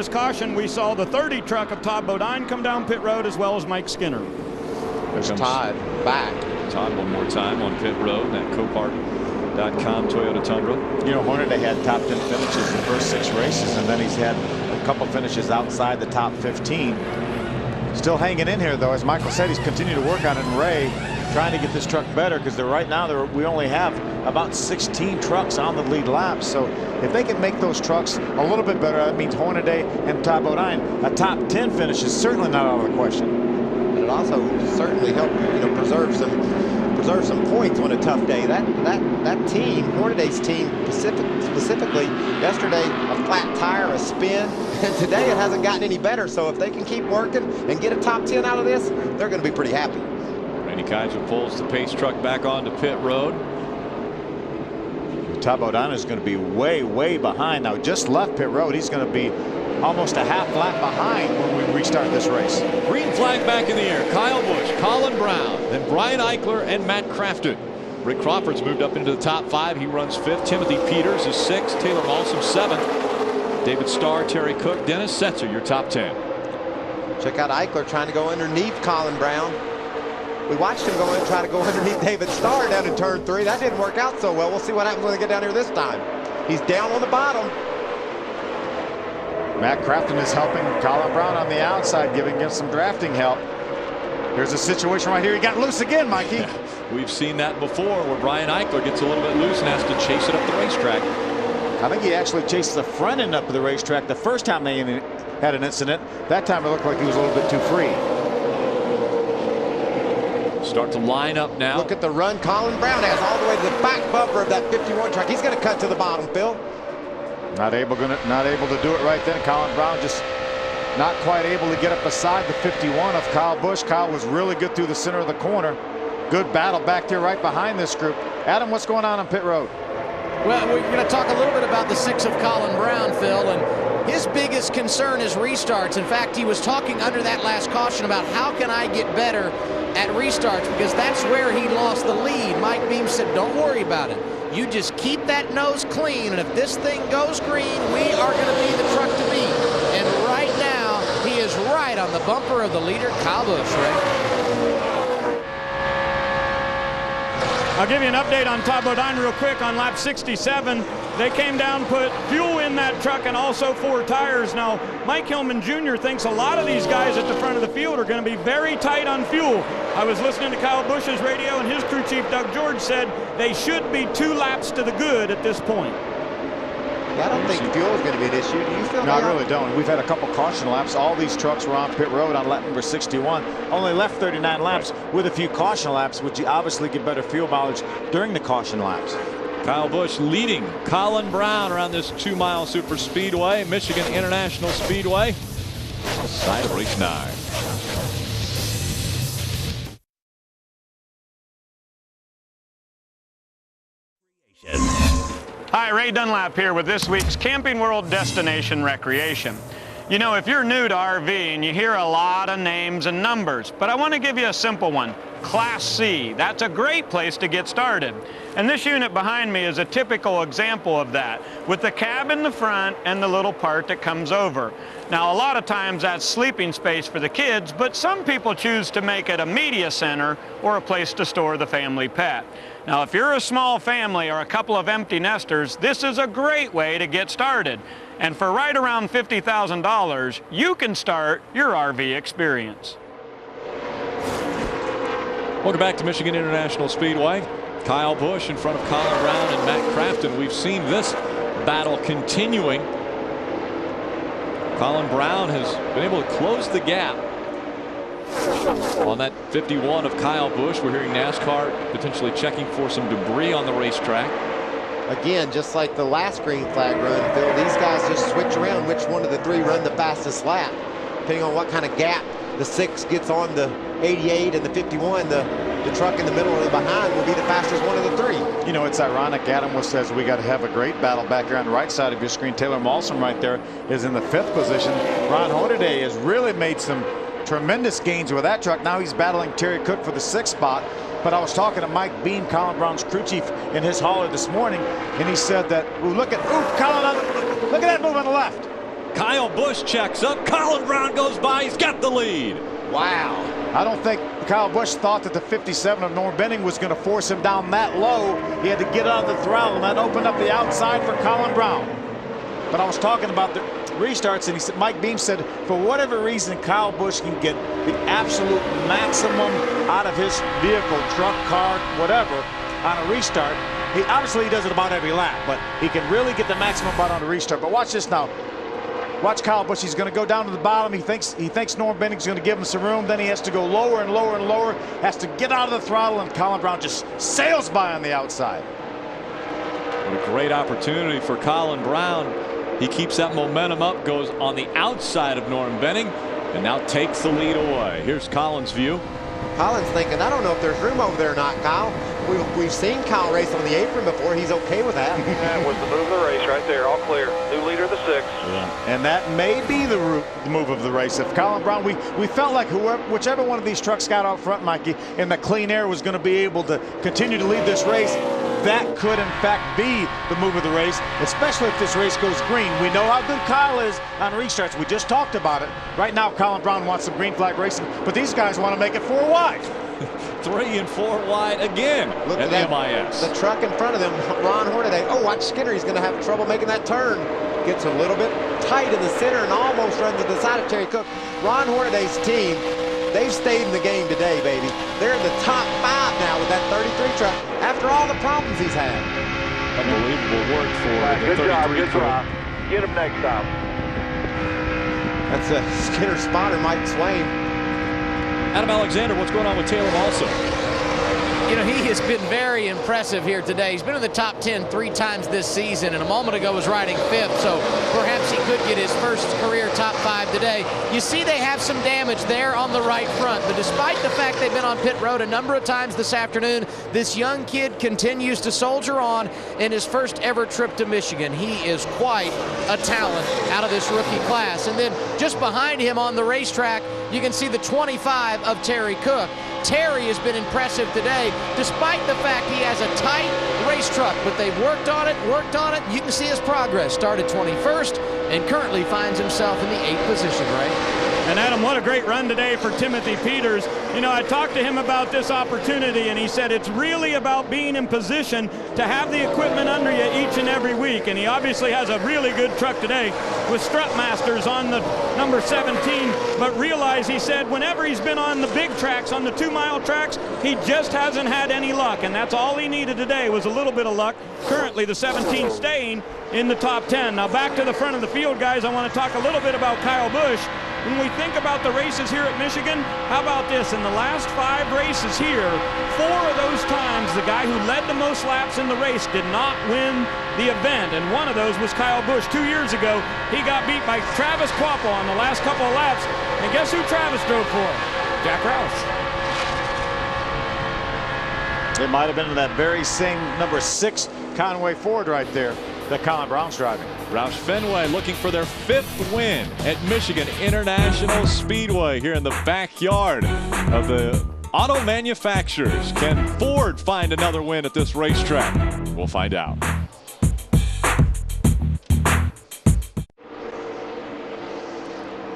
[SPEAKER 4] caution, we saw the 30 truck of Todd Bodine come down pit road, as well as Mike Skinner.
[SPEAKER 9] There's Todd back.
[SPEAKER 2] Todd one more time on pit road, that Copart.com Toyota Tundra.
[SPEAKER 21] You know, Hornaday had top 10 finishes in the first 6 races, and then he's had a couple finishes outside the top 15. Still hanging in here, though. As Michael said, he's continued to work on it, and Ray trying to get this truck better, because right now we only have about 16 trucks on the lead lap. So if they can make those trucks a little bit better, that means Hornaday and Todd Bodine, a top 10 finish is certainly not out of the question.
[SPEAKER 9] It also certainly helped, preserve some points on a tough day. That team, Hornaday's team specifically, yesterday a flat tire, a spin, and today it hasn't gotten any better. So if they can keep working and get a top 10 out of this, they're going to be pretty happy.
[SPEAKER 2] Randy Kaiser pulls the pace truck back onto pit road.
[SPEAKER 21] Todd Bodine is going to be way behind now. Just left pit road. He's going to be almost a half lap behind when we restart this race.
[SPEAKER 2] Green flag back in the air. Kyle Busch, Colin Brown, then Brian Eichler and Matt Crafton. Rick Crawford's moved up into the top 5. He runs 5th. Timothy Peters is 6th. Taylor Malsom 7th. David Starr, Terry Cook, Dennis Setzer, your top 10.
[SPEAKER 9] Check out Eichler trying to go underneath Colin Brown. We watched him go in and try to go underneath David Starr down in turn 3. That didn't work out so well. We'll see what happens when they get down here this time. He's down on the bottom.
[SPEAKER 21] Matt Crafton is helping Colin Brown on the outside, giving him some drafting help. Here's a situation right here. He got loose again, Mikey.
[SPEAKER 2] We've seen that before where Brian Eichler gets a little bit loose and has to chase it up the racetrack.
[SPEAKER 21] I think he actually chased the front end up the racetrack the first time they had an incident. That time it looked like he was a little bit too free.
[SPEAKER 2] Start to line up now.
[SPEAKER 9] Look at the run Colin Brown has all the way to the back bumper of that 51 truck. He's going to cut to the bottom, Phil.
[SPEAKER 21] Not able to do it right then. Colin Brown just not quite able to get up beside the 51 of Kyle Busch. Kyle was really good through the center of the corner. Good battle back there right behind this group. Adam, what's going on pit road?
[SPEAKER 27] Well, we're going to talk a little bit about the 6 of Colin Brown, Phil, and his biggest concern is restarts. In fact, he was talking under that last caution about how can I get better at restarts, because that's where he lost the lead. Mike Beam said, don't worry about it. You just keep that nose clean, and if this thing goes green, we are going to be the truck to beat. And right now, he is right on the bumper of the leader, Kyle Busch, Ray.
[SPEAKER 4] I'll give you an update on Todd Bodine real quick on lap 67. They came down, put fuel in that truck and also 4 tires. Now, Mike Hillman Jr. thinks a lot of these guys at the front of the field are going to be very tight on fuel. I was listening to Kyle Busch's radio, and his crew chief, Doug George, said they should be 2 laps to the good at this point.
[SPEAKER 9] I don't think fuel is going to be an issue. Do you feel
[SPEAKER 21] No, I really don't. We've had a couple caution laps. All these trucks were on pit road on lap number 61. Only left 39 laps with a few caution laps, which you obviously get better fuel mileage during the caution laps.
[SPEAKER 2] Kyle Busch leading Colin Brown around this 2-mile super speedway, Michigan International Speedway, on the side of race 9.
[SPEAKER 4] Hi, Ray Dunlap here with this week's Camping World Destination Recreation. You know, if you're new to RV and you hear a lot of names and numbers, but I want to give you a simple one, Class C. That's a great place to get started. And this unit behind me is a typical example of that, with the cab in the front and the little part that comes over. Now, a lot of times that's sleeping space for the kids, but some people choose to make it a media center or a place to store the family pet. Now, if you're a small family or a couple of empty nesters, this is a great way to get started. And for right around $50,000, you can start your RV experience.
[SPEAKER 2] Welcome back to Michigan International Speedway. Kyle Busch in front of Colin Brown and Matt Crafton. We've seen this battle continuing. Colin Brown has been able to close the gap on that 51 of Kyle Busch. We're hearing NASCAR potentially checking for some debris on the racetrack.
[SPEAKER 9] Again, just like the last green flag run, Phil, these guys just switch around which one of the 3 run the fastest lap. Depending on what kind of gap the 6 gets on the 88 and the 51, the truck in the middle or the behind will be the fastest one of the 3.
[SPEAKER 21] You know, it's ironic. Adam says we got to have a great battle back there on the right side of your screen. Taylor Malsom right there is in the 5th position. Ron Hornaday has really made some tremendous gains with that truck. Now he's battling Terry Cook for the 6th spot. But I was talking to Mike Beam, Colin Brown's crew chief, in his hauler this morning, and he said that, Colin, look at that move on the left.
[SPEAKER 2] Kyle Busch checks up. Colin Brown goes by. He's got the lead.
[SPEAKER 9] Wow.
[SPEAKER 21] I don't think Kyle Busch thought that the 57 of Norm Benning was going to force him down that low. He had to get out of the throttle, and that opened up the outside for Colin Brown. But I was talking about the restarts, and he said, Mike Beam said, for whatever reason, Kyle Busch can get the absolute maximum out of his vehicle, truck, car, whatever, on a restart. Obviously, he does it about every lap, but he can really get the maximum out on a restart. But watch this now. Watch Kyle Busch. He's going to go down to the bottom. He thinks Norm Benning's going to give him some room. Then he has to go lower and lower and lower. Has to get out of the throttle, and Colin Brown just sails by on the outside.
[SPEAKER 2] What a great opportunity for Colin Brown. He keeps that momentum up, goes on the outside of Norm Benning, and now takes the lead away. Here's Colin's view.
[SPEAKER 9] Colin's thinking, I don't know if there's room over there or not, Kyle. We've seen Kyle race on the apron before. He's okay with that.
[SPEAKER 13] That was the move of the race right there, all clear. New leader of the 6.
[SPEAKER 21] Yeah. And that may be the move of the race. If Colin Brown, we felt like whichever one of these trucks got out front, Mikey, and the clean air was going to be able to continue to lead this race. That could, in fact, be the move of the race, especially if this race goes green. We know how good Kyle is on restarts. We just talked about it. Right now, Colin Brown wants some green flag racing, but these guys want to make it 4 wide.
[SPEAKER 2] 3 and 4 wide again.
[SPEAKER 9] Look
[SPEAKER 2] at
[SPEAKER 9] that,
[SPEAKER 2] the MIS.
[SPEAKER 9] The truck in front of them, Ron Hornaday. Oh, watch Skinner. He's going to have trouble making that turn. Gets a little bit tight in the center and almost runs to the side of Terry Cook. Ron Hornaday's team they've stayed in the game today, baby. They're in the top 5 now with that 33 truck after all the problems he's had.
[SPEAKER 2] Unbelievable work for the 33 crew.
[SPEAKER 13] Get him next time.
[SPEAKER 9] That's a Skinner spotter, Mike Swain.
[SPEAKER 2] Adam Alexander, what's going on with Taylor also?
[SPEAKER 27] You know, he has been very impressive here today. He's been in the top 10 3 times this season, and a moment ago was riding 5th, so perhaps he could get his first career top 5 today. You see they have some damage there on the right front, but despite the fact they've been on pit road a number of times this afternoon, this young kid continues to soldier on in his first ever trip to Michigan. He is quite a talent out of this rookie class. And then just behind him on the racetrack, you can see the 25 of Terry Cook. Terry has been impressive today, despite the fact he has a tight race truck, but they've worked on it. You can see his progress. Started 21st and currently finds himself in the 8th position, right?
[SPEAKER 4] And Adam, what a great run today for Timothy Peters. You know, I talked to him about this opportunity, and he said it's really about being in position to have the equipment under you each and every week. And he obviously has a really good truck today with Strutmasters on the number 17. But realize, he said, whenever he's been on the big tracks, on the 2-mile tracks, he just hasn't had any luck. And that's all he needed today was a little bit of luck. Currently, the 17 staying in the top 10. Now back to the front of the field, guys. I want to talk a little bit about Kyle Busch. When we think about the races here at Michigan, how about this? In the last 5 races here, 4 of those times, the guy who led the most laps in the race did not win the event. And one of those was Kyle Busch. 2 years ago, he got beat by Travis Kvapil on the last couple of laps. And guess who Travis drove for? Jack Roush.
[SPEAKER 21] It might have been that very same number 6 Conway Ford right there that Colin Brown's driving.
[SPEAKER 2] Roush Fenway looking for their 5th win at Michigan International Speedway here in the backyard of the auto manufacturers. Can Ford find another win at this racetrack? We'll find out.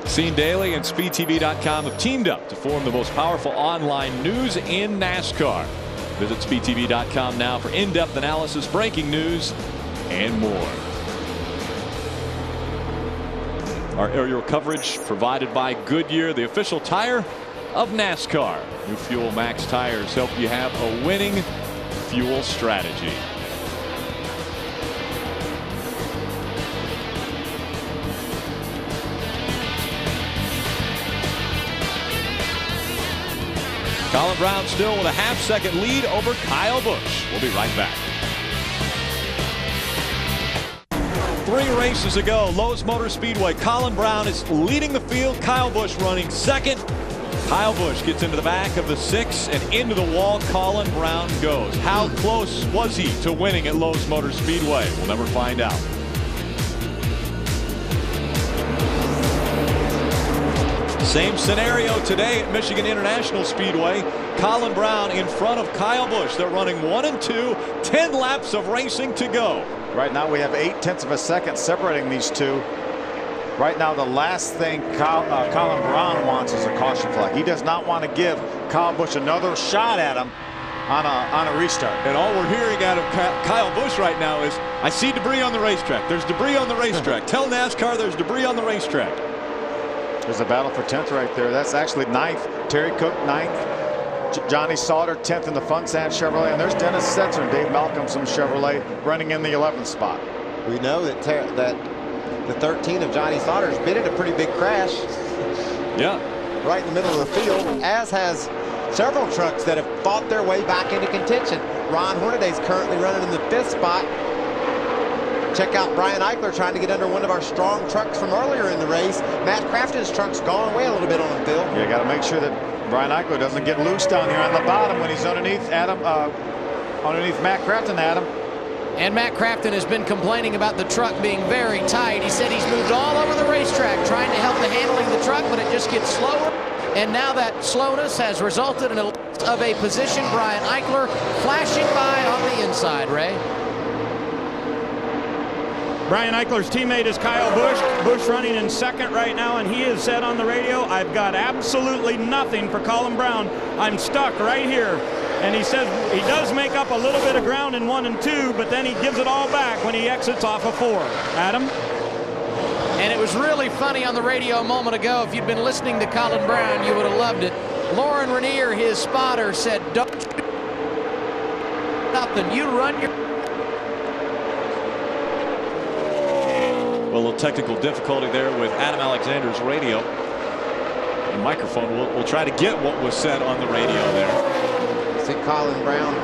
[SPEAKER 2] Scene Daily and SpeedTV.com have teamed up to form the most powerful online news in NASCAR. Visit SpeedTV.com now for in-depth analysis, breaking news, and more. Our aerial coverage provided by Goodyear, the official tire of NASCAR. New Fuel Max tires help you have a winning fuel strategy. Colin Brown still with a half-second lead over Kyle Busch. We'll be right back. 3 races ago, Lowe's Motor Speedway, Colin Brown is leading the field. Kyle Busch running 2nd. Kyle Busch gets into the back of the 6 and into the wall. Colin Brown goes. How close was he to winning at Lowe's Motor Speedway? We'll never find out. Same scenario today at Michigan International Speedway. Colin Brown in front of Kyle Busch. They're running 1 and 2, 10 laps of racing to go.
[SPEAKER 21] Right now we have 0.8 of a second separating these two. Right now the last thing Colin Brown wants is a caution flag. He does not want to give Kyle Busch another shot at him on a restart.
[SPEAKER 2] And all we're hearing out of Kyle Busch right now is, I see debris on the racetrack. There's debris on the racetrack. Tell NASCAR there's debris on the racetrack.
[SPEAKER 21] There's a battle for 10th right there. That's actually 9th. Terry Cook 9th. Johnny Sauter 10th in the Fun Sand Chevrolet. And there's Dennis Setzer and Dave Malcolm from Chevrolet running in the 11th spot.
[SPEAKER 9] We know that the 13 of Johnny Sauter's been in a pretty big crash.
[SPEAKER 2] Yeah.
[SPEAKER 9] Right in the middle of the field, as has several trucks that have fought their way back into contention. Ron Hornaday's currently running in the 5th spot. Check out Brian Eichler trying to get under one of our strong trucks from earlier in the race. Matt Crafton's truck's gone away a little bit on him, Phil.
[SPEAKER 21] You got to make sure that Brian Eichler doesn't get loose down here on the bottom when he's underneath underneath Matt Crafton, Adam.
[SPEAKER 27] And Matt Crafton has been complaining about the truck being very tight. He said he's moved all over the racetrack trying to help the handling of the truck, but it just gets slower. And now that slowness has resulted in a position. Brian Eichler flashing by on the inside, Ray.
[SPEAKER 4] Brian Eichler's teammate is Kyle Busch. Busch running in 2nd right now, and he has said on the radio, I've got absolutely nothing for Colin Brown. I'm stuck right here. And he says he does make up a little bit of ground in 1 and 2, but then he gives it all back when he exits off of 4. Adam?
[SPEAKER 27] And it was really funny on the radio a moment ago. If you'd been listening to Colin Brown, you would have loved it. Lauren Ranier, his spotter, said, "Don't nothing. You run your..."
[SPEAKER 2] Well, a little technical difficulty there with Adam Alexander's radio. The microphone. We'll try to get what was said on the radio there.
[SPEAKER 9] See Colin Brown,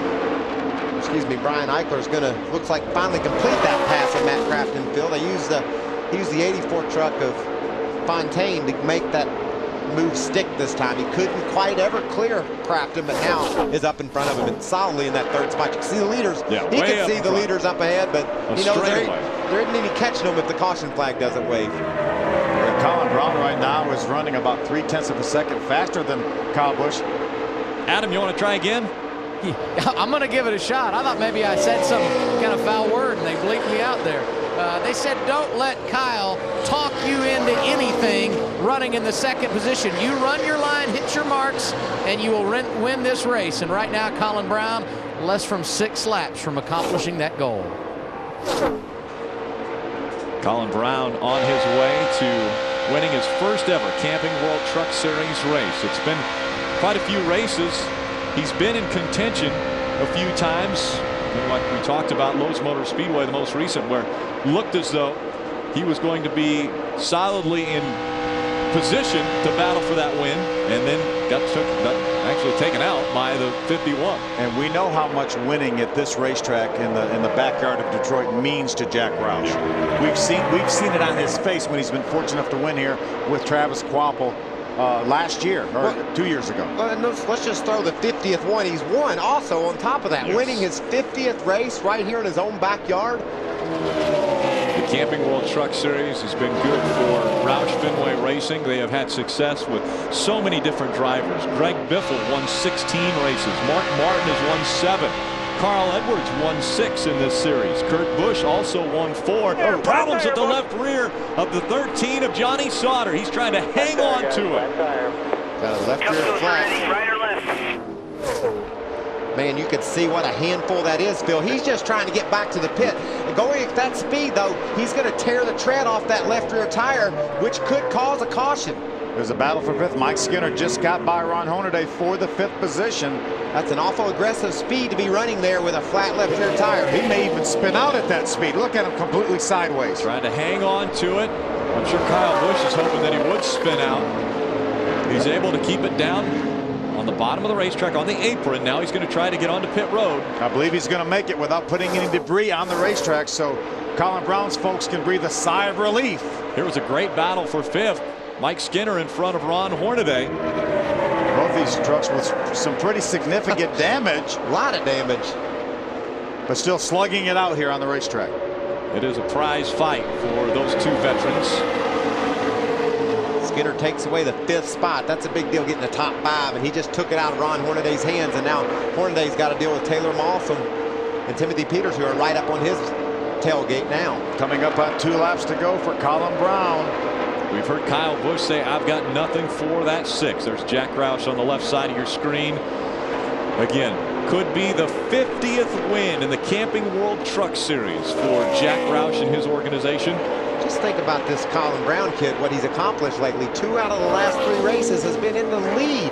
[SPEAKER 9] Brian Eichler is going to, looks like, finally complete that pass at Matt Crafton field. They used the 84 truck of Fontaine to make that move stick this time. He couldn't quite ever clear Crafton, but now is up in front of him and solidly in that third spot. You can see the leaders.
[SPEAKER 2] Yeah,
[SPEAKER 9] he can see the leaders up ahead, but he knows there isn't any catching them if the caution flag doesn't wave.
[SPEAKER 21] And Colin Brown right now is running about 0.3 of a second faster than Kyle Busch.
[SPEAKER 2] Adam, you want to try again?
[SPEAKER 27] I'm going to give it a shot. I thought maybe I said some kind of foul word and they bleeped me out there. They said don't let Kyle talk you into anything running in the second position. You run your line, hit your marks, and you will win this race. And right now, Colin Brown, less from 6 laps from accomplishing that goal.
[SPEAKER 2] Colin Brown on his way to winning his first ever Camping World Truck Series race. It's been quite a few races. He's been in contention a few times, and like we talked about, Lowe's Motor Speedway, the most recent, where it looked as though he was going to be solidly in position to battle for that win, and then got actually taken out by the 51.
[SPEAKER 21] And we know how much winning at this racetrack in the backyard of Detroit means to Jack Roush.
[SPEAKER 2] Yeah.
[SPEAKER 21] We've seen it on his face when he's been fortunate enough to win here with Travis Kvapil. Last year, or 2 years ago.
[SPEAKER 9] Let's just throw the 50th one he's won also on top of that. Yes. Winning his 50th race right here in his own backyard.
[SPEAKER 2] The Camping World Truck Series has been good for Roush Fenway Racing. They have had success with so many different drivers. Greg Biffle won 16 races. Mark Martin has won 7. Carl Edwards won 6 in this series. Kurt Busch also won 4. Problems at the left rear of the 13 of Johnny Sauter. He's trying to hang on to it.
[SPEAKER 9] Got a left rear flat.
[SPEAKER 13] Right or left?
[SPEAKER 9] Man, you can see what a handful that is, Phil. He's just trying to get back to the pit. Going at that speed, though, he's going to tear the tread off that left rear tire, which could cause a caution.
[SPEAKER 21] There's a battle for 5th. Mike Skinner just got by Ron Hornaday for the 5th position.
[SPEAKER 9] That's an awful aggressive speed to be running there with a flat left rear tire.
[SPEAKER 21] He may even spin out at that speed. Look at him completely sideways.
[SPEAKER 2] Trying to hang on to it. I'm sure Kyle Busch is hoping that he would spin out. He's able to keep it down on the bottom of the racetrack on the apron. Now he's going to try to get onto pit road.
[SPEAKER 21] I believe he's going to make it without putting any debris on the racetrack, so Colin Brown's folks can breathe a sigh of relief.
[SPEAKER 2] Here was a great battle for 5th. Mike Skinner in front of Ron Hornaday.
[SPEAKER 21] Both these trucks with some pretty significant damage.
[SPEAKER 9] A lot of damage.
[SPEAKER 21] But still slugging it out here on the racetrack.
[SPEAKER 2] It is a prize fight for those 2 veterans.
[SPEAKER 9] Skinner takes away the 5th spot. That's a big deal, getting the top 5, and he just took it out of Ron Hornaday's hands, and now Hornaday's got to deal with Taylor Mawson and Timothy Peters, who are right up on his tailgate now.
[SPEAKER 21] Coming up on 2 laps to go for Colin Brown.
[SPEAKER 2] We've heard Kyle Busch say, I've got nothing for that 6. There's Jack Roush on the left side of your screen. Again, could be the 50th win in the Camping World Truck Series for Jack Roush and his organization.
[SPEAKER 9] Just think about this Colin Brown kid, what he's accomplished lately. 2 out of the last 3 races has been in the lead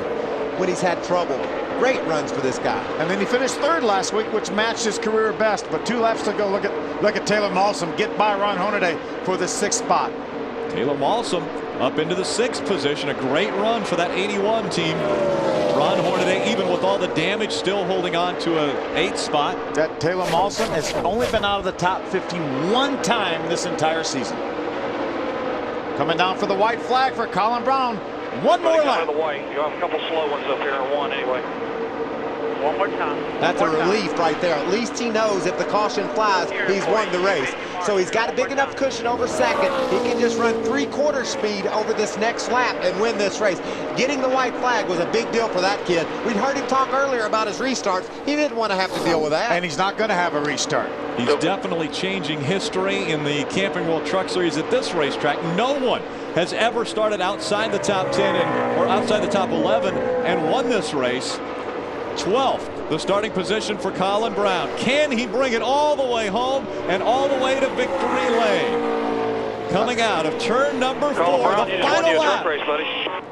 [SPEAKER 9] when he's had trouble. Great runs for this guy.
[SPEAKER 21] And then he finished 3rd last week, which matched his career best. But 2 laps to go. Look at Taylor Mawson get by Ron Hornaday for the 6th spot.
[SPEAKER 2] Taylor Mawson up into the 6th position. A great run for that 81 team. Ron Hornaday, even with all the damage, still holding on to a 8th spot.
[SPEAKER 21] That Taylor Mawson has only been out of the top 50 1 time this entire season. Coming down for the white flag for Colin Brown. One more lap.
[SPEAKER 13] The white. You have a couple slow ones up here, 1 anyway. One more time.
[SPEAKER 9] That's a relief right there. At least he knows if the caution flies, he's won the race. So he's got a big enough cushion over 2nd. He can just run 3/4 speed over this next lap and win this race. Getting the white flag was a big deal for that kid. We'd heard him talk earlier about his restarts. He didn't want to have to deal with that.
[SPEAKER 21] And he's not going to have a restart.
[SPEAKER 2] He's definitely changing history in the Camping World Truck Series at this racetrack. No one has ever started outside the top 10 or outside the top 11 and won this race. 12th, the starting position for Colin Brown. Can he bring it all the way home and all the way to victory lane? coming out of turn number 4,
[SPEAKER 13] Brown,
[SPEAKER 2] the
[SPEAKER 13] you just won
[SPEAKER 2] final
[SPEAKER 13] you a
[SPEAKER 2] lap.
[SPEAKER 13] truck race, buddy.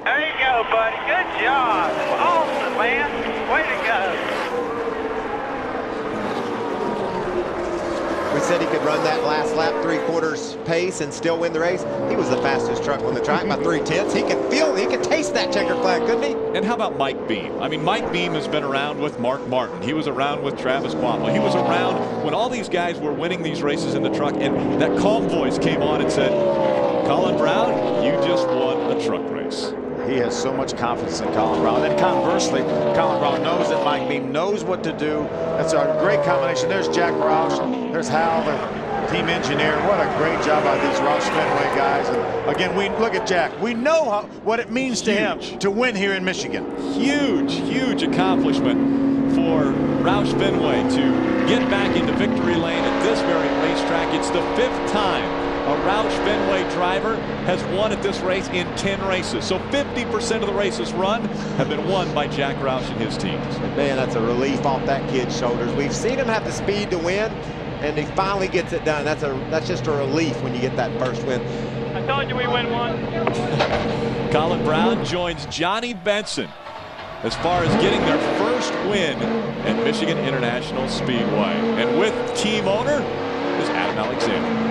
[SPEAKER 3] There you go, buddy. Good job. Awesome, man. Way to go.
[SPEAKER 9] We said he could run that last lap 3/4 pace and still win the race. He was the fastest truck on the track by 3/10. He could taste that checker flag, couldn't he?
[SPEAKER 2] And how about Mike Beam? I mean, Mike Beam has been around with Mark Martin. He was around with Travis Cuomo. He was around when all these guys were winning these races in the truck, and that calm voice came on and said, Colin Brown, you just won a truck race.
[SPEAKER 21] He has so much confidence in Colin Brown. And conversely, Colin Brown knows that Mike Beam knows what to do. That's a great combination. There's Jack Roush. There's Hal, the team engineer. What a great job by these Roush Fenway guys. And again, we look at Jack. We know what it means to him to win here in Michigan.
[SPEAKER 2] Huge accomplishment for Roush Fenway to get back into victory lane at this very racetrack. It's the 5th time a Roush Fenway driver has won at this race in 10 races. So 50% of the races run have been won by Jack Roush and his teams.
[SPEAKER 9] Man, that's a relief off that kid's shoulders. We've seen him have the speed to win, and he finally gets it done. That's just a relief when you get that first win.
[SPEAKER 3] I told you we win one.
[SPEAKER 2] Colin Brown joins Johnny Benson as far as getting their first win at Michigan International Speedway. And with team owner is Adam Alexander.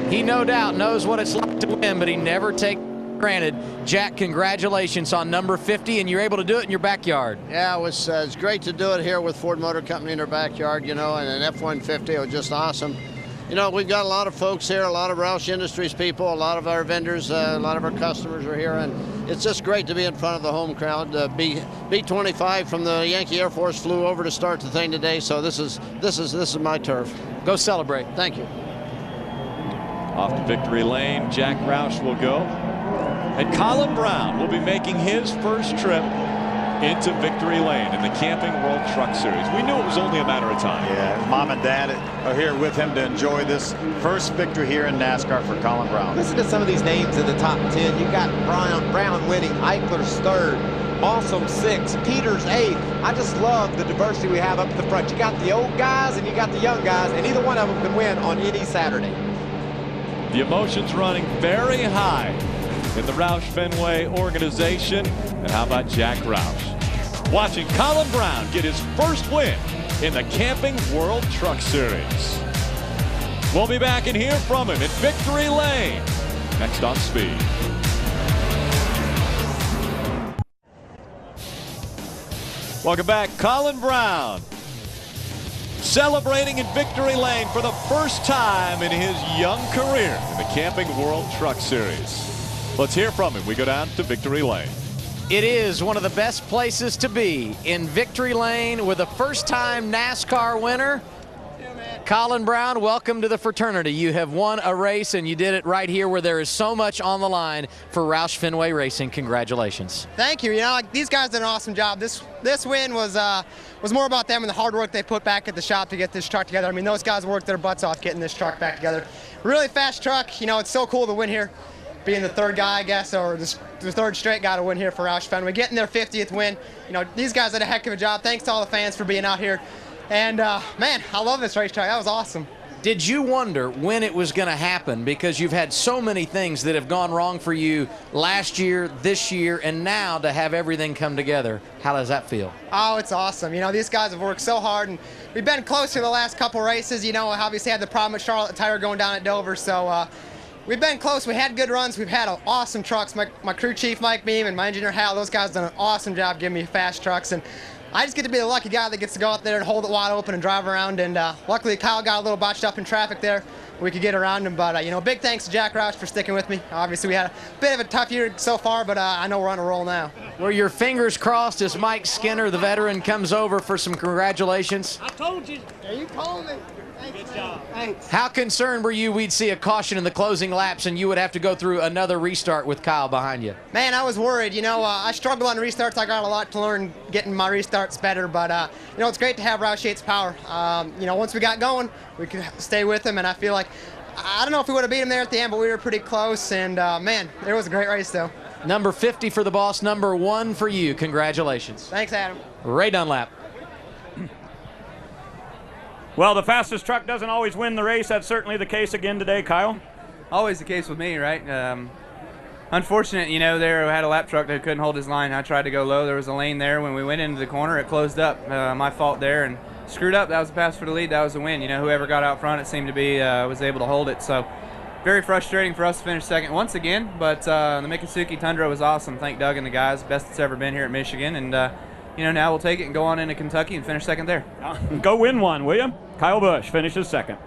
[SPEAKER 27] He no doubt knows what it's like to win, but he never takes it for granted. Jack, congratulations on number 50, and you're able to do it in your backyard.
[SPEAKER 12] Yeah, it was it's great to do it here with Ford Motor Company in our backyard, you know, and an F-150. It was just awesome. You know, we've got a lot of folks here, a lot of Roush Industries people, a lot of our vendors, a lot of our customers are here, and it's just great to be in front of the home crowd. B-25 from the Yankee Air Force flew over to start the thing today, so this is my turf.
[SPEAKER 27] Go celebrate.
[SPEAKER 12] Thank you.
[SPEAKER 2] Off to victory lane, Jack Roush will go. And Colin Brown will be making his first trip into victory lane in the Camping World Truck Series. We knew it was only a matter of time.
[SPEAKER 21] Yeah, Mom and Dad are here with him to enjoy this first victory here in NASCAR for Colin Brown.
[SPEAKER 9] Listen to some of these names in the top 10. You got Brown winning, Eichler's 3rd, Awesome 6th, Peters 8th. I just love the diversity we have up at the front. You got the old guys and you got the young guys, and either one of them can win on any Saturday.
[SPEAKER 2] The emotions running very high in the Roush Fenway organization. And how about Jack Roush watching Colin Brown get his first win in the Camping World Truck Series. We'll be back and hear from him in victory lane next on Speed. Welcome back. Colin Brown celebrating in victory lane for the first time in his young career in the Camping World Truck Series. Let's hear from him. We go down to victory lane.
[SPEAKER 27] It is one of the best places to be, in victory lane with a first-time NASCAR winner. Colin Brown, welcome to the fraternity. You have won a race, and you did it right here where there is so much on the line for Roush Fenway Racing. Congratulations.
[SPEAKER 20] Thank you. You know, these guys did an awesome job. This win was more about them and the hard work they put back at the shop to get this truck together. I mean, those guys worked their butts off getting this truck back together. Really fast truck. You know, it's so cool to win here, being the 3rd guy, I guess, or the 3rd straight guy to win here for Roush Fenway, getting their 50th win. You know, these guys did a heck of a job. Thanks to all the fans for being out here. And, man, I love this racetrack. That was awesome.
[SPEAKER 27] Did you wonder when it was going to happen? Because you've had so many things that have gone wrong for you last year, this year, and now to have everything come together. How does that feel?
[SPEAKER 20] Oh, it's awesome. You know, these guys have worked so hard, and we've been close to the last couple races. You know, obviously had the problem with Charlotte Tire going down at Dover, so we've been close. We had good runs. We've had awesome trucks. My crew chief, Mike Beam, and my engineer, Hal, those guys done an awesome job giving me fast trucks. And I just get to be the lucky guy that gets to go out there and hold it wide open and drive around. And luckily, Kyle got a little botched up in traffic there. We could get around him. But, you know, big thanks to Jack Roush for sticking with me. Obviously, we had a bit of a tough year so far, but I know we're on a roll now.
[SPEAKER 27] Were your fingers crossed as Mike Skinner, the veteran, comes over for some congratulations?
[SPEAKER 20] I told you. Yeah, you told me. Good job. Thanks.
[SPEAKER 27] How concerned were you we'd see a caution in the closing laps and you would have to go through another restart with Kyle behind you?
[SPEAKER 20] Man, I was worried. You know, I struggle on restarts. I got a lot to learn getting my restarts better, but, you know, it's great to have Roush Yates' power. You know, once we got going, we could stay with him, and I feel like, I don't know if we would have beat him there at the end, but we were pretty close, and, man, it was a great race, though.
[SPEAKER 27] Number 50 for the boss, number 1 for you. Congratulations.
[SPEAKER 20] Thanks, Adam.
[SPEAKER 27] Ray Dunlap.
[SPEAKER 4] Well, the fastest truck doesn't always win the race. That's certainly the case again today, Kyle.
[SPEAKER 5] always the case with me, right? Unfortunate, you know, there had a lap truck that couldn't hold his line. I tried to go low. There was a lane there. When we went into the corner, it closed up. My fault there, and screwed up. That was a pass for the lead. That was the win. You know, whoever got out front, it seemed to be, was able to hold it. So very frustrating for us to finish second once again, but the Miccosukee Tundra was awesome. Thank Doug and the guys. Best it's ever been here at Michigan, and you know, now we'll take it and go on into Kentucky and finish second there.
[SPEAKER 4] Go win one, will you? Kyle Busch finishes second.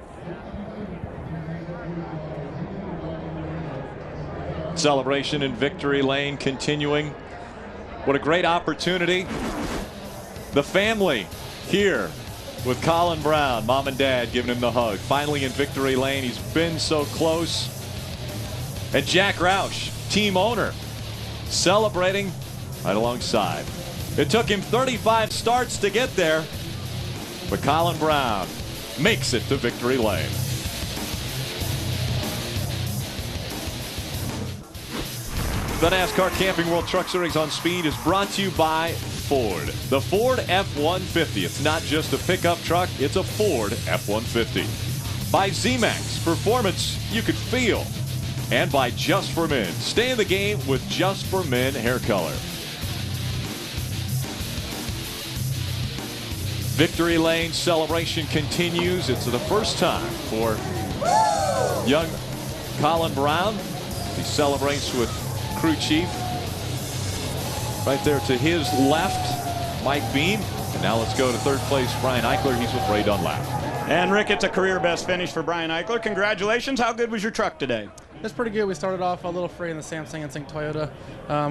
[SPEAKER 2] Celebration in victory lane continuing. What a great opportunity. The family here with Colin Brown, mom and dad giving him the hug. Finally in victory lane. He's been so close. And Jack Roush, team owner, celebrating right alongside. It took him 35 starts to get there, but Colin Brown makes it to victory lane. The NASCAR Camping World Truck Series on Speed is brought to you by Ford. The Ford F-150. It's not just a pickup truck, it's a Ford F-150. By Z-Max, performance you could feel. And by Just for Men. Stay in the game with Just for Men hair color. Victory lane celebration continues. It's the first time for young Colin Brown. He celebrates with crew chief right there to his left, Mike Beam. And now let's go to third place, Brian Eichler. He's with Ray Dunlap.
[SPEAKER 4] And Rick, it's a career best finish for Brian Eichler. Congratulations. How good was your truck today?
[SPEAKER 22] It's pretty good. We started off a little free in the Samsung Instinct Toyota,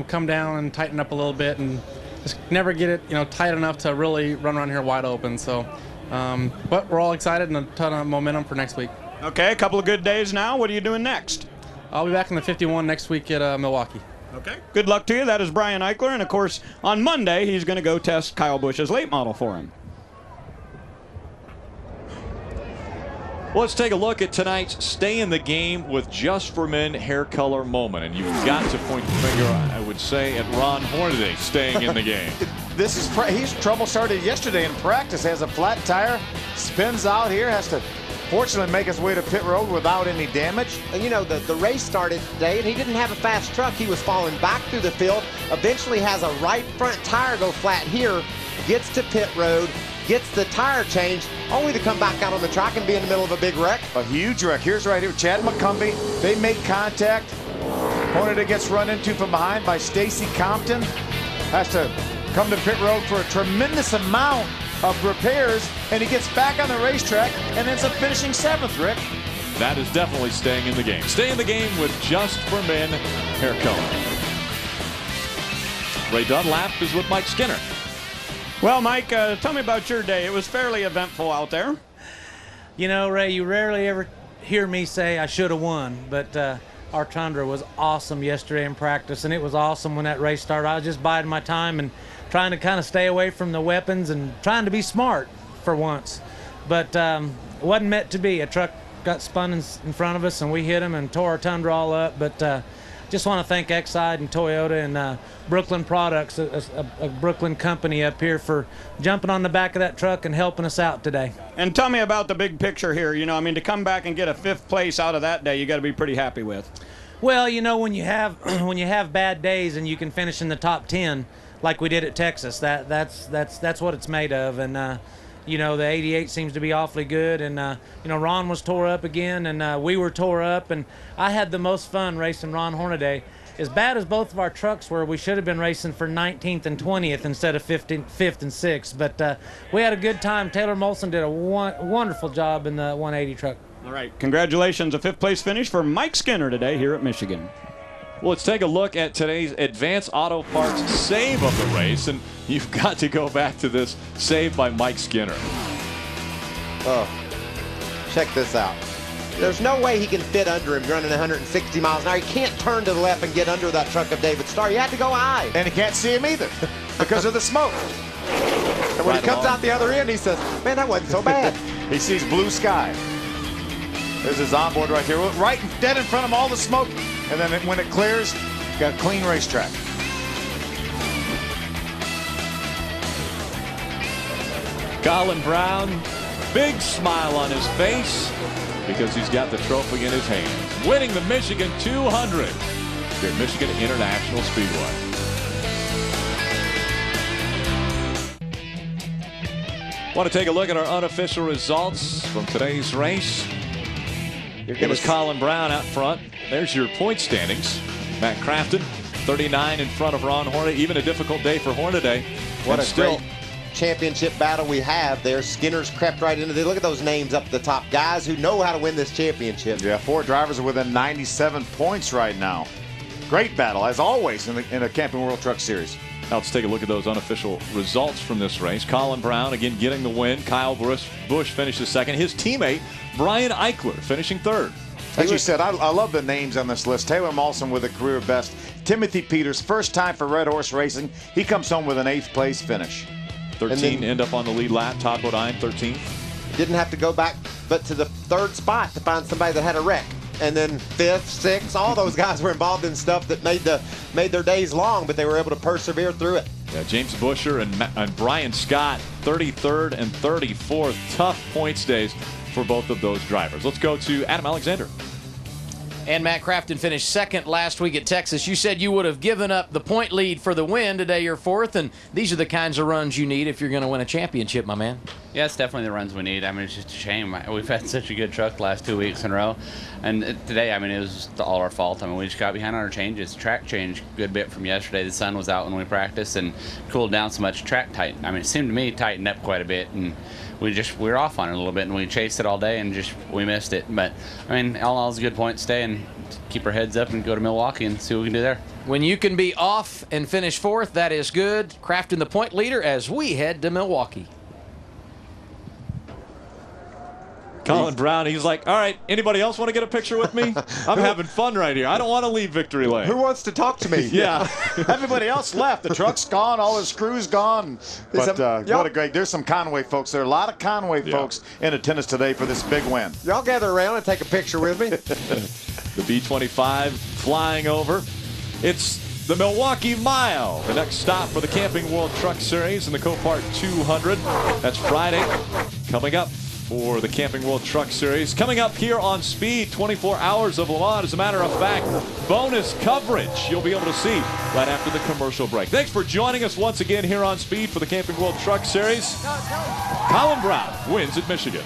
[SPEAKER 22] come down and tighten up a little bit, and just never get it, you know, tight enough to really run around here wide open. So, but we're all excited and a ton of momentum for next week.
[SPEAKER 4] Okay, a couple of good days now. What are you doing next?
[SPEAKER 22] I'll be back in the 51 next week at Milwaukee.
[SPEAKER 4] Okay. Good luck to you. That is Brian Eichler, and of course, on Monday he's going to go test Kyle Busch's late model for him.
[SPEAKER 2] Well, let's take a look at tonight's Stay in the Game with Just for Men hair color moment. And you've got to point the finger, I would say, at Ron Hornaday staying in the game.
[SPEAKER 21] He's trouble started yesterday in practice. Has a flat tire, spins out here, has to fortunately make his way to pit road without any damage.
[SPEAKER 9] And you know, the race started today, and he didn't have a fast truck. He was falling back through the field, eventually has a right front tire go flat here, gets to pit road, gets the tire changed, only to come back out on the track and be in the middle of a big wreck.
[SPEAKER 21] A huge wreck. Here's right here, Chad McCumbee. They make contact. Hornaday gets run into from behind by Stacy Compton. Has to come to pit road for a tremendous amount of repairs, and he gets back on the racetrack and ends up finishing 7th, Rick.
[SPEAKER 2] That is definitely staying in the game. Stay in the game with Just for Men hair color. Ray Dunlap is with Mike Skinner.
[SPEAKER 4] Well, Mike, tell me about your day. It was fairly eventful out there.
[SPEAKER 14] You know, Ray, you rarely ever hear me say I should have won, but our Tundra was awesome yesterday in practice, and it was awesome when that race started. I was just biding my time and trying to kind of stay away from the weapons and trying to be smart for once. But it wasn't meant to be. A truck got spun in front of us, and we hit him and tore our Tundra all up. But just want to thank Exide and Toyota and Brooklyn Products, a Brooklyn company up here, for jumping on the back of that truck and helping us out today.
[SPEAKER 4] And tell me about the big picture here. You know, I mean, to come back and get a 5th place out of that day, you got to be pretty happy with.
[SPEAKER 14] Well, you know, when you have when you have bad days and you can finish in the top 10 like we did at Texas, that's what it's made of. And you know, the 88 seems to be awfully good, and you know, Ron was tore up again, and we were tore up, and I had the most fun racing Ron Hornaday. As bad as both of our trucks were, we should have been racing for 19th and 20th instead of 5th and 6th, but we had a good time. Taylor Molson did a wonderful job in the 180 truck.
[SPEAKER 4] All right, congratulations, a 5th place finish for Mike Skinner today here at Michigan.
[SPEAKER 2] Well, let's take a look at today's Advance Auto Parts save of the race, and you've got to go back to this save by Mike Skinner.
[SPEAKER 9] Oh, check this out. There's no way he can fit under him running 160 miles an hour. He can't turn to the left and get under that truck of David Starr. You had to go high.
[SPEAKER 21] And he can't see him either because of the smoke. And
[SPEAKER 9] when he comes out the other end, he says, man, that wasn't so bad.
[SPEAKER 21] He sees blue sky. There's his onboard right here, right dead in front of all the smoke. And then when it clears, got a clean racetrack.
[SPEAKER 2] Colin Brown big smile on his face because he's got the trophy in his hands. Winning the Michigan 200 here at Michigan International Speedway. Want to take a look at our unofficial results from today's race. It was Colin Brown out front. There's your point standings. Matt Crafton, 39 in front of Ron Hornaday. Even a difficult day for Hornaday.
[SPEAKER 9] What a great championship battle we have there. Skinner's crept right into it. Look at those names up the top. Guys who know how to win this championship.
[SPEAKER 21] Yeah, 4 drivers are within 97 points right now. Great battle, as always, in a Camping World Truck Series.
[SPEAKER 2] Now let's take a look at those unofficial results from this race. Colin Brown again getting the win. Kyle Busch finishes second. His teammate Brian Eichler finishing third.
[SPEAKER 21] As you said, I love the names on this list. Taylor Mawson with a career best. Timothy Peters, first time for Red Horse Racing. He comes home with an 8th place finish.
[SPEAKER 2] 13 end up on the lead lap. Todd Bodine 13th.
[SPEAKER 9] Didn't have to go back but to the 3rd spot to find somebody that had a wreck. And then 5th, 6th, all those guys were involved in stuff that made their days long, but they were able to persevere through it.
[SPEAKER 2] Yeah, James Busher and Brian Scott, 33rd and 34th. Tough points days for both of those drivers. Let's go to Adam Alexander.
[SPEAKER 27] And Matt Crafton finished second last week at Texas. You said you would have given up the point lead for the win. Today you're 4th, and these are the kinds of runs you need if you're going to win a championship, my man.
[SPEAKER 6] Yeah, it's definitely the runs we need. I mean, it's just a shame. We've had such a good truck the last 2 weeks in a row. And today, I mean, it was all our fault. I mean, we just got behind on our changes. Track changed a good bit from yesterday. The sun was out when we practiced and cooled down so much. Track tightened. I mean, it seemed to me tightened up quite a bit. And we were off on it a little bit, and we chased it all day and we missed it. But, I mean, all in all, it's a good point to stay and keep our heads up and go to Milwaukee and see what we can do there.
[SPEAKER 27] When you can be off and finish 4th, that is good. Crafton the point leader as we head to Milwaukee.
[SPEAKER 2] Colin Brown, he's like, all right, anybody else want to get a picture with me? I'm having fun right here. I don't want to leave victory lane.
[SPEAKER 9] Who wants to talk to me?
[SPEAKER 2] Yeah.
[SPEAKER 21] Everybody else left. The truck's gone. All his crew's gone. But what a great, there's some Conway folks there. A lot of Conway folks in attendance today for this big win.
[SPEAKER 9] Y'all gather around and take a picture with me.
[SPEAKER 2] The B-25 flying over. It's the Milwaukee Mile, the next stop for the Camping World Truck Series and the Copart 200. That's Friday. Coming up for the Camping World Truck Series. Coming up here on Speed, 24 hours of Le Mans. As a matter of fact, bonus coverage you'll be able to see right after the commercial break. Thanks for joining us once again here on Speed for the Camping World Truck Series. Colin Brown wins at Michigan.